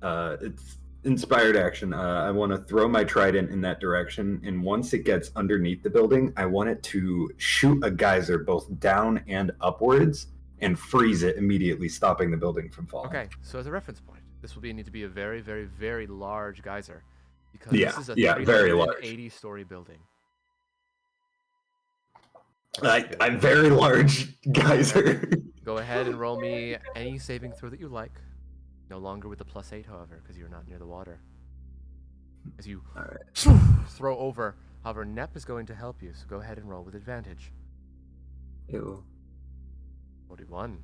It's inspired action. I want to throw my trident in that direction, and once it gets underneath the building, I want it to shoot a geyser both down and upwards and freeze it immediately, stopping the building from falling. Okay, so as a reference point, this will need to be a very, very, very large geyser. Because Yeah, this is a yeah, very large. 380-story building. I'm very large geyser. Go ahead and roll me any saving throw that you like. No longer with the +8, however, because you're not near the water. As you throw over. However, Nep is going to help you, so go ahead and roll with advantage. Ew. 41.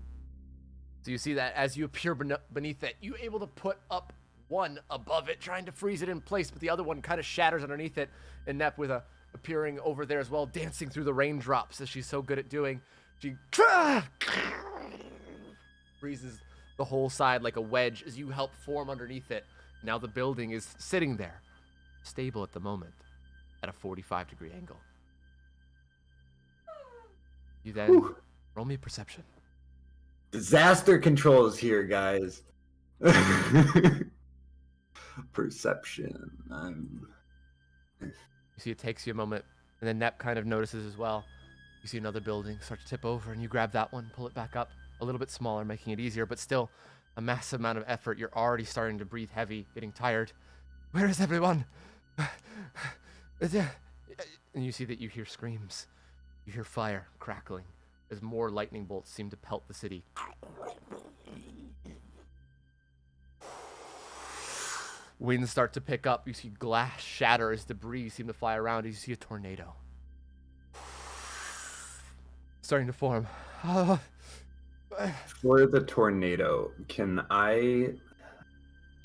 So you see that as you appear beneath it, you're able to put up one above it, trying to freeze it in place, but the other one kind of shatters underneath it, and Nep with appearing over there as well, dancing through the raindrops as she's so good at doing. She freezes the whole side like a wedge as you help form underneath it. Now the building is sitting there, stable at the moment, at a 45-degree angle. You then roll me perception. Disaster control is here, guys. Perception. You see it takes you a moment, and then Nep kind of notices as well. You see another building start to tip over, and you grab that one, pull it back up, a little bit smaller, making it easier, but still a massive amount of effort. You're already starting to breathe heavy, getting tired. Where is everyone? And you see that you hear screams. You hear fire crackling as more lightning bolts seem to pelt the city. Winds start to pick up. You see glass shatter as debris seem to fly around. You see a tornado starting to form. For the tornado, can I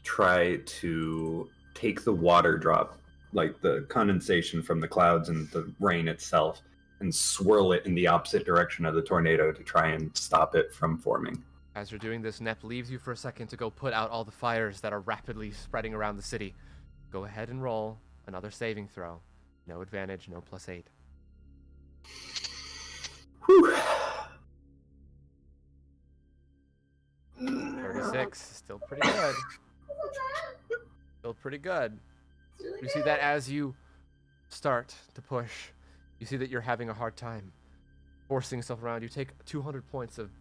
try to take the water drop, like the condensation from the clouds and the rain itself, and swirl it in the opposite direction of the tornado to try and stop it from forming? As you're doing this, Nep leaves you for a second to go put out all the fires that are rapidly spreading around the city. Go ahead and roll another saving throw. No advantage, no +8. Whew. 36, still pretty good. Still pretty good. You see that as you start to push, you see that you're having a hard time forcing yourself around. You take 200 points of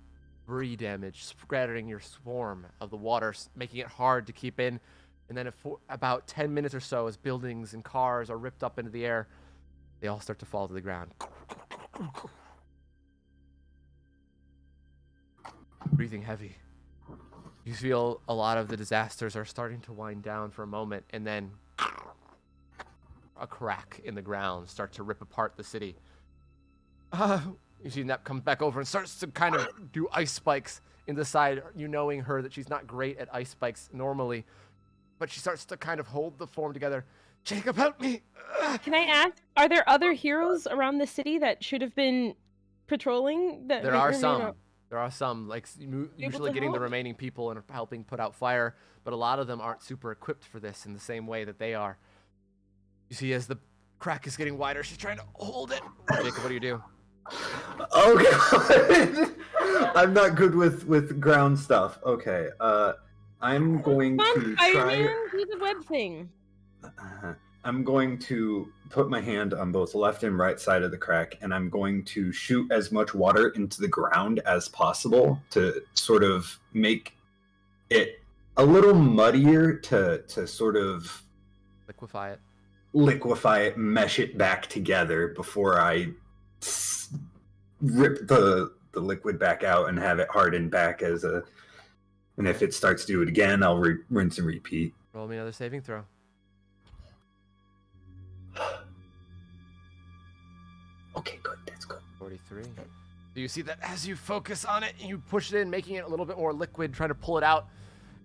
debris damage, scattering your swarm of the water, making it hard to keep in. And then for about 10 minutes or so, as buildings and cars are ripped up into the air, they all start to fall to the ground. Breathing heavy. You feel a lot of the disasters are starting to wind down for a moment, and then a crack in the ground starts to rip apart the city. You see Nep comes back over and starts to kind of do ice spikes in the side, you knowing her that she's not great at ice spikes normally, but she starts to kind of hold the form together. Jacob, help me! Can I ask, are there other heroes around the city that should have been patrolling? That There are some. There are some, like usually getting the remaining people and helping put out fire, but a lot of them aren't super equipped for this in the same way that they are. You see, as the crack is getting wider, she's trying to hold it. Jacob, what do you do? Oh god! I'm not good with ground stuff. Okay, I'm going to try. Spider-Man, do the web thing. I'm going to put my hand on both the left and right side of the crack, and I'm going to shoot as much water into the ground as possible to sort of make it a little muddier to sort of liquefy it, mesh it back together before I rip the liquid back out and have it harden back as a. And if it starts to do it again, I'll rinse and repeat. Roll me another saving throw. Okay, good. That's good. 43. So you see that as you focus on it and you push it in, making it a little bit more liquid, trying to pull it out,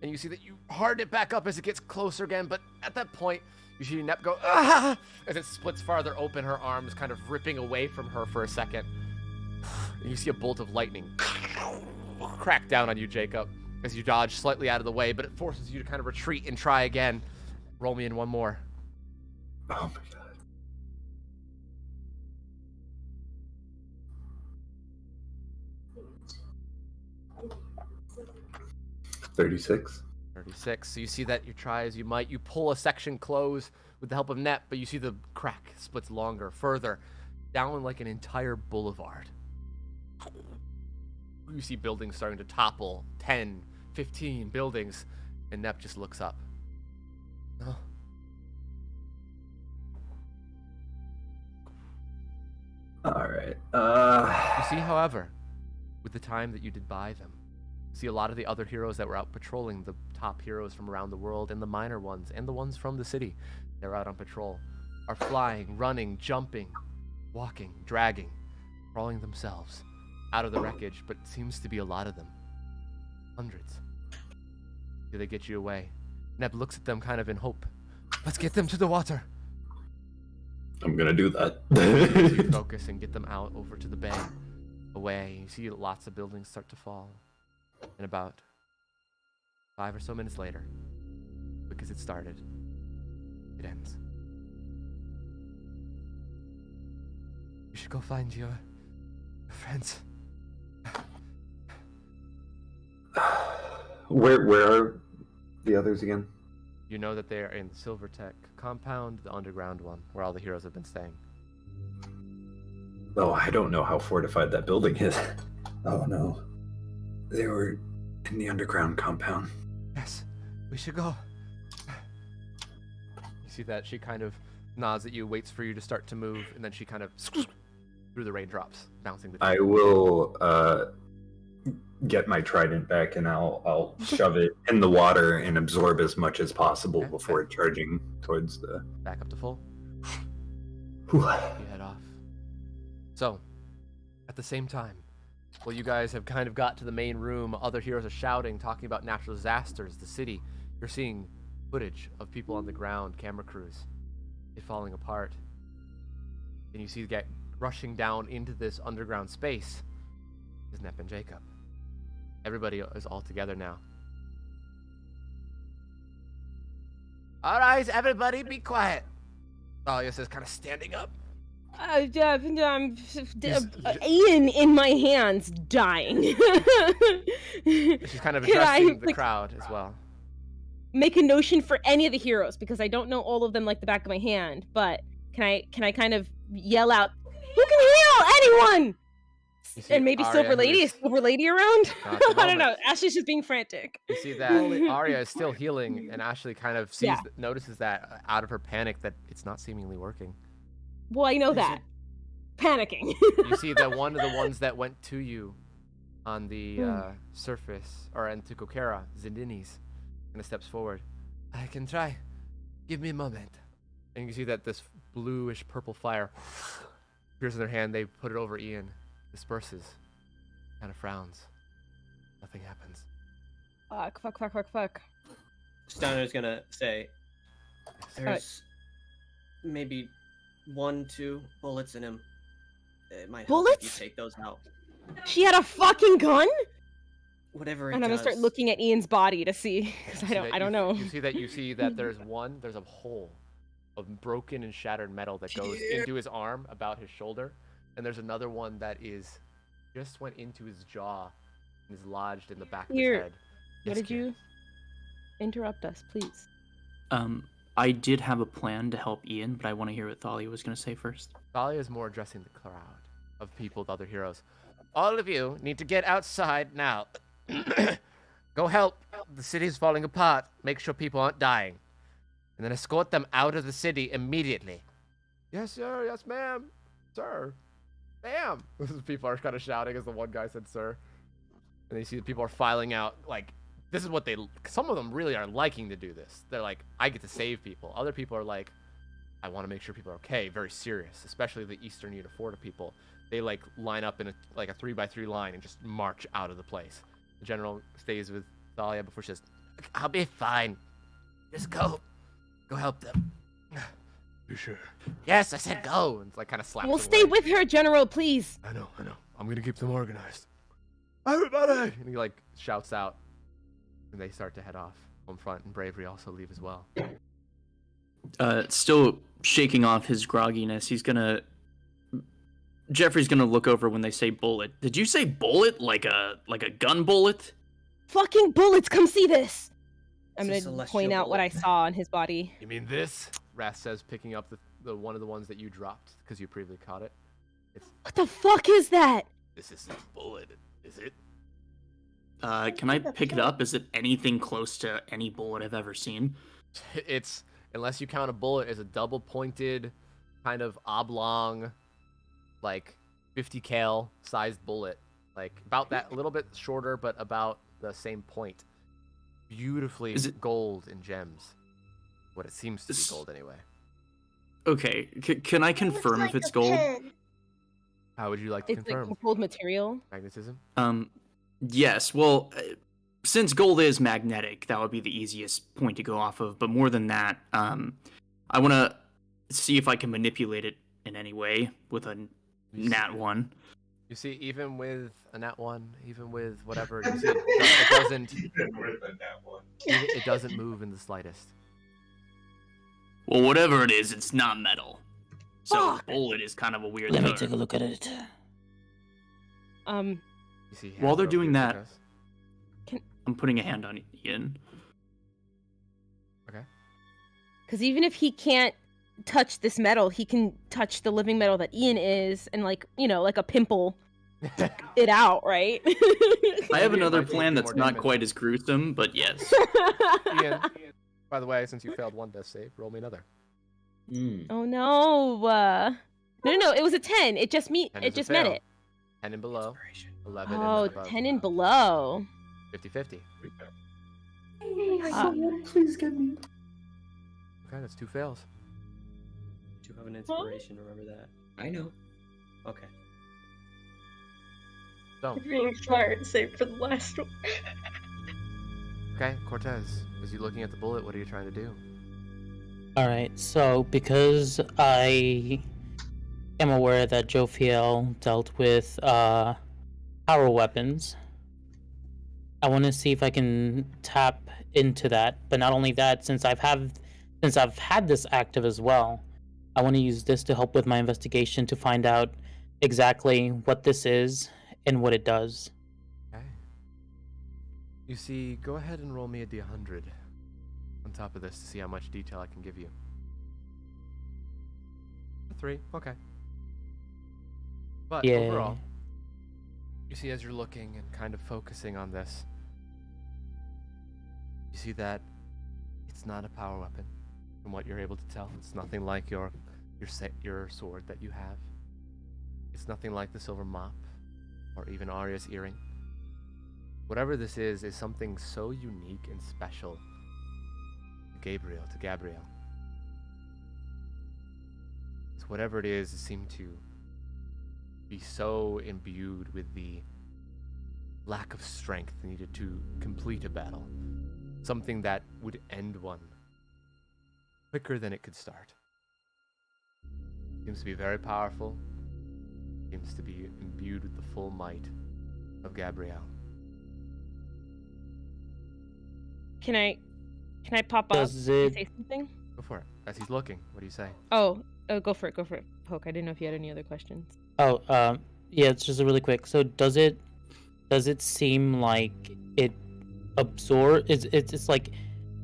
and you see that you harden it back up as it gets closer again, but at that point, you see Nep go, ah! As it splits farther open, her arms kind of ripping away from her for a second. And you see a bolt of lightning crack down on you, Jacob, as you dodge slightly out of the way, but it forces you to kind of retreat and try again. Roll me in one more. Oh my god. 36. 36. So you see that you try as you might. You pull a section close with the help of net, but you see the crack splits longer, further, down like an entire boulevard. You see buildings starting to topple, 10, 15 buildings, and Nep just looks up. Oh. Alright. You see, however, with the time that you did buy them, you see a lot of the other heroes that were out patrolling, the top heroes from around the world, and the minor ones, and the ones from the city that are out on patrol, are flying, running, jumping, walking, dragging, crawling themselves out of the wreckage, but it seems to be a lot of them. Hundreds. Do they get you away? Neb looks at them kind of in hope. Let's get them to the water. I'm gonna do that. You focus and get them out over to the bay, away. You see lots of buildings start to fall. And about 5 or so minutes later, quick as it started, it ends. You should go find your friends. Where are the others again? You know that they are in the Silvertech compound, the underground one, where all the heroes have been staying. Oh, I don't know how fortified that building is. Oh no. They were in the underground compound. Yes, we should go. You see that she kind of nods at you, waits for you to start to move, and then she kind of through the raindrops, bouncing the I will get my trident back and I'll shove it in the water and absorb as much as possible before charging towards the... Back up to full. Whew. You head off. So, at the same time, well, you guys have kind of got to the main room. Other heroes are shouting, talking about natural disasters, the city. You're seeing footage of people on the ground, camera crews, it falling apart. And you see get rushing down into this underground space is Nep and Jacob. Everybody is all together now. All right, everybody, be quiet. Thalia says, kind of standing up. Ian in my hands, dying. She's kind of addressing the crowd as well. Make a notion for any of the heroes because I don't know all of them like the back of my hand. But can I kind of yell out, "Who can heal anyone?" And maybe Arya, Silver Lady. Is Silver Lady around? I don't know. Ashley's just being frantic. You see that Arya is still healing, and Ashley kind of notices that out of her panic that it's not seemingly working. Well, I know that. Panicking. You see that one of the ones that went to you on the surface, or into Kokera, Zindinis, kind of steps forward. I can try. Give me a moment. And you see that this bluish purple fire appears in their hand. They put it over Ian. Disperses. Kind of frowns. Nothing happens. Fuck. Steiner's gonna say, there's maybe 1-2 bullets in him. It might help if you take those out. She had a fucking gun? Whatever it And I'm gonna start looking at Ian's body to see, because I don't know. You see that there's a hole of broken and shattered metal that goes into his arm, about his shoulder. And there's another one that just went into his jaw and is lodged in the back of his head. What did you interrupt us, please? I did have a plan to help Ian, but I want to hear what Thalia was going to say first. Thalia is more addressing the crowd of people, the other heroes. All of you need to get outside now. Go help. The city's falling apart. Make sure people aren't dying. And then escort them out of the city immediately. Yes, sir. Yes, ma'am. Sir. Bam! People are kind of shouting as the one guy said, sir. And you see the people are filing out. Like, this is what some of them really are liking to do this. They're like, I get to save people. Other people are like, I want to make sure people are okay. Very serious, especially the Eastern Uniforta people. They like line up in a 3x3 line and just march out of the place. The general stays with Thalia before she says, I'll be fine. Just go help them. You sure? Yes, I said go. And it's like kind of slaps. We'll stay with her, General, please. I know. I'm gonna keep them organized. Everybody! And he like shouts out, and they start to head off home front, and Bravery also leave as well. Still shaking off his grogginess, Jeffrey's gonna look over when they say bullet. Did you say bullet? Like a gun bullet? Fucking bullets, come see this! I'm It's a gonna celestial point out what bullet. I saw on his body. You mean this? Wrath says, picking up the one of the ones that you dropped because you previously caught it. What the fuck is that? This isn't a bullet, is it? Can I pick it up? Is it anything close to any bullet I've ever seen? It's, unless you count a bullet as a double-pointed, kind of oblong, like 50 cal sized bullet, like about that, a little bit shorter, but about the same point. Beautifully gold and gems. What it seems to be gold anyway. Okay, can I confirm if it's gold? How would you like to It's confirm? like gold material. Magnetism? Yes. Well, since gold is magnetic, that would be the easiest point to go off of. But more than that, I want to see if I can manipulate it in any way with a nat 1. You see, even with a nat 1, even with whatever, you see, it doesn't. It doesn't move in the slightest. Well, whatever it is, it's not metal. So bullet is kind of a weird Let me term. take a look at it. You see, While they're hand doing over that, to I'm putting a hand on Ian. Okay. Because even if he can't touch this metal, he can touch the living metal that Ian is, and like a pimple it out, right? I have another plan that's not quite as gruesome, but yes. Ian, by the way, since you failed one death save, roll me another. Oh no! No, it was a 10. It just 10 it is a just met fail. it. 10 and below. 11 Oh, and above. 10 and below. 50-50. Someone please get me. Okay, that's 2 fails. Do you have an inspiration? Remember that. I know. Okay. So, You're being smart, save for the last one. okay, Cortez, as you're looking at the bullet, what are you trying to do? Alright, so because I am aware that Jophiel dealt with power weapons, I want to see if I can tap into that. But not only that, since I've had this active as well, I want to use this to help with my investigation to find out exactly what this is and what it does. Okay. You see, go ahead and roll me a d100 on top of this to see how much detail I can give you. 3, okay. But Yeah. overall, you see as you're looking and kind of focusing on this, you see that it's not a power weapon. From what you're able to tell, it's nothing like your sword that you have. It's nothing like the silver mop, or even Arya's earring. Whatever this is something so unique and special to Gabriel. So whatever it is, it seemed to be so imbued with the lack of strength needed to complete a battle. Something that would end one quicker than it could start. Seems to be very powerful. Seems to be imbued with the full might of Gabrielle. Can I pop up Does and it- say something? Go for it. As he's looking, what do you say? Oh, go for it. Poke, I didn't know if you had any other questions. Oh, yeah, it's just really quick. So does it seem like it it's like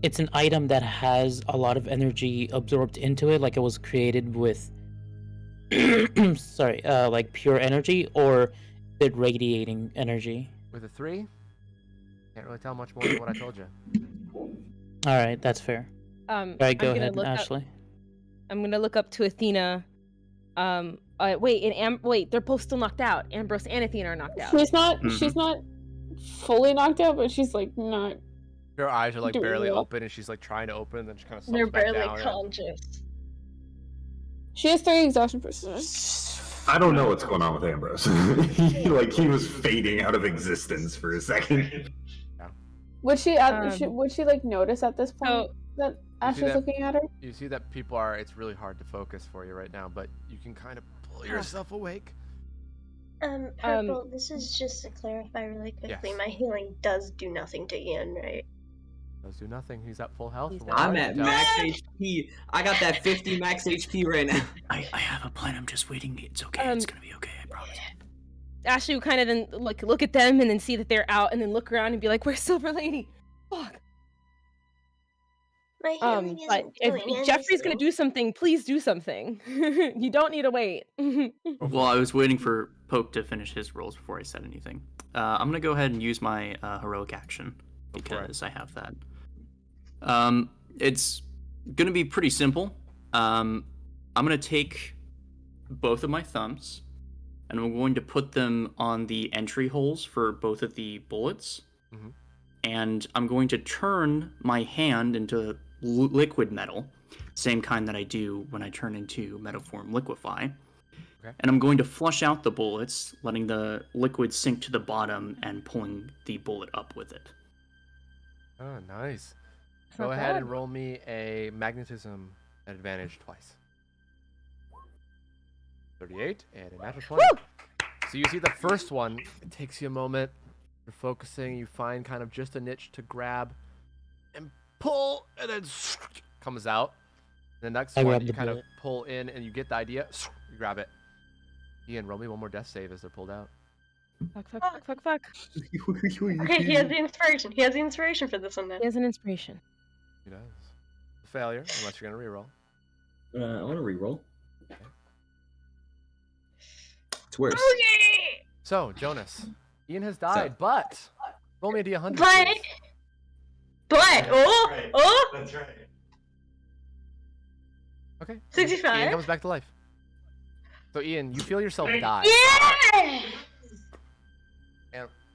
it's an item that has a lot of energy absorbed into it, like it was created with sorry, like pure energy, or is it radiating energy? With a 3? Can't really tell much more than what I told you. Alright, that's fair. Alright, go ahead, Ashley. I'm gonna look up to Athena. Wait, they're both still knocked out. Ambrose and Athena are knocked out. She's not fully knocked out, but she's like not. Her eyes are like doing barely well. open, and she's like trying to open, and then she kind of They're slips back barely down. conscious. She has 3 exhaustion percent. I don't know what's going on with Ambrose. he was fading out of existence for a second. Would she like notice at this point that Ash is looking at her? You see that people are. It's really hard to focus for you right now, but you can kind of pull yourself awake. Purple, this is just to clarify really quickly. Yes. My healing does do nothing to Ian, right? Does do nothing. He's at full health. I'm at max HP. I got that 50 max HP right now. I have a plan. I'm just waiting. It's okay. It's gonna be okay. I promise. Ashley would kind of then look at them and then see that they're out and then look around and be like, "Where's Silver Lady?" Fuck. My healing But isn't if doing Jeffrey's gonna anything. do something, please do something. You don't need to wait. Well, I was waiting for Poke to finish his rolls before I said anything. I'm gonna go ahead and use my heroic action because I have that. It's gonna be pretty simple. I'm gonna take both of my thumbs and I'm going to put them on the entry holes for both of the bullets. Mhm. And I'm going to turn my hand into liquid metal, same kind that I do when I turn into metaform liquefy. Okay. And I'm going to flush out the bullets, letting the liquid sink to the bottom and pulling the bullet up with it. Oh, nice. not Go ahead bad. and roll me a magnetism at advantage twice. 38 and a natural 20. So you see the first one, it takes you a moment. You're focusing, you find kind of just a niche to grab and pull, and then comes out. The next I one, grab you the kind of bullet. pull in and you get the idea, you grab it. Ian, roll me one more death save as they're pulled out. Fuck. Okay, he has the inspiration. He has the inspiration for this one now. He has an inspiration. He does. Failure, unless you're going to reroll. I want to reroll. It's worse. Okay! So, Jonas, Ian has died, but roll me a D100. But, please. oh! That's right. Okay. 65. Ian comes back to life. So, Ian, you feel yourself die. Yeah!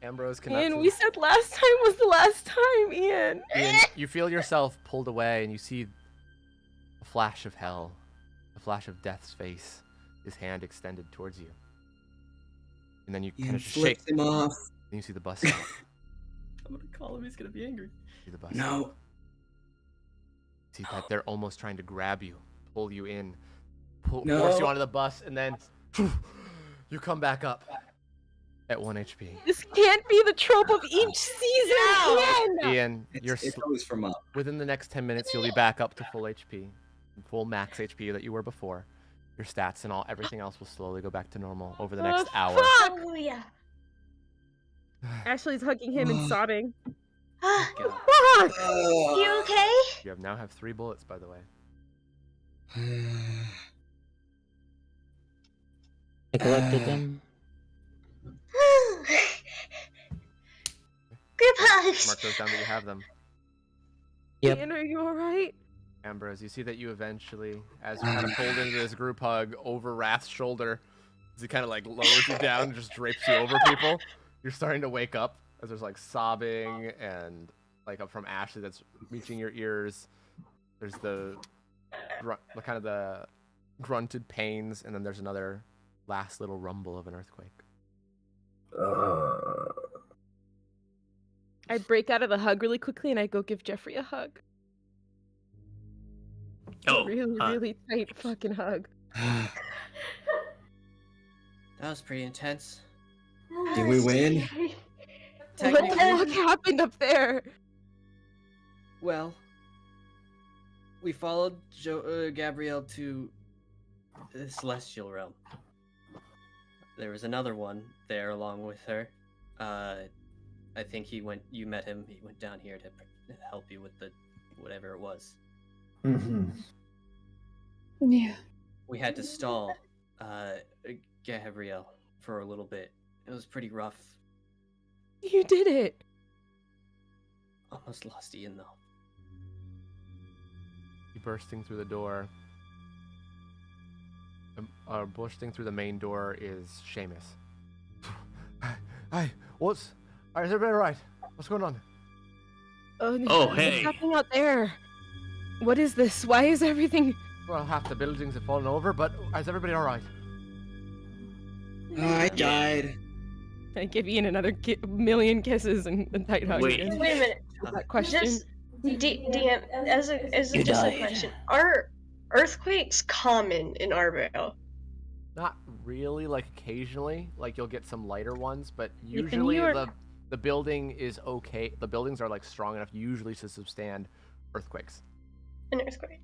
Ambrose connects. Ian, we said last time was the last time, Ian. Ian, you feel yourself pulled away, and you see a flash of hell, a flash of death's face, his hand extended towards you. And then you kind of shake him off. Then you see the bus stop. I'm gonna call him. He's gonna be angry. See the bus No. stop. See that they're almost trying to grab you, pull you in, force you onto the bus, and then you come back up at 1 HP. This can't be the trope of each season, Ian. Ian, you're It's always from up. within the next 10 minutes, you'll be back up to full HP, full max HP that you were before. Your stats and everything else will slowly go back to normal over the next hour. Fuck! Hallelujah. Ashley's hugging him and sobbing. Ah, Fuck! you okay? You now have 3 bullets, by the way. I collected them. Group hugs. Mark those down that you have them. Yep. Ian, are you alright? Ambrose, you see that you eventually, as you kind of pulled into this group hug over Wrath's shoulder, as he kind of like lowers you down and just drapes you over people, you're starting to wake up as there's like sobbing and like up from Ashley that's reaching your ears. There's the kind of the grunted pains, and then there's another last little rumble of an earthquake. I break out of the hug really quickly and I go give Jeffrey a hug. Oh, Really tight fucking hug. That was pretty intense. Did we win? What the fuck happened up there? Well, we followed Gabrielle to the Celestial Realm. There was another one there along with her. I think you met him, he went down here to help you with the whatever it was. Mm-hmm. Yeah. We had to stall Gabrielle for a little bit. It was pretty rough. You did it. Almost lost Ian though. Bursting through the door. Bursting through the main door is Seamus. Hi, is everybody alright? What's going on? Oh, hey. What's happening out there? What is this? Why is everything... Well, half the buildings have fallen over, but is everybody alright? I died. I give Ian another million kisses and tight hugs. Wait. again. Wait a minute. That question. Just DM as a You just a died. question. Are earthquakes common in Arvale? Not really. Like occasionally, like you'll get some lighter ones, but Ethan, usually you are- the building is okay. The buildings are like strong enough usually to withstand earthquakes. An earthquake.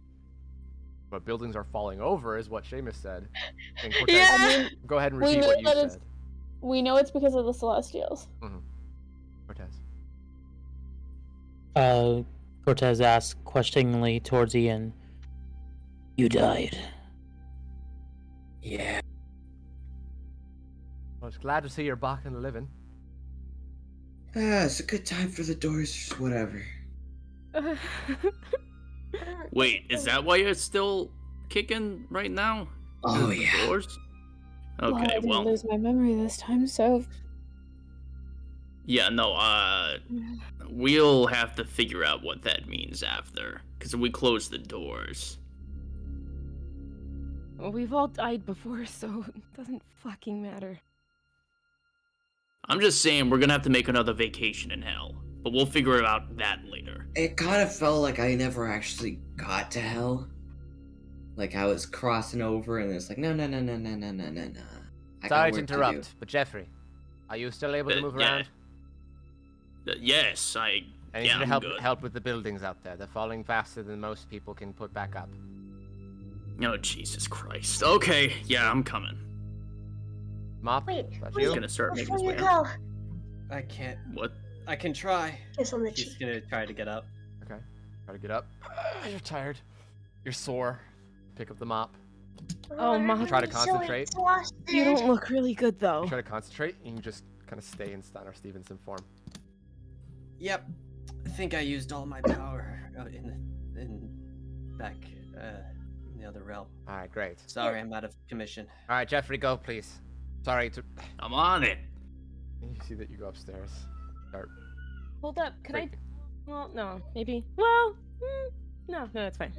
But buildings are falling over, is what Seamus said. And Cortez, Yeah. go ahead and We repeat know what you that said. it's we know it's because of the Celestials. Cortez. Cortez asked questioningly towards Ian. You died. Yeah. I was glad to see you're back in the living. It's a good time for the doors, whatever. Wait, is that why you're still kicking right now? Oh, The yeah. doors? I Okay, didn't well, lose my memory this time, so yeah, no, we'll have to figure out what that means after, because we close the doors. Well, we've all died before, so it doesn't fucking matter. I'm just saying we're gonna have to make another vacation in hell, but we'll figure out that later. It kind of felt like I never actually got to hell. Like I was crossing over, and it's like, no. I got Sorry to work do. interrupt, but Jeffrey, are you still able to move yeah. around? Yes, I need yeah, you to I'm help good. with the buildings out there. They're falling faster than most people can put back up. Oh, Jesus Christ. Okay, yeah, I'm coming. Mop, Wait, He's gonna start making before his you way out. go, I can't. What? I can try. kiss on the She's cheek. gonna try to get up. Okay. Try to get up. You're tired. You're sore. Pick up the mop. Oh, Mom. Try to concentrate. You don't look really good, though. You try to concentrate, and you just kind of stay in Steiner Stevenson form. Yep. I think I used all my power in back in the other realm. All right, great. Sorry, I'm out of commission. All right, Jeffrey, go, please. Sorry to... I'm on it. You see that you go upstairs. Start. Hold up, can Great. Well, no, maybe. Well, no, it's fine.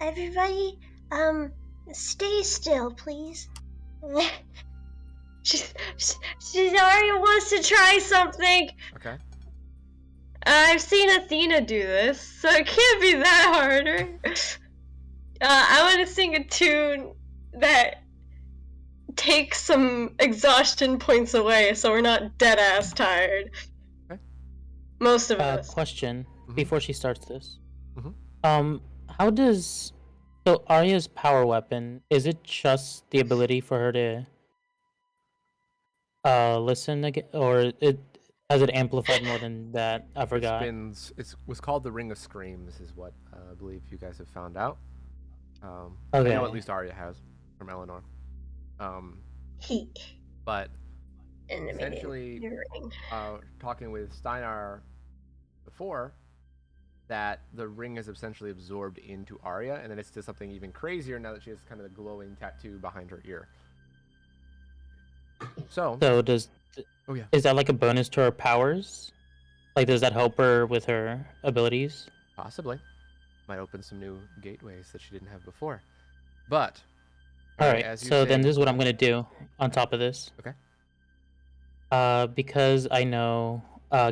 Everybody, stay still, please. She's already wants to try something. Okay. I've seen Athena do this, so it can't be that harder. I want to sing a tune that takes some exhaustion points away, so we're not dead ass tired. Okay. Most of us. Question before she starts this. Mhm. How does Arya's power weapon, is it just the ability for her to listen again, or has it amplified more than that? I forgot. It was called the Ring of Scream. This is what I believe you guys have found out. I Okay. know at least Arya has from Eleanor. But essentially, talking with Steinar before, that the ring is essentially absorbed into Arya, and then it's just something even crazier now that she has kind of a glowing tattoo behind her ear. So does Oh yeah. is that like a bonus to her powers? Like, does that help her with her abilities? Possibly. Might open some new gateways that she didn't have before. But Alright, as you so then say- this is what I'm gonna do on top of this. Okay. Because I know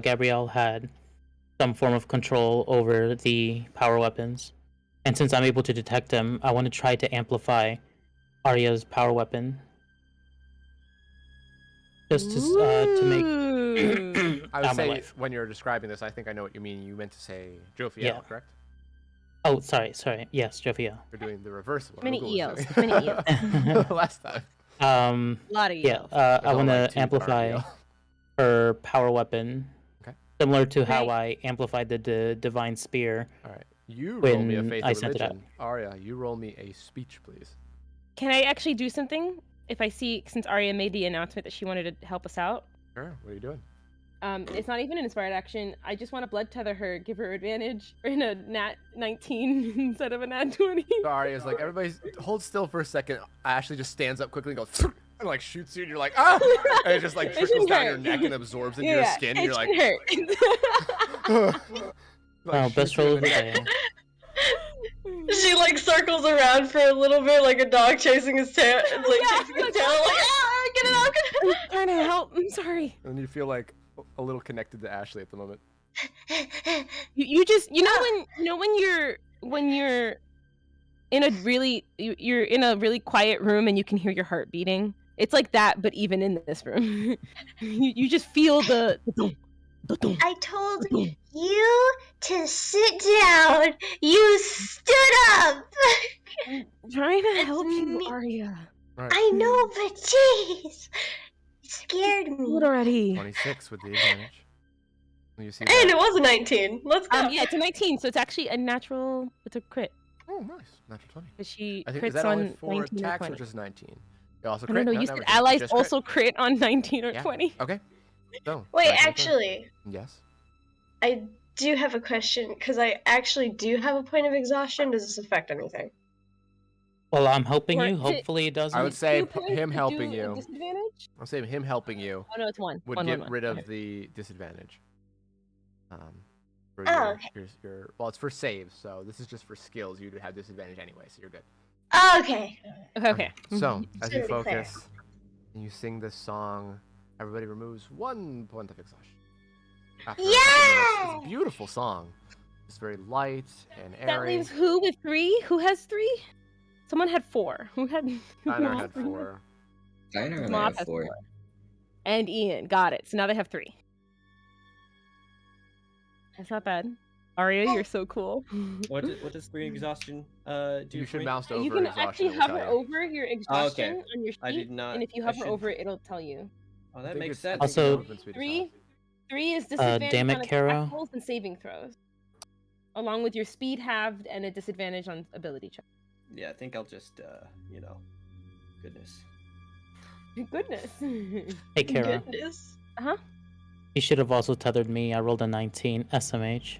Gabrielle had some form of control over the power weapons, and since I'm able to detect them, I want to try to amplify Arya's power weapon. Just to make I would out my say life. when you're describing this, I think I know what you mean. You meant to say Jophiel, Yeah. correct? Oh, sorry. Yes, Jophiel. We're doing the reverse of what Many Google was EOs, doing. many EOs. Last time. Lot of Yeah, EOs. I want like to two amplify RPO. her power weapon, Okay. similar to how I amplified the divine spear. All right. You roll when me a faith I or sent it out. religion. Arya, you roll me a speech, please. Can I actually do something? If I see, since Arya made the announcement that she wanted to help us out, Sure. What are you doing? it's not even an inspired action. I just want to blood tether her, give her advantage in a nat 19 instead of a nat 20. So Arya's like, everybody hold still for a second. Ashley just stands up quickly and goes, and like shoots you, and you're like, ah! And it just like It trickles shouldn't down your hurt. neck and absorbs into your Yeah, skin. it You're like, shouldn't hurt. Oh, best roll of the day. She like circles around for a little bit like a dog chasing his tail, like chasing his tail, like get it out, get it out. I'm trying to help. I'm sorry. And you feel like a little connected to Ashley at the moment. You just when you're in a really you're in a really quiet room and you can hear your heart beating. It's like that, but even in this room, you just feel the. I told you to sit down. You stood up. I'm trying to help you, Arya. Right. I know, but jeez, it scared me. Do it already. 26 with the advantage. You see And that? it was a 19. Let's go. Yeah, it's a 19, so it's actually a natural. It's a crit. Oh, nice. Natural 20. But she I think, crits is that on only for 19 or attacks or 20. just 19? You also I crit? don't know. You No, said just allies crit. also crit on 19 or Yeah. 20. Okay. So, Wait, back to the turn. actually, Yes. I do have a question because I actually do have a point of exhaustion. Does this affect anything? Well, I'm helping Or you. is it- Hopefully it doesn't. I would say 2 points him to helping do a you. disadvantage? I'm saying him helping you Oh no, it's 1. would One, get one, one. rid of Okay. the disadvantage. For Oh, your well, it's for saves, so this is just for skills. You'd have disadvantage anyway, so you're good. Okay. Okay. So, as Just you to be clear. focus and you sing this song, everybody removes 1 point of exhaustion. After a couple minutes. It's a beautiful song. It's very light and That airy. leaves who with 3? Who has 3? Someone had 4. Who had? Diner had 4. Diner and I Mob have has 4. 4. And Ian. Got it. So now they have 3. That's not bad. Arya, you're so cool. What does 3 exhaustion do? You for should me? mouse over You can exhaustion. actually it will tell hover you. over your exhaustion okay. on your sheet, I did not. and if you I hover should- over it, it'll tell you. Oh, I that think makes it's- sense. I think Also- the movement speed is 3 off. 3 is disadvantage damn it, on attack Kara. rolls and saving throws, along with your speed halved and a disadvantage on ability check. Yeah, I think I'll just, goodness. Goodness. Hey, Kara. Goodness. Huh? You should have also tethered me. I rolled a 19. SMH.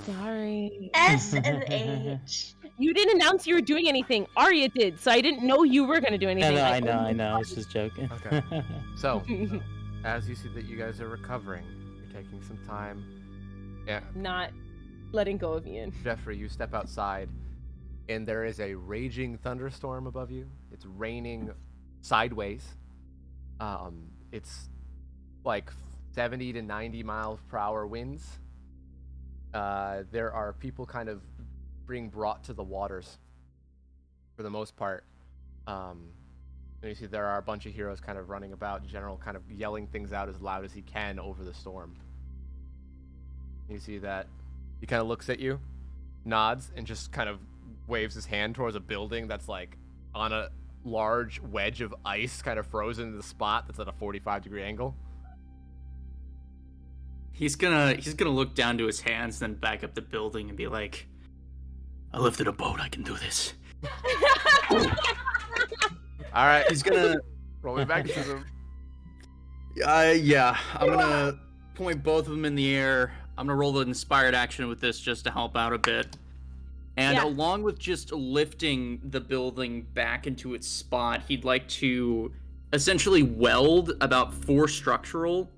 Sorry. S and H. You didn't announce you were doing anything. Arya did, so I didn't know you were gonna do anything. I know. I was just joking. Okay. So, as you see that you guys are recovering, you're taking some time. Yeah. Not letting go of Ian. Jeffrey, you step outside, and there is a raging thunderstorm above you. It's raining sideways. It's like 70 to 90 miles per hour winds. There are people kind of being brought to the waters for the most part. And you see there are a bunch of heroes kind of running about, General kind of yelling things out as loud as he can over the storm. You see that he kind of looks at you, nods, and just kind of waves his hand towards a building that's like on a large wedge of ice kind of frozen in the spot that's at a 45-degree angle. He's gonna look down to his hands, then back up the building and be like, "I lifted a boat. I can do this." All right. He's gonna roll me back into the. Yeah. I'm gonna point both of them in the air. I'm gonna roll the inspired action with this just to help out a bit. And Yeah. along with just lifting the building back into its spot, he'd like to essentially weld about 4 structural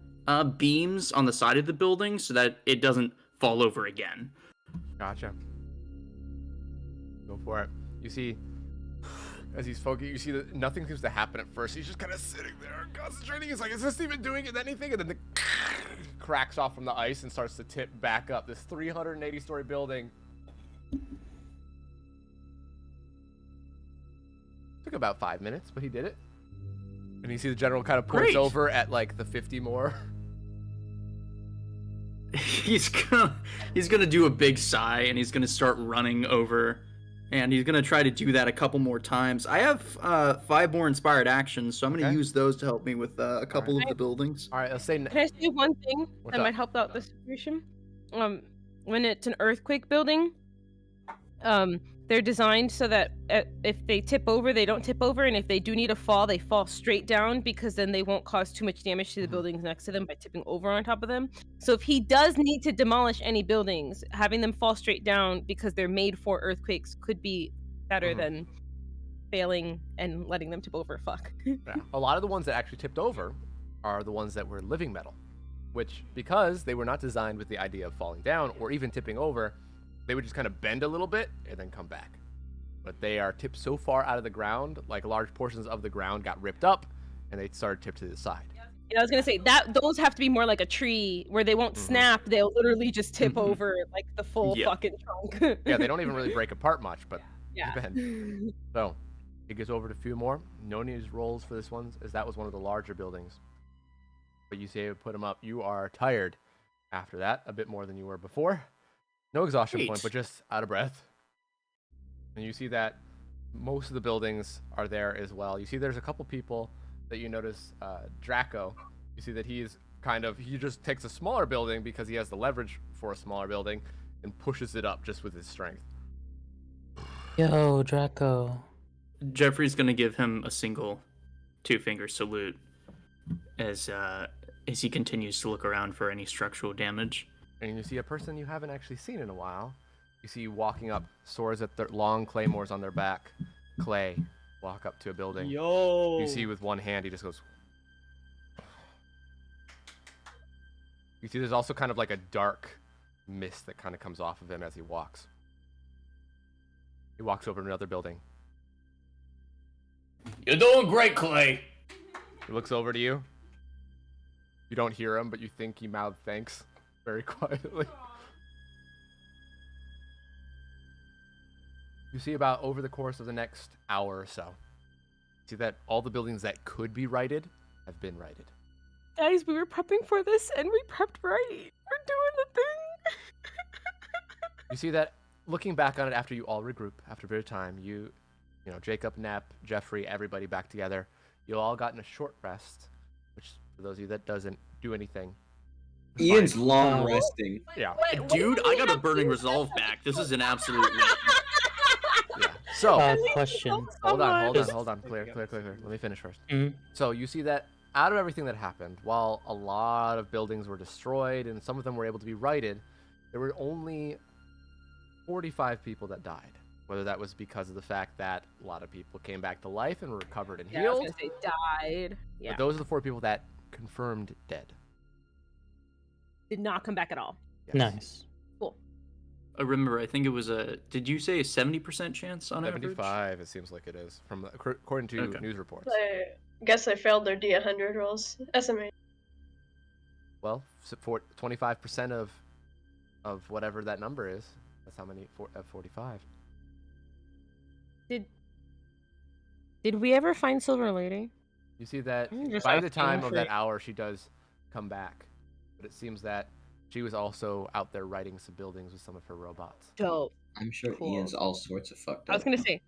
beams on the side of the building so that it doesn't fall over again. Gotcha. Go for it. You see, as he's focusing, you see that nothing seems to happen at first. He's just kind of sitting there concentrating. He's like, is this even doing anything? And then the cracks off from the ice and starts to tip back up. This 380-story building. Took about 5 minutes, but he did it. And you see the general kind of points Great. over at like the 50 more. He's gonna do a big sigh and he's gonna start running over, and he's gonna try to do that a couple more times. I have 5 more inspired actions, so I'm gonna use those to help me with a couple of the buildings. All right, let's say. Can I say one thing What's that up? might help out the situation? When it's an earthquake building, they're designed so that if they tip over, they don't tip over, and if they do need to fall, they fall straight down, because then they won't cause too much damage to the buildings next to them by tipping over on top of them. So if he does need to demolish any buildings, having them fall straight down because they're made for earthquakes could be better than failing and letting them tip over. Fuck. Yeah. A lot of the ones that actually tipped over are the ones that were living metal, which, because they were not designed with the idea of falling down or even tipping over, they would just kind of bend a little bit and then come back. But they are tipped so far out of the ground, like large portions of the ground got ripped up and they started tipped to the side. Yeah, I was gonna say that those have to be more like a tree where they won't snap; they'll literally just tip over like the full Yeah. fucking trunk. Yeah, they don't even really break apart much, but Yeah. Ben. So, he gets over to a few more. No news rolls for this one, as that was one of the larger buildings. But you say put him up. You are tired after that, a bit more than you were before. No exhaustion Great. point, but just out of breath. And you see that most of the buildings are there as well. You see there's a couple people that you notice, Draco. You see that he just takes a smaller building because he has the leverage for a smaller building and pushes it up just with his strength. Yo, Draco. Jeffrey's gonna give him a single 2-finger salute as he continues to look around for any structural damage. And you see a person you haven't actually seen in a while. You see walking up, swords at their long claymores on their back. Clay walk up to a building. Yo. You see with one hand he just goes. You see there's also kind of like a dark mist that kind of comes off of him as he walks. He walks over to another building. You're doing great, Clay. He looks over to you. You don't hear him, but you think he mouthed thanks very quietly. You see about over the course of the next hour or so, see that all the buildings that could be righted have been righted. Guys, we were prepping for this and we prepped right. We're doing the thing. You see that looking back on it after you all regroup, after a bit of time, you know, Jacob, Nep, Jeffrey, everybody back together. You all gotten a short rest, which for those of you that doesn't do anything. Ian's long resting. Yeah. Dude, I got a burning resolve back. This is an absolute win. Yeah. So, question. Hold on. Clear. Let me finish first. Mhm. So you see that out of everything that happened, while a lot of buildings were destroyed and some of them were able to be righted, there were only 45 people that died. Whether that was because of the fact that a lot of people came back to life and were recovered and Yeah, I healed. was gonna say died. Yeah. But those are the 4 people that confirmed dead. Did not come back at all. Yes. Nice. Cool. I remember, I think it was did you say a 70% chance on average? 75, it seems like it is, according to news reports. I guess I failed their D100 rolls. Estimate. Well, 25% of whatever that number is. That's how many 45. Did we ever find Silver Lady? You see that Just by the asking time of for- that hour, she does come back. But it seems that she was also out there writing some buildings with some of her robots. Dope. I'm sure Cool. Ian's all sorts of fucked up. I was gonna say,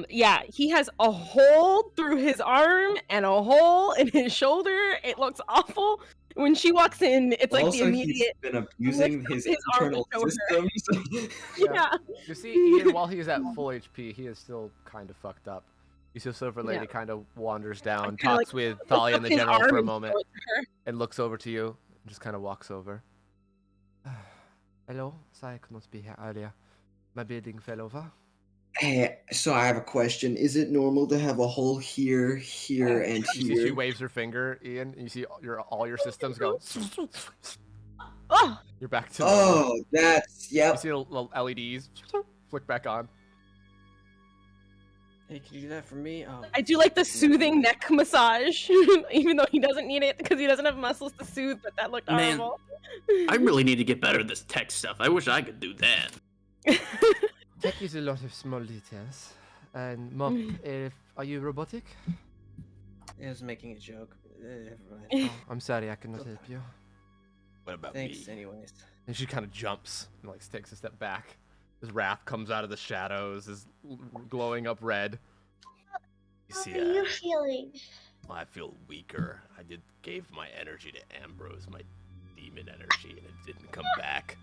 yeah, he has a hole through his arm and a hole in his shoulder. It looks awful. When she walks in, it's like Also, the immediate. he's been abusing his arm internal to show her. systems. Yeah. You see, Ian, while he is at full HP, he is still kind of fucked up. You see Silver Lady Yeah. kind of wanders down, kinda, talks like, with lifts Thalia up and the his general arm for a and moment, shows it to her. and looks over to you, and just kind of walks over. Hello, sorry I could not be here earlier. My building fell over. Hey, so I have a question. Is it normal to have a hole here, here, and You see she here? waves her finger, Ian, and you see all your systems go. Oh, You're back to Oh, that's You yep. see the little LEDs flick back on. Hey, can you do that for me? Oh. I do like the soothing neck massage, even though he doesn't need it because he doesn't have muscles to soothe. But that looked Man, horrible. I really need to get better at this tech stuff. I wish I could do that. Tech is a lot of small details. And Mop, are you robotic? I was making a joke. Oh, I'm sorry, I cannot help you. What about Thanks, anyways. And she kind of jumps and like takes a step back. His wrath comes out of the shadows, is glowing up red. You see, How are you feeling? I feel weaker. I gave my energy to Ambrose, my demon energy, and it didn't come back.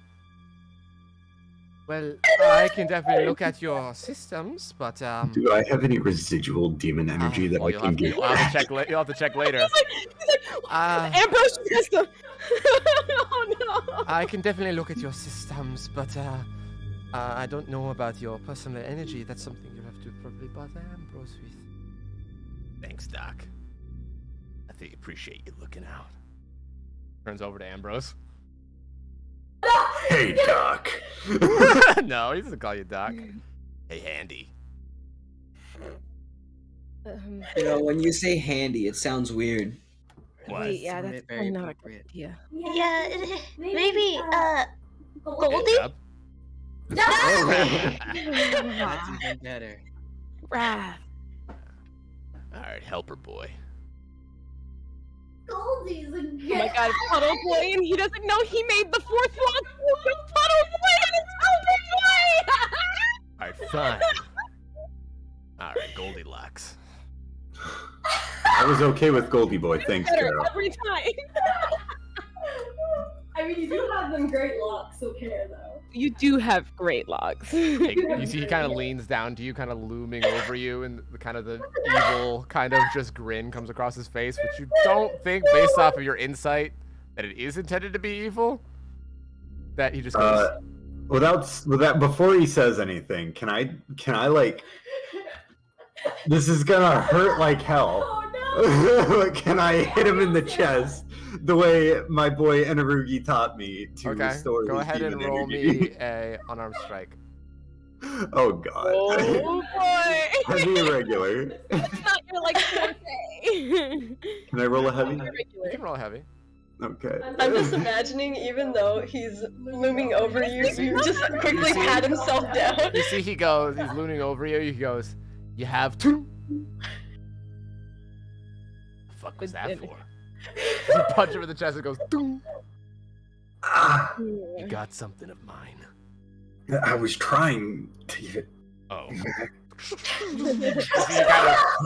Well, I can definitely look at your systems, but Do I have any residual demon energy that I can get? You'll have to check later. Ambrose has the. Oh no! I can definitely look at your systems, but I don't know about your personal energy. That's something you'll have to probably bother Ambrose with. Thanks, Doc. I think appreciate you looking out. Turns over to Ambrose. Hey, Doc. No, he doesn't call you Doc. Hey, Handy. You know, when you say handy, it sounds weird. Wait, yeah, that's probably not a good idea. Yeah, maybe, Goldie? Yep. That's even better. Wrath. All right, helper boy. Goldie's a good. Oh my god, Puddle Boy, and he doesn't know he made the fourth one. Puddle Boy and it's All right, fine. All right, Goldilocks. I was okay with Goldie Boy, thanks, better Carol. every time. I mean, you do have them great locks of hair, though. You do have great locks. Hey, you see, he kind of leans down to you, kind of looming over you, and the evil kind of just grin comes across his face, which you don't think, based off of your insight, that it is intended to be evil. That he just goes. Without before he says anything, can I like? This is gonna hurt like hell. Oh, no. Can I hit him in the chest the way my boy Enarugi taught me to restore go his ahead and demon roll energy? me a unarmed strike. Oh god. Oh boy. Heavy or regular? That's not your like forte. Can I roll a heavy? You can roll a heavy. Okay. I'm just imagining, even though he's looming over you, you just quickly pat himself down. You see, he's looming over you. He goes, "You have two." The fuck was that for? You punch him in the chest. It goes. Doom. You got something of mine. I was trying to give it. Oh.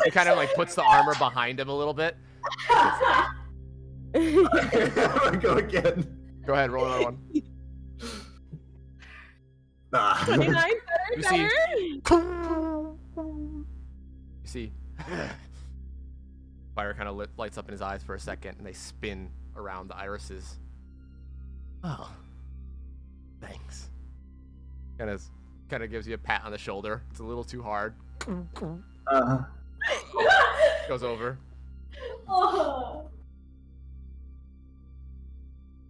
he kind of like puts the armor behind him a little bit. Go again. Go ahead, roll another one. 29, better. You see, fire kind of lights up in his eyes for a second, and they spin around the irises. Oh, thanks. Kind of gives you a pat on the shoulder. It's a little too hard. Goes over. Oh.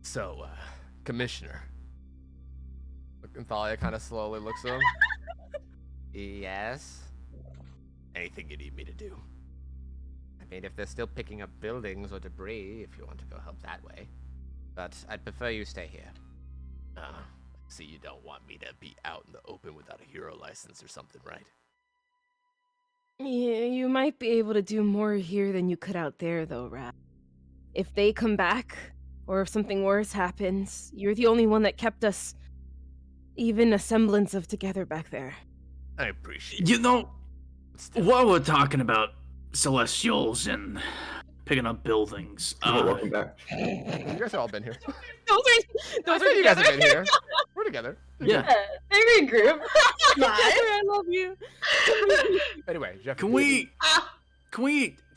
So, Commissioner. And Thalia kind of slowly looks at him. Yes? Anything you need me to do? I mean, if they're still picking up buildings or debris, if you want to go help that way. But I'd prefer you stay here. See, you don't want me to be out in the open without a hero license or something, right? Yeah, you might be able to do more here than you could out there, though, Rat. If they come back, or if something worse happens, you're the only one that kept us even a semblance of together back there. I appreciate You know, while we're talking about celestials and picking up buildings, welcome back. You guys have all been here. Those are you guys have been here. We're together. Yeah. They regroup. I love you. Anyway, Jeff. Can we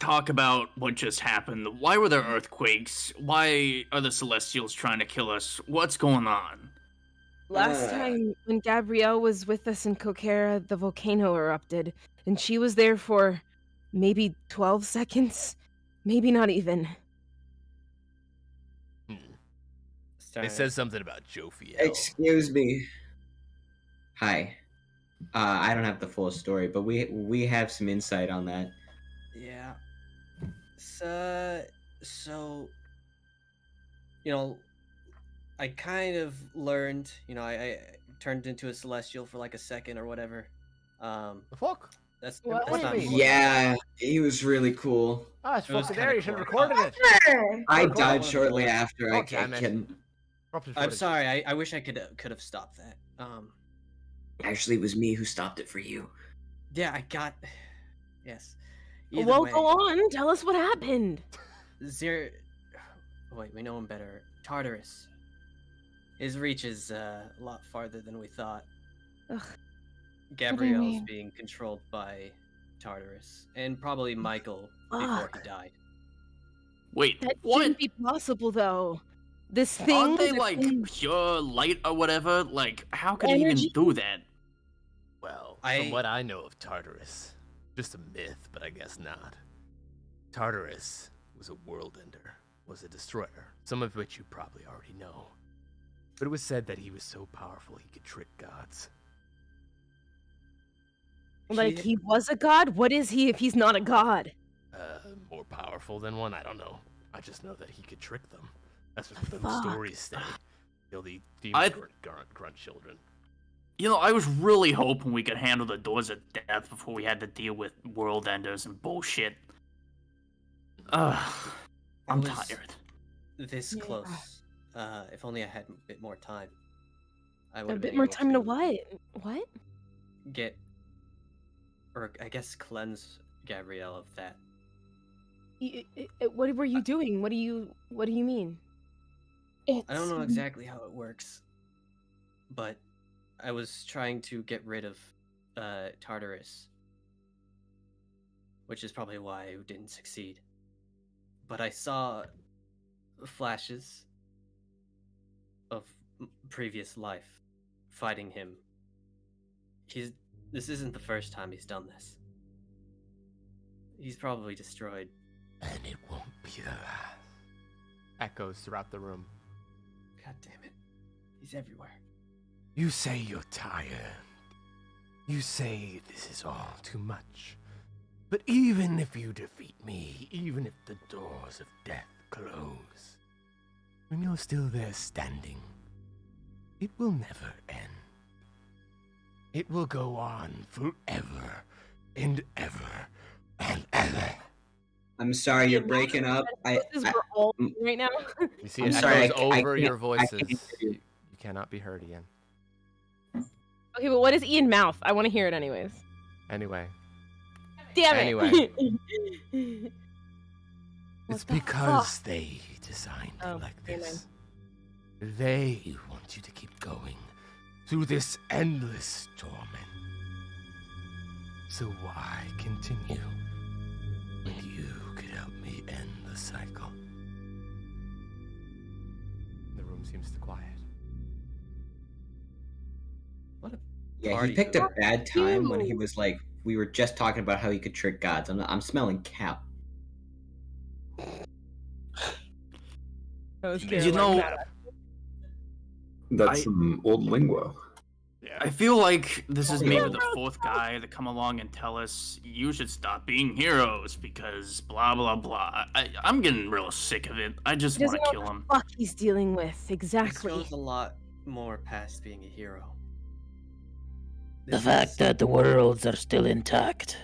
talk about what just happened? Why were there earthquakes? Why are the celestials trying to kill us? What's going on? Last time when Gabrielle was with us in Kokera, the volcano erupted, and she was there for maybe 12 seconds, maybe not even. It says something about Jophiel. Excuse me. Hi. I don't have the full story, but we have some insight on that. Yeah. So, I kind of learned, I turned into a celestial for like a second or whatever. The fuck? That's What? not Yeah, he was really cool. Oh, it's It was fucking kinda there. You should have cool. recorded it. I died shortly after. I damn it. can. I'm sorry. I wish I could have stopped that. Actually, it was me who stopped it for you. Yeah, I got. Yes. Either Well, way, go on. Tell us what happened. Zero. Wait, we know him better. Tartarus. His reach is a lot farther than we thought. Ugh. Gabrielle's mean? being controlled by Tartarus, and probably Michael before he died. Wait, That what? shouldn't be possible, though. This thing. Aren't they that like can- pure light or whatever? Like, how could he even Energy? do that? Well, from what I know of Tartarus, just a myth, but I guess not. Tartarus was a world ender, was a destroyer, some of which you probably already know. But it was said that he was so powerful he could trick gods. Like, he was a god? What is he if he's not a god? More powerful than one? I don't know. I just know that he could trick them. That's what the Fuck. stories say. Kill the demon grunt children. You know, I was really hoping we could handle the doors of death before we had to deal with world enders and bullshit. I'm was tired. This close. If only I had a bit more time. I A would bit more time to what? What? get, or I guess cleanse Gabrielle of that. What were you doing? What do you mean? I don't know exactly how it works, but I was trying to get rid of Tartarus, which is probably why I didn't succeed. But I saw flashes of previous life fighting him. This isn't the first time he's done this. He's probably destroyed. And it won't be the last. Echoes throughout the room. God damn it. He's everywhere. You say you're tired. You say this is all too much. But even if you defeat me, even if the doors of death close, when you're still there standing, it will never end. It will go on forever and ever and ever. I'm sorry, you're breaking up. We're all right now. You see, I'm it sorry, echoes over can't- your I voices. can't hear you. You cannot be heard again. Okay, but what is Ian mouth? I want to hear it anyways. Anyway. Damn it. Anyway. It's because they designed it like this. They want you to keep going through this endless torment. So why continue when you could help me end the cycle? The room seems to quiet. What a Yeah, he picked a bad time when he was like, we were just talking about how he could trick gods. I'm smelling cow. You know, That's some old lingo. I feel like this is maybe the fourth guy to come along and tell us you should stop being heroes because blah blah blah. I'm getting real sick of it. I just He want doesn't to know kill what him. the fuck he's dealing with. This Exactly. goes a lot more past being a hero. The fact that the worlds are still intact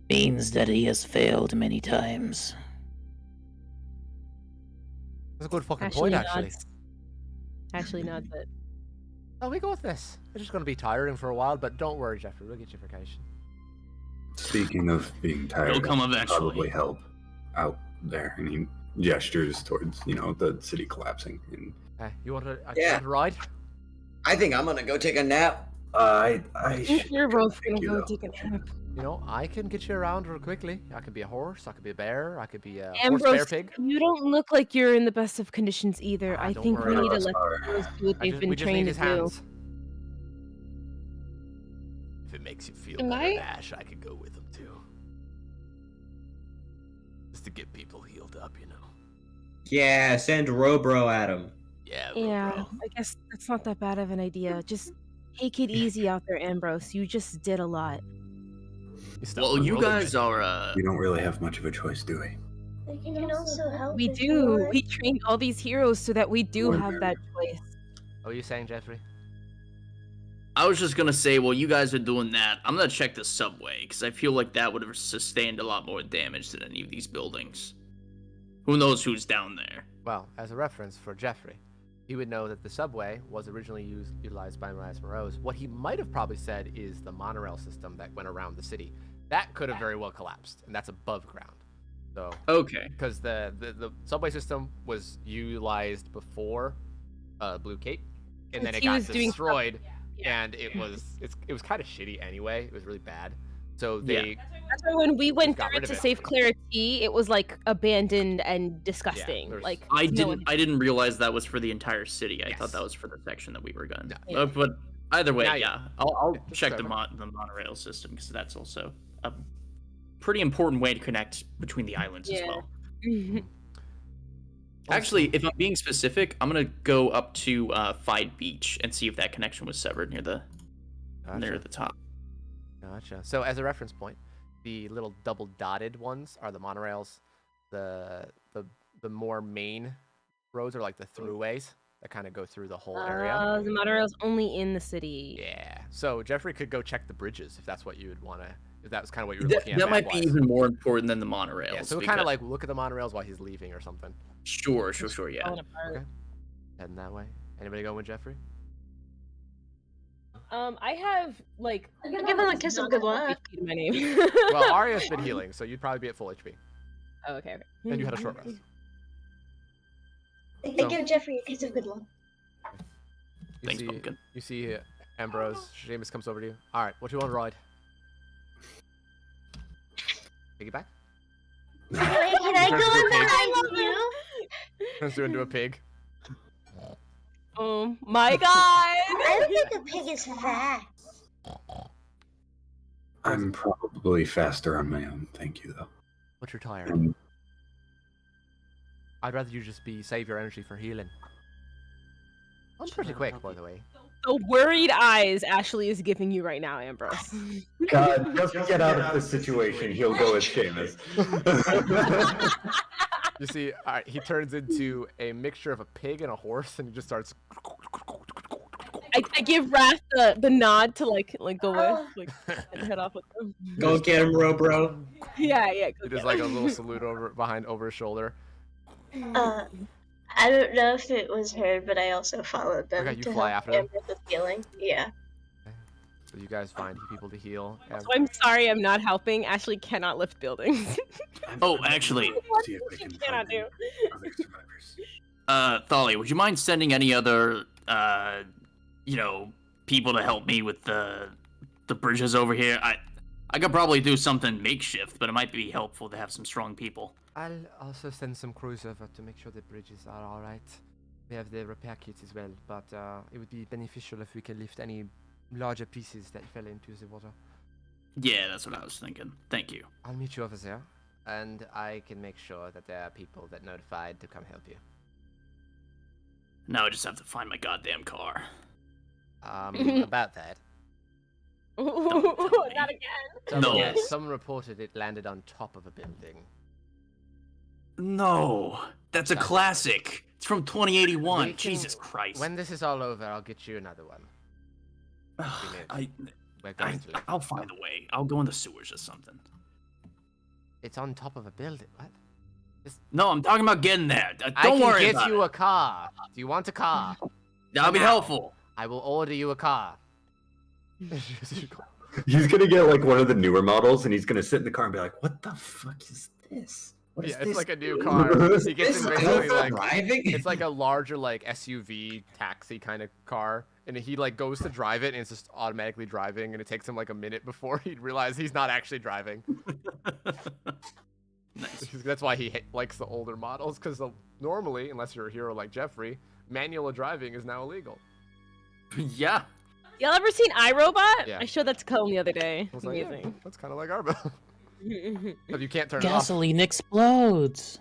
means that he has failed many times. That's a good fucking Ashley point, nods. actually. Ashley nods it. Oh, we go with this. It's just going to be tiring for a while, but don't worry, Jeffrey. We'll get you vacation. Speaking of being tired, It'll come I should eventually. probably help out there. And he gestures towards, the city collapsing. And Hey, you want to Yeah. ride? I think I'm gonna go take a nap. I think you're both gonna you, go though. take a nap. You know, I can get you around real quickly. I could be a horse. I could be a bear. I could be a horse Ambrose, bear pig. you don't look like you're in the best of conditions either. I don't think worry we need to about let us. the heroes do what they've been We just need trained his to do. hands. If it makes you feel Am better, I- Ash, I could go with him too. Just to get people healed up, you know. Yeah, send Robro at him. Yeah, Yeah, I guess that's not that bad of an idea. Just take it easy out there, Ambrose. You just did a lot. Well, you guys are. We don't really have much of a choice, do we? They can also help. We if you do. want. We trained all these heroes so that we do Well, have that choice. What are you saying, Jeffrey? I was just gonna say, while you guys are doing that, I'm gonna check the subway because I feel like that would have sustained a lot more damage than any of these buildings. Who knows who's down there? Well, as a reference for Jeffrey, he would know that the subway was originally utilized by Miles Morose. What he might have probably said is the monorail system that went around the city. That could have very well collapsed, and that's above ground. So Okay. because the subway system was utilized before Blue Cape, and then Because it he got was doing destroyed, and it was kind of shitty anyway. It was really bad. So they That's why when we went got through rid it to of it. save Clarity, it was like abandoned and disgusting. there's- Like I no one- didn't realize that was for the entire city. I thought that was for the section that we were going. But either way, Now, yeah, I'll it's check the whatever. the monorail system because that's also a pretty important way to connect between the islands as Yeah. well. Actually, if I'm being specific, I'm gonna go up to Fide Beach and see if that connection was severed near the top. Gotcha. So as a reference point, the little double dotted ones are the monorails. The more main roads are like the throughways that kind of go through the whole area. The monorail's only in the city. Yeah. So Jeffrey could go check the bridges if that's what you would want to. If that was kind of what you were looking at. That might be map-wise. even more important than the monorails. Yeah. So kind of like look at the monorails while he's leaving or something. Sure. Yeah. Okay. Heading that way. Anybody going with Jeffrey? I have like. Give him a kiss of good luck. My name. Well, Arya's been healing, so you'd probably be at full HP. Oh, okay. And you had a short rest. I give Jeffrey a kiss of good luck. Thanks, Pumpkin. You see Ambrose. Seamus comes over to you. All right, what do you want to ride? Piggyback? Wait, can I go in behind you? Turns you into a pig. Oh my god! I don't think a pig is fast. I'm probably faster on my own, thank you, though. But you're tired. I'd rather you just save your energy for healing. I'm pretty quick, by the way. The worried eyes Ashley is giving you right now, Ambrose. God, just get out of this situation. He'll go with Seamus. You see, all right, he turns into a mixture of a pig and a horse, and he just starts. I give Wrath the nod to like go with head off with them. Go get him, bro. Yeah. He does like a little salute over his shoulder. I don't know if it was heard, but I also followed them Okay, you to fly help after them? Amber with healing. Yeah. So you guys find people to heal. So I'm sorry I'm not helping. Ashley cannot lift buildings. Oh, actually, What she cannot do. Thali, would you mind sending any other, people to help me with the bridges over here? I could probably do something makeshift, but it might be helpful to have some strong people. I'll also send some crews over to make sure the bridges are all right. We have the repair kits as well, but it would be beneficial if we could lift any larger pieces that fell into the water. Yeah, that's what I was thinking. Thank you. I'll meet you over there, and I can make sure that there are people that notified to come help you. Now I just have to find my goddamn car. About that. Not again. No. Someone reported it landed on top of a building. No, that's a classic. It's from 2081. Jesus Christ. When this is all over, I'll get you another one. I'll find a way. I'll go in the sewers or something. It's on top of a building. What? No, I'm talking about getting there. Don't I worry can about get you it. a car. Do you want a car? That'll be helpful. I will order you a car. He's gonna get like one of the newer models, and he's gonna sit in the car and be like, "What the fuck is this? What is Yeah, it's this like a new thing?" car. He gets This in basically like driving? it's like a larger like SUV taxi kind of car, and he like goes to drive it, and it's just automatically driving, and it takes him like a minute before he realizes he's not actually driving. Nice. That's why he likes the older models, because normally, unless you're a hero like Jeffrey, manual driving is now illegal. Yeah. Y'all ever seen iRobot? Yeah. I showed that to Colin the other day. I was like, yeah, Amazing. that's kind of like our bill. But you can't turn Gasoline explodes.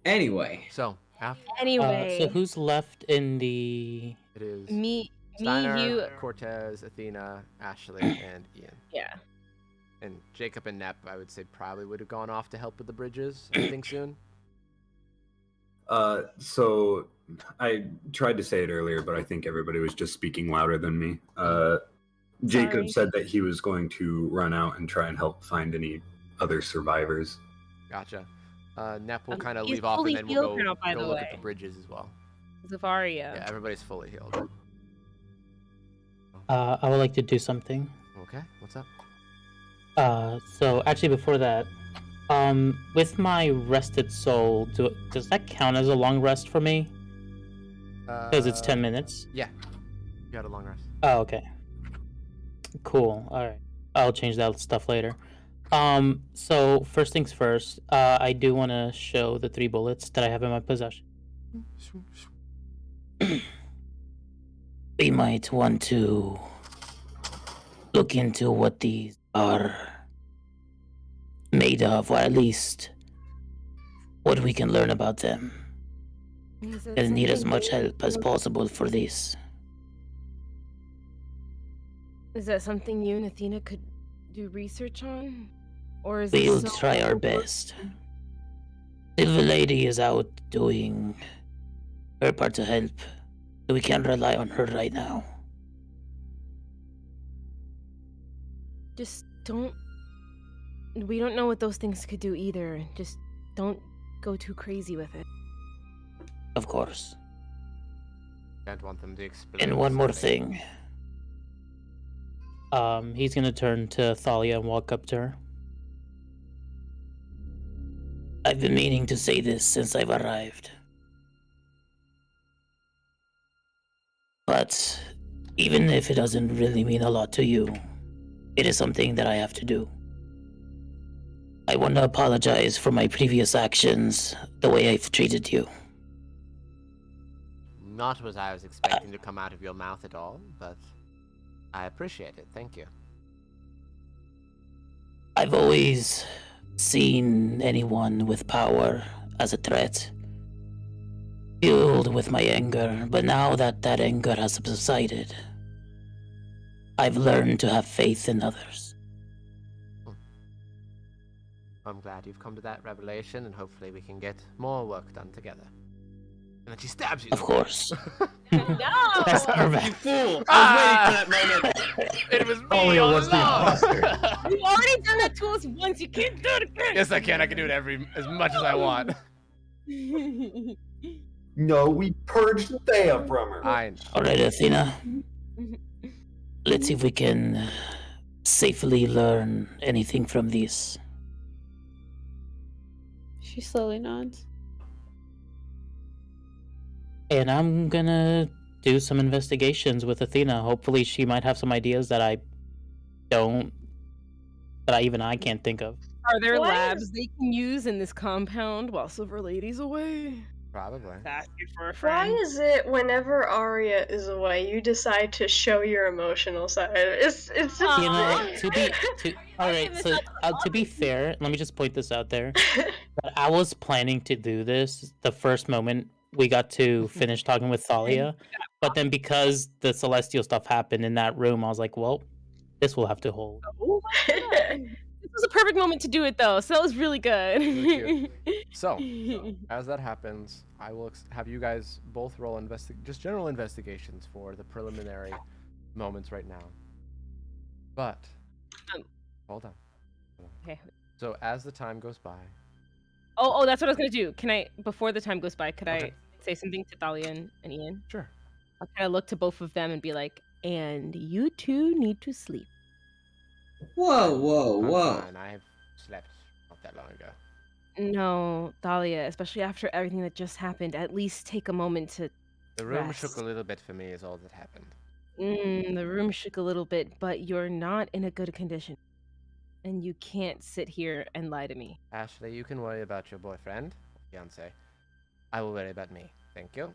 Anyway. So, after Anyway. So who's left in the? it is Me, Steiner, you. Cortez, Athena, Ashley, and Ian. Yeah. And Jacob and Nep, I would say, probably would have gone off to help with the bridges, I think, soon. So I tried to say it earlier, but I think everybody was just speaking louder than me. Jacob said that he was going to run out and try and help find any other survivors. Gotcha. Nep will kind of He's leave off, fully and then we'll healed now, by go the look at way. the bridges as well. Zafaria. Yeah, everybody's fully healed. I would like to do something. Okay, what's up? So actually before that, with my rested soul, does that count as a long rest for me? Because it's 10 minutes. Yeah, you had a long rest. Oh, okay. Cool. All right. I'll change that stuff later. So first things first, I do want to show the 3 bullets that I have in my possession. We might want to look into what these are made of, or at least what we can learn about them. I'll need as much help as possible for this. Is that something you and Athena could do research on? Or is it We'll so try our best. Silver Lady is out doing her part to help, so we can't rely on her right now. Just don't. We don't know what those things could do either. Just don't go too crazy with it. Of course. Don't want them to explode. And one more thing. He's gonna turn to Thalia and walk up to her. I've been meaning to say this since I've arrived. But even if it doesn't really mean a lot to you, it is something that I have to do. I want to apologize for my previous actions, the way I've treated you. Not what I was expecting to come out of your mouth at all, but I appreciate it. Thank you. I've always seen anyone with power as a threat, fueled with my anger, but now that that anger has subsided, I've learned to have faith in others. I'm glad you've come to that revelation, and hopefully we can get more work done together. And then she stabs you. Of course. No! That's perfect. You fool! I was waiting for that moment. It was me Thalia all was the along. imposter. You've already done that to us once. You can't do it again. Yes, I can. I can do it as much as I want. No, we purged Thea from her. I know. Alright, Athena. Let's see if we can safely learn anything from these. She slowly nods. And I'm gonna do some investigations with Athena. Hopefully she might have some ideas that I can't think of. Are there What? labs they can use in this compound while Silver Lady's away? Probably. Asking for a Why friend. is it whenever Arya is away, you decide to show your emotional side? It's just You know, to be fair, let me just point this out there. That I was planning to do this the first moment we got to finish talking with Thalia, but then because the celestial stuff happened in that room, I was like, well, this will have to hold. Oh my god. This was a perfect moment to do it though, so that was really good. Really So, as that happens, I will have you guys both roll just general investigations for the preliminary moments right now. But hold on. Okay. So as the time goes by, Oh, that's what I was gonna do. Can I, before the time goes by, could Okay. I say something to Thalia and Ian? Sure. I'll kind of look to both of them and be like, and you two need to sleep. Whoa, whoa, I'm whoa. fine. I have slept not that long ago. No, Thalia, especially after everything that just happened, at least take a moment to The room rest. shook a little bit for me is all that happened. The room shook a little bit, but you're not in a good condition. And you can't sit here and lie to me. Ashley, you can worry about your boyfriend, fiance. I will worry about me. Thank you.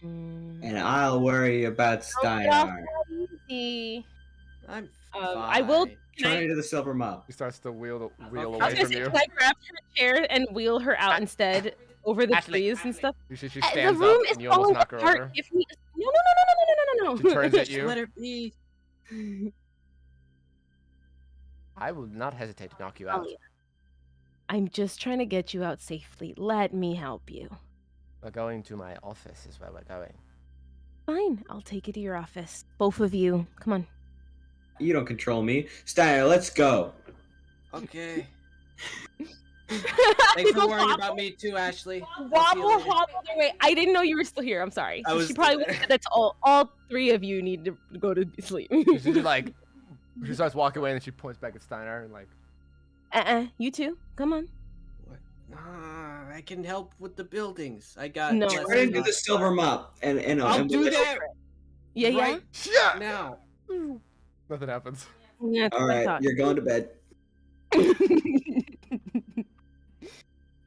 And I'll worry about Steinar. Easy. I'm I will. Turn to the silver mob. He starts to wheel I away was gonna from say, you. can I grab her chair and wheel her out instead over the Ashley, trees and stuff? She The stands room up is and you almost falling knock her apart. over. If we... No. She turns at you. Let her be. I will not hesitate to knock you out. Thalia, I'm just trying to get you out safely. Let me help you. We're going to my office is where we're going. Fine, I'll take you to your office. Both of you. Come on. You don't control me. Steiner, let's go. Okay. Thanks for worrying about me too, Ashley. I'll see you later. Wobble their way. I didn't know you were still here. I'm sorry. I was She probably still would have said that's all three of you need to go to sleep. She's just like, she starts walking away and then she points back at Steiner and like, You two. Come on. I can help with the buildings. I got. No. Try and do the silver mop. And I'll do that. Yeah, right yeah. now. Nothing happens. Yeah, All right, you're going to bed.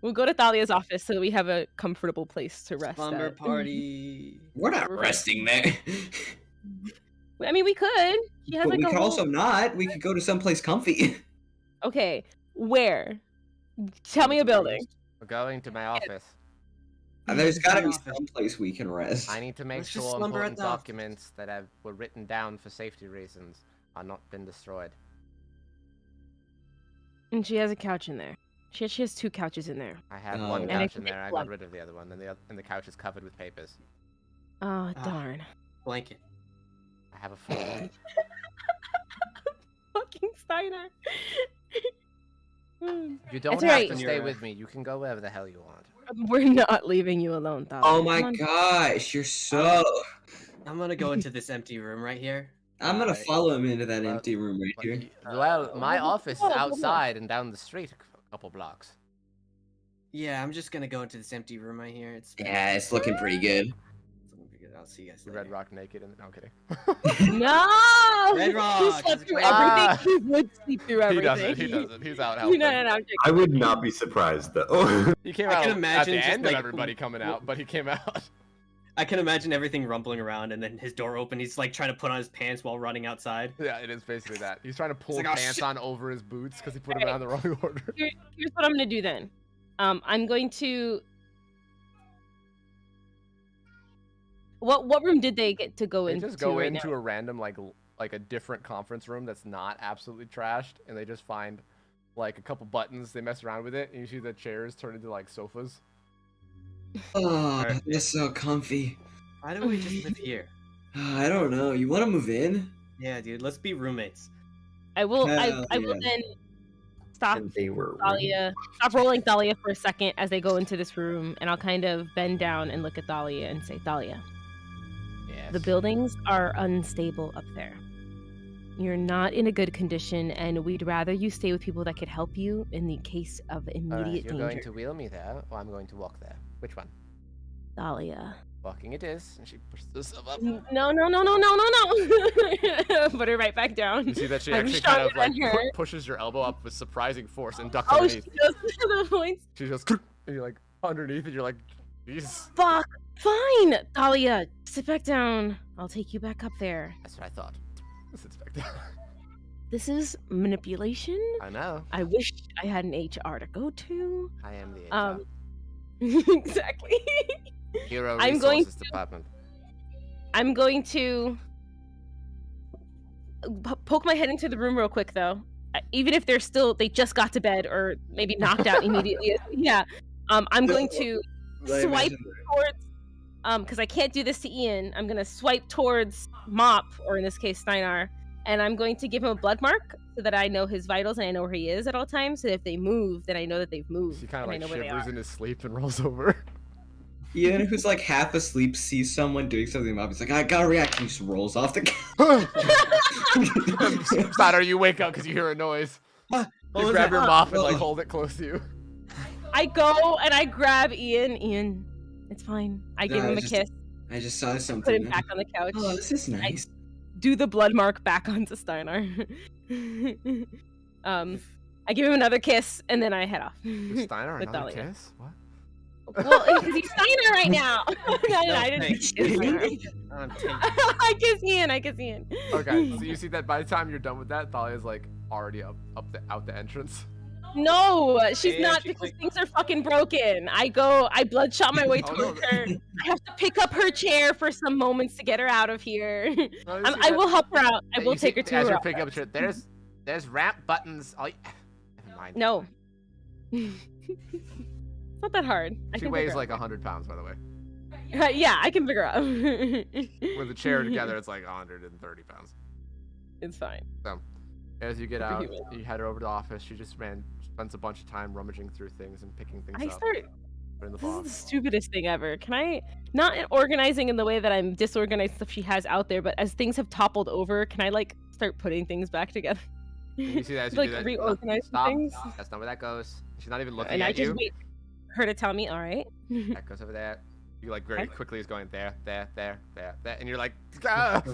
We'll go to Thalia's office so we have a comfortable place to rest. Slumber at. party. We're not resting there. I mean, we could. She has But like we a could whole... also not. We could go to someplace comfy. Okay, where? Tell me a building. We're going to my office. There's got to be someplace we can rest. I need to make Let's just sure slumber at important the office. documents that were written down for safety reasons are not been destroyed. And she has a couch in there. She has 2 couches in there. I had Oh. one And it couch can in get there. I plugged. got rid of the other one, and the couch is covered with papers. Oh, darn. Blanket. I have a food. Fucking Steiner. You don't It's have alright. to stay with me. You can go wherever the hell you want. We're not leaving you alone, Thalia. Oh Come my on. gosh, you're so. I'm gonna go into this empty room right here. I'm gonna follow him into that empty room right here. Well, my office is outside and down the street a couple blocks. Yeah, I'm just gonna go into this empty room right here. It's Yeah, it's looking pretty good. I'll see you guys Red Rock naked and no, I'm kidding. No! Red He Rock, slept through Ah. everything. He would sleep through He everything. doesn't. He doesn't. He's out helping. No, I'm joking. I would not be surprised though. He came I out can at imagine the just, end like, of everybody coming out, but he came out. I can imagine everything rumbling around, and then his door open. He's like trying to put on his pants while running outside. Yeah, it is basically that. He's trying to pull He's like, "Oh, pants shit." on over his boots because he put them on the wrong order. Here's what I'm gonna do then. I'm going to. What room did they get to go They into? just go right into now? a random like a different conference room that's not absolutely trashed, and they just find like a couple buttons. They mess around with it, and you see the chairs turn into like sofas. Oh, that's so comfy. Why don't we just live here? I don't know. You want to move in? Yeah, dude. Let's be roommates. I will. Hell I will yeah. then stop And they were Thalia. Stop rolling Thalia for a second as they go into this room, and I'll kind of bend down and look at Thalia and say, Thalia, Yes. the buildings are unstable up there. You're not in a good condition, and we'd rather you stay with people that could help you in the case of Alright, immediate you're danger. going to wheel me there, or I'm going to walk there. Which one? Thalia. Walking it is, and she pushes herself up. No. Put her right back down. You see that she I'm actually kind of stronger like than her. pushes your elbow up with surprising force and ducks Oh, she underneath. does the points. She goes, and you're like underneath, and you're like, Jesus. Fuck. Fine, Thalia. Sit back down. I'll take you back up there. That's what I thought. Sits back down. This is manipulation. I know. I wish I had an HR to go to. I am the HR. Exactly. Hero I'm going Resources Department. I'm going to poke my head into the room real quick, though. Even if they just got to bed or maybe knocked out immediately. Yeah. I'm going to swipe towards, because I can't do this to Ian. I'm going to swipe towards Mop, or in this case, Steinar, and I'm going to give him a blood mark so that I know his vitals and I know where he is at all times. So if they move, then I know that they've moved. He kind of and like I know where they shivers are. in his sleep and rolls over. Ian, who's like half asleep, sees someone doing something up. He's like, I gotta react. And he just rolls off the couch. Spotter, you wake up because you hear a noise. You grab your mop and like hold it close to you. I go and I grab Ian. Ian, it's fine. I give No, him a just- kiss. I just saw something. Put him back on the couch. Oh, this is I nice. do the blood mark back onto Steinar. I give him another kiss and then I head off. With Steiner, With another Thalia. kiss? What? Well, because he's Steiner right now. No, I didn't kiss Steiner. I kiss Ian. I kiss Ian. Okay, so you see that by the time you're done with that, Thalia's like already out the entrance. No, she's Yeah, not she's because things are fucking broken. I bloodshot my way Oh, towards no. her. I have to pick up her chair for some moments to get her out of here. No, you see I that- will help her out. I that will you take see- her to as her. you're picking up shit. There's ramp buttons. Never mind. No. It's not that hard. I She can weighs figure like 100 pounds, by the way. out. Yeah, I can figure out. With the chair together, it's like 130 pounds. It's fine. So, as you get out, Superhuman. you head her over to the office. She just spends a bunch of time rummaging through things and picking things I up. start. Put in the This is box. the stupidest thing ever. Can I not organizing in the way that I'm disorganized stuff she has out there, but as things have toppled over, can I like start putting things back together? You see that as you Like do that. reorganize Stop. things. That's not where that goes. She's not even looking And I at just you. wait for her to tell me. All right. That goes over there. You like very quickly is going there, and you're like, ah! All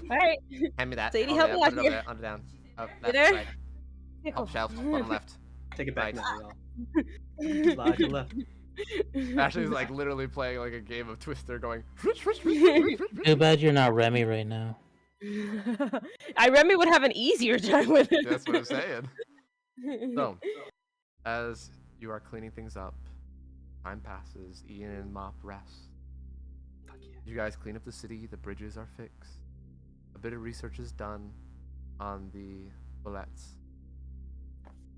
right. Hand me that. Sadie, Over help there, me out put it here. over there, under down. Up, You left, there? right. Okay, cool. Top shelf, bottom left. Take it back Right. now, y'all. Slide to left. Ashley's like literally playing like a game of Twister, going. Too bad you're not Remy right now. Remy would have an easier time with it. That's what I'm saying. So, as you are cleaning things up, time passes. Ian and Mop rest. You guys clean up the city. The bridges are fixed. A bit of research is done on the bullets,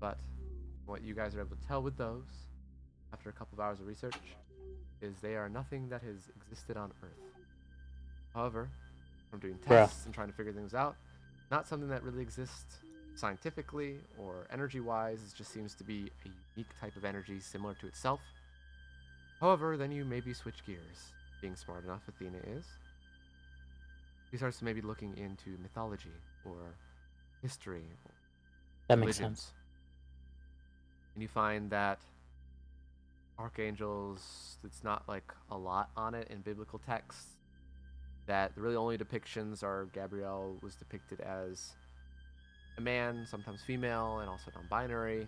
but What you guys are able to tell with those, after a couple of hours of research, is they are nothing that has existed on Earth. However, from doing tests and trying to figure things out, not something that really exists scientifically or energy-wise. It just seems to be a unique type of energy similar to itself. However, then you maybe switch gears. Being smart enough, Athena is. He starts maybe looking into mythology or history. Or that makes religions. sense. And you find that archangels, it's not like a lot on it in biblical texts. That the really only depictions are Gabrielle was depicted as a man, sometimes female, and also non-binary.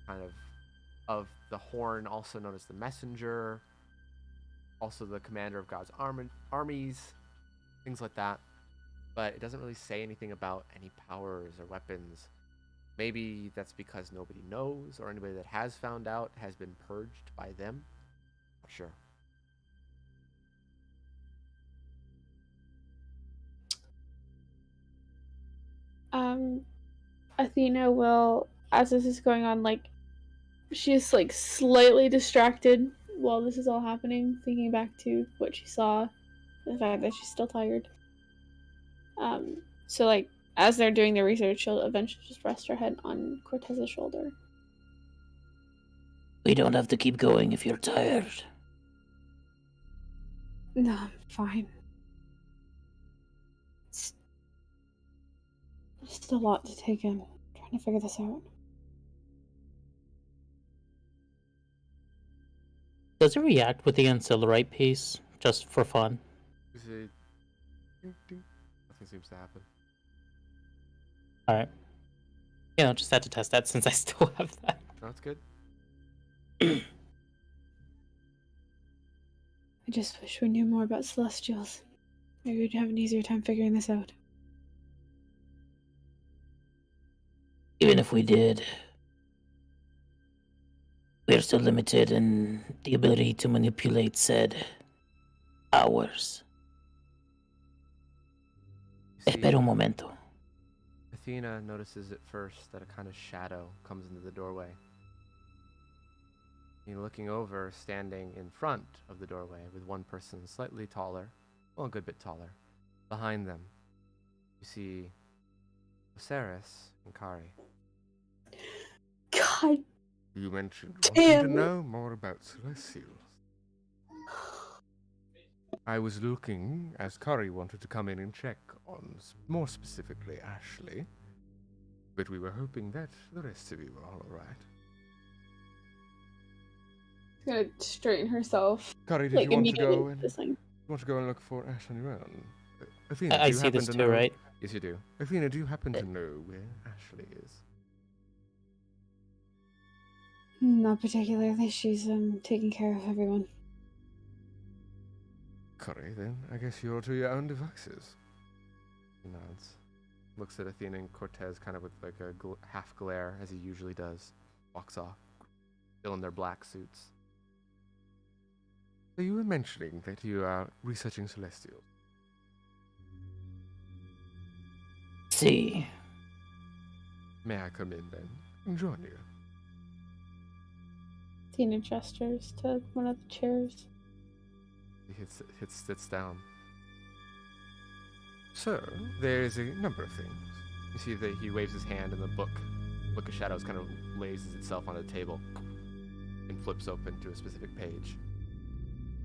Kind of the horn, also known as the messenger. Also the commander of God's armies. Things like that. But it doesn't really say anything about any powers or weapons. Maybe that's because nobody knows, or anybody that has found out has been purged by them. Not sure. Athena will, as this is going on, like, she's like slightly distracted while this is all happening, thinking back to what she saw, the fact that she's still tired. So like, as they're doing their research, she'll eventually just rest her head on Cortez's shoulder. We don't have to keep going if you're tired. No, I'm fine. It's just a lot to take in. I'm trying to figure this out. Does it react with the ancillarite piece, just for fun? Nothing seems to happen. Alright. Yeah, I just had to test that since I still have that. Oh, that's good. I just wish we knew more about Celestials. Maybe we'd have an easier time figuring this out. Even if we did, we are still limited in the ability to manipulate said powers. Espera un momento. Athena notices at first that a kind of shadow comes into the doorway. You're looking over, standing in front of the doorway with one person slightly taller, well, a good bit taller. Behind them, you see Osiris and Kari. God. You mentioned damn. wanting to know more about Celestials. I was looking, as Kari wanted to come in and check on, more specifically, Ashley. But we were hoping that the rest of you were all right. She's gonna straighten herself. Kari, did like, you want to go immediately and this thing. look for Ash on your own? Athena, I do you see happen this to too, know... right? Yes, you do. Athena, do you happen to know where Ashley is? Not particularly. She's taking care of everyone. Kari, then I guess you're to your own devices. He nods. Looks at Athena and Cortez kind of with like a half glare, as he usually does. Walks off. Still in their black suits. So you were mentioning that you are researching Celestials. See. May I come in then and join you? Tina gestures to one of the chairs. He sits down. So, there is a number of things. You see that he waves his hand and the book of Shadows kind of lays itself on a table and flips open to a specific page.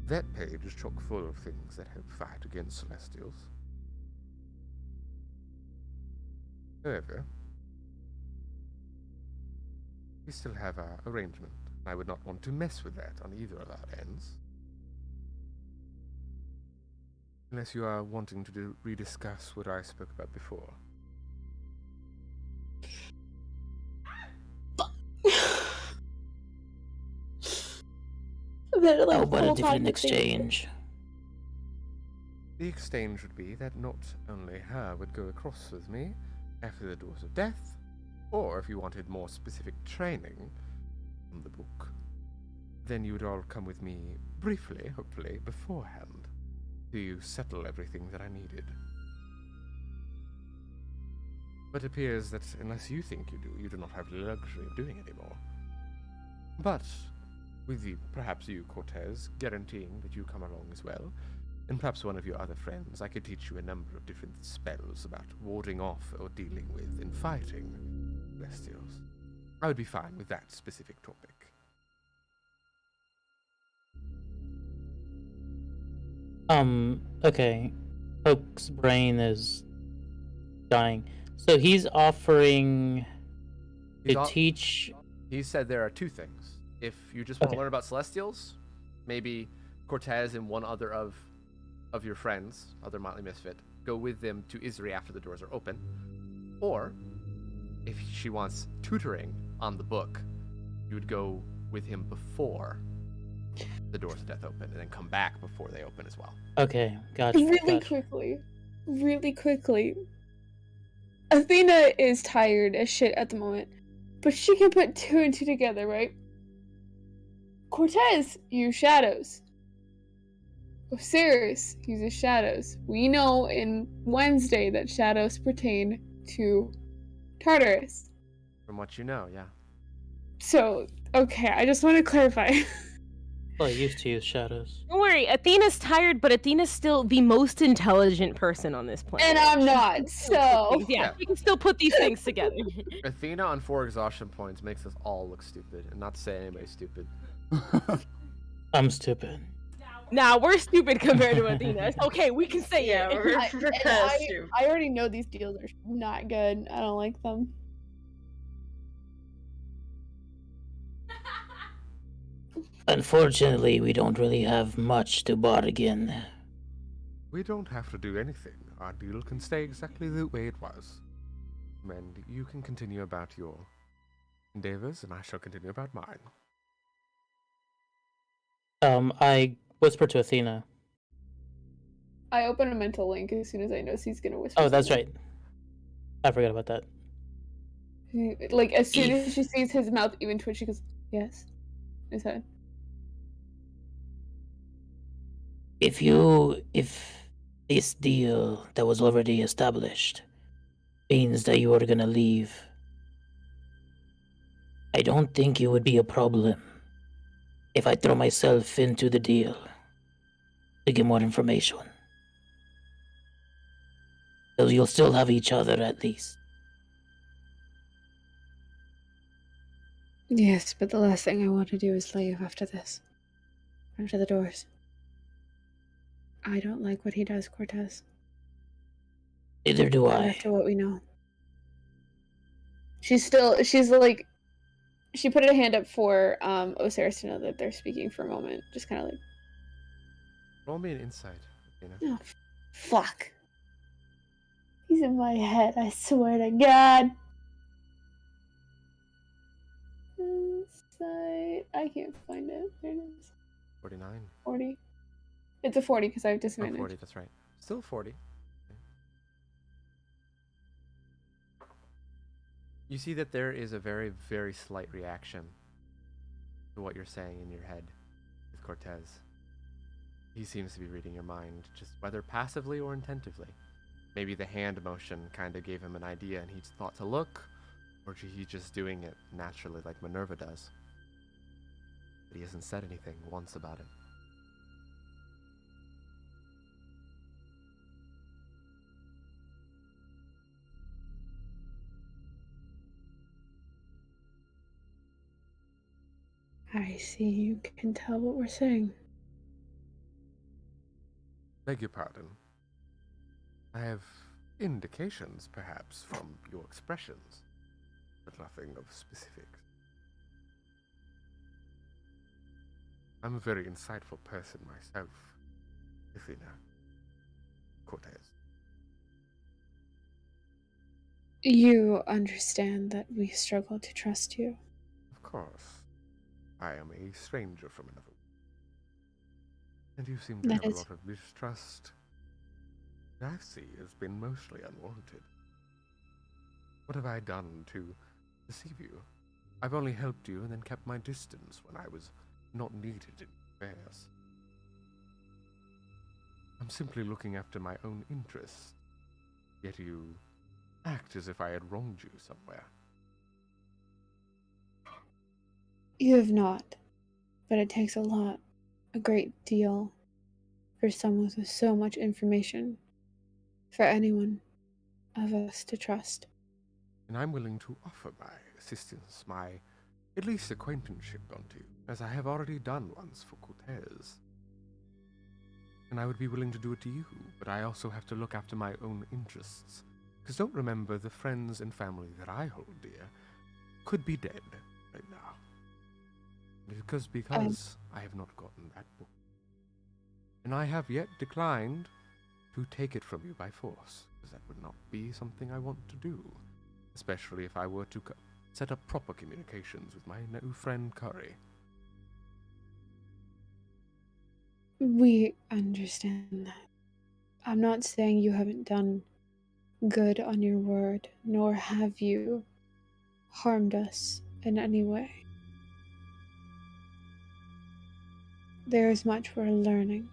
That page is chock full of things that help fight against Celestials. However, we still have our arrangement. I would not want to mess with that on either of our ends. Unless you are wanting to rediscuss what I spoke about before. How about a different exchange? The exchange would be that not only her would go across with me after the Doors of Death, or if you wanted more specific training from the book, then you would all come with me briefly, hopefully, beforehand, to settle everything that I needed. But it appears that unless you think you do not have the luxury of doing anymore. But with you, perhaps you, Cortez, guaranteeing that you come along as well, and perhaps one of your other friends, I could teach you a number of different spells about warding off or dealing with and fighting Celestials. I would be fine with that specific topic. Okay. Hope's brain is dying. So he's offering to teach. He said there are two things. If you just want to learn about Celestials, maybe Cortez and one other of your friends, other Motley Misfit, go with them to Isri after the doors are open. Or, if she wants tutoring on the book, you would go with him before the doors of death open, and then come back before they open as well. Okay, gotcha. Really quickly. Athena is tired as shit at the moment, but she can put 2 and 2 together, right? Cortez use shadows. Osiris uses shadows. We know in Wednesday that shadows pertain to Tartarus. From what you know, yeah. So, okay, I just want to clarify. Well, I used to use shadows. Don't worry, Athena's tired, but Athena's still the most intelligent person on this planet. And I'm not, so... Yeah, we can still put these things together. Athena on 4 exhaustion points makes us all look stupid, and not to say anybody's stupid. I'm stupid. Nah, we're stupid compared to Athena. It's okay, we can say it. I already know these deals are not good. I don't like them. Unfortunately, we don't really have much to bargain. We don't have to do anything. Our deal can stay exactly the way it was. And you can continue about your endeavors, and I shall continue about mine. I whisper to Athena. I open a mental link as soon as I know she's gonna whisper. Oh, that's something. right. I forgot about that. Like, as soon as she sees his mouth even twitch, she goes, yes. His head. If this deal that was already established means that you are gonna leave, I don't think it would be a problem if I throw myself into the deal to get more information. So you'll still have each other at least. Yes, but the last thing I want to do is leave after this. After the doors. I don't like what he does, Cortez. Neither do I. After what we know. She's like, she put a hand up for Osiris to know that they're speaking for a moment. Just kind of like, Roll me an insight, Athena. oh, fuck. He's in my head, I swear to God. Insight. I can't find it. There it is. 49. 40. It's a 40 because I have Oh, disadvantage. 40, that's right. Still 40. You see that there is a very, very slight reaction to what you're saying in your head with Cortez. He seems to be reading your mind, just whether passively or intentively. Maybe the hand motion kind of gave him an idea and he thought to look, or he's just doing it naturally like Minerva does. But he hasn't said anything once about it. I see you can tell what we're saying. Beg your pardon. I have indications, perhaps, from your expressions, but nothing of specifics. I'm a very insightful person myself, Athena. Cortez. You understand that we struggle to trust you. Of course. I am a stranger from another world. And you seem to That have is- a lot of mistrust. That I see has been mostly unwarranted. What have I done to deceive you? I've only helped you and then kept my distance when I was not needed in affairs. I'm simply looking after my own interests. Yet you act as if I had wronged you somewhere. You have not, but it takes a great deal, for someone with so much information, for anyone of us to trust. And I'm willing to offer my assistance, my at least acquaintanceship unto you, as I have already done once for Cortez. And I would be willing to do it to you, but I also have to look after my own interests. Because don't remember, the friends and family that I hold dear could be dead right now. Because I have not gotten that book. And I have yet declined to take it from you by force, because that would not be something I want to do, especially if I were to set up proper communications with my new friend Curry. We understand that. I'm not saying you haven't done good on your word, nor have you harmed us in any way. There is much we're learning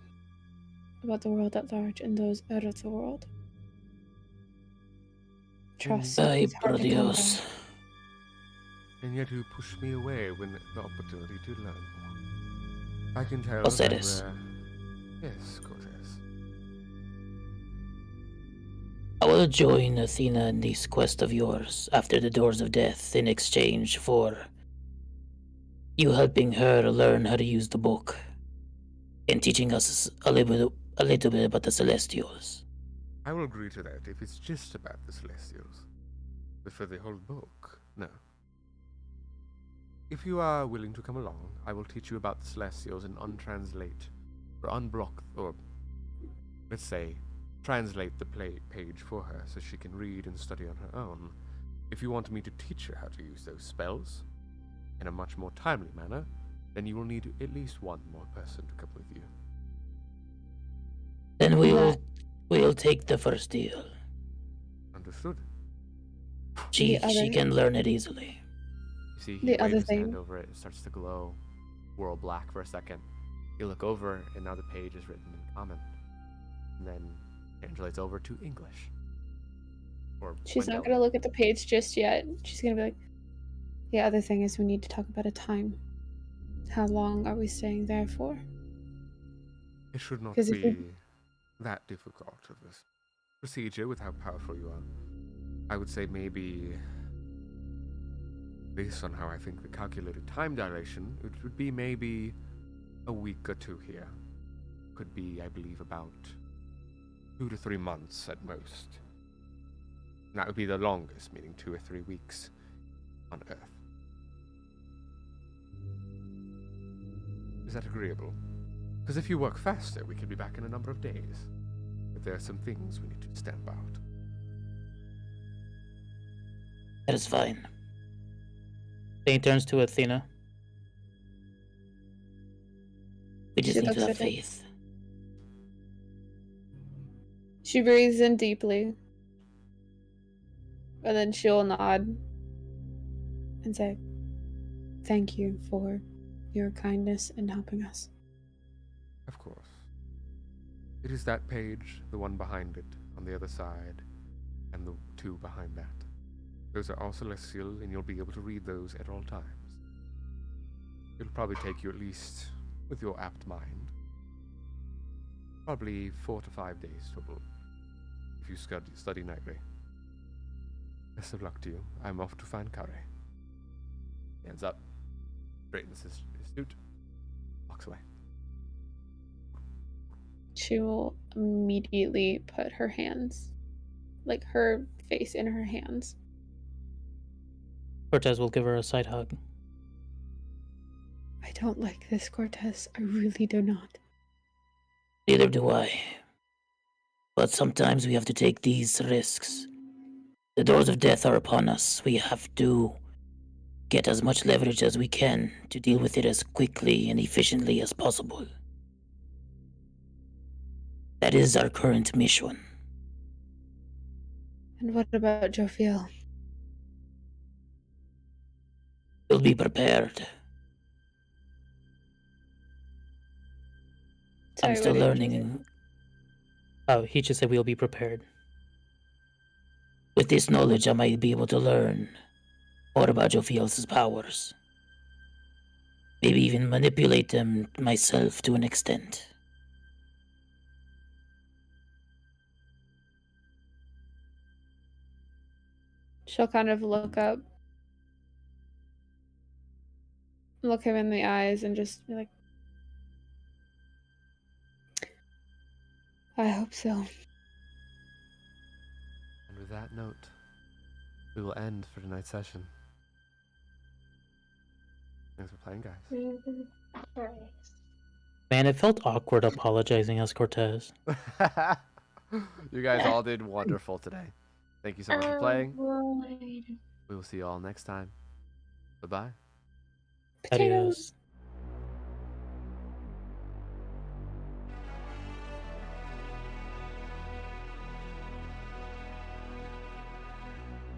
about the world at large and those out of the world. Trust is hard to come by. And yet you push me away when the opportunity to learn more. I can tell Osiris. Yes, Cortez. I will join Athena in this quest of yours after the Doors of Death in exchange for you helping her learn how to use the book and teaching us a little bit about the Celestials. I will agree to that if it's just about the Celestials. But for the whole book, no. If you are willing to come along, I will teach you about the Celestials and untranslate, or unblock, or let's say, translate the page for her so she can read and study on her own. If you want me to teach her how to use those spells in a much more timely manner, then you will need at least one more person to come with you. Then we'll take the first deal. Understood. She can learn it easily. You see, he waves his hand over it, it starts to glow, whirl black for a second. You look over, and now the page is written in common. And then translates over to English. She's not going to look at the page just yet. She's going to be like, the other thing is we need to talk about a time. How long are we staying there for? It should not be that difficult of this procedure with how powerful you are. I would say maybe, based on how I think the calculated time dilation, it would be maybe a week or two here. Could be, I believe, about 2 to 3 months at most. And that would be the longest, meaning 2 or 3 weeks on Earth. Is that agreeable? Because if you work faster, we could be back in a number of days. But there are some things we need to stamp out. That is fine. Then he turns to Athena. We just need to have faith. She breathes in deeply. And then she'll nod and say, thank you for your kindness in helping us. Of course. It is that page, the one behind it, on the other side, and the 2 behind that. Those are all celestial, and you'll be able to read those at all times. It'll probably take you at least, with your apt mind, probably 4 to 5 days total, if you study nightly. Best of luck to you. I'm off to find Kare. Hands up, straightens his suit, walks away. She will immediately put her hands, like her face in her hands. Cortez will give her a side hug. I don't like this, Cortez. I really do not. Neither do I. But sometimes we have to take these risks. The doors of death are upon us. We have to get as much leverage as we can to deal with it as quickly and efficiently as possible. That is our current mission. And what about Jophiel? We'll be prepared. Sorry, I'm still learning. Oh, he just said we'll be prepared. With this knowledge, I might be able to learn more about Jophiel's powers. maybe even manipulate them myself to an extent. She'll kind of look up, look him in the eyes, and just be like, I hope so. And with that note, we will end for tonight's session. Thanks for playing, guys. Man, it felt awkward apologizing as Cortez. You guys all did wonderful today. Thank you so much for playing. We will see you all next time. Bye-bye. Adios.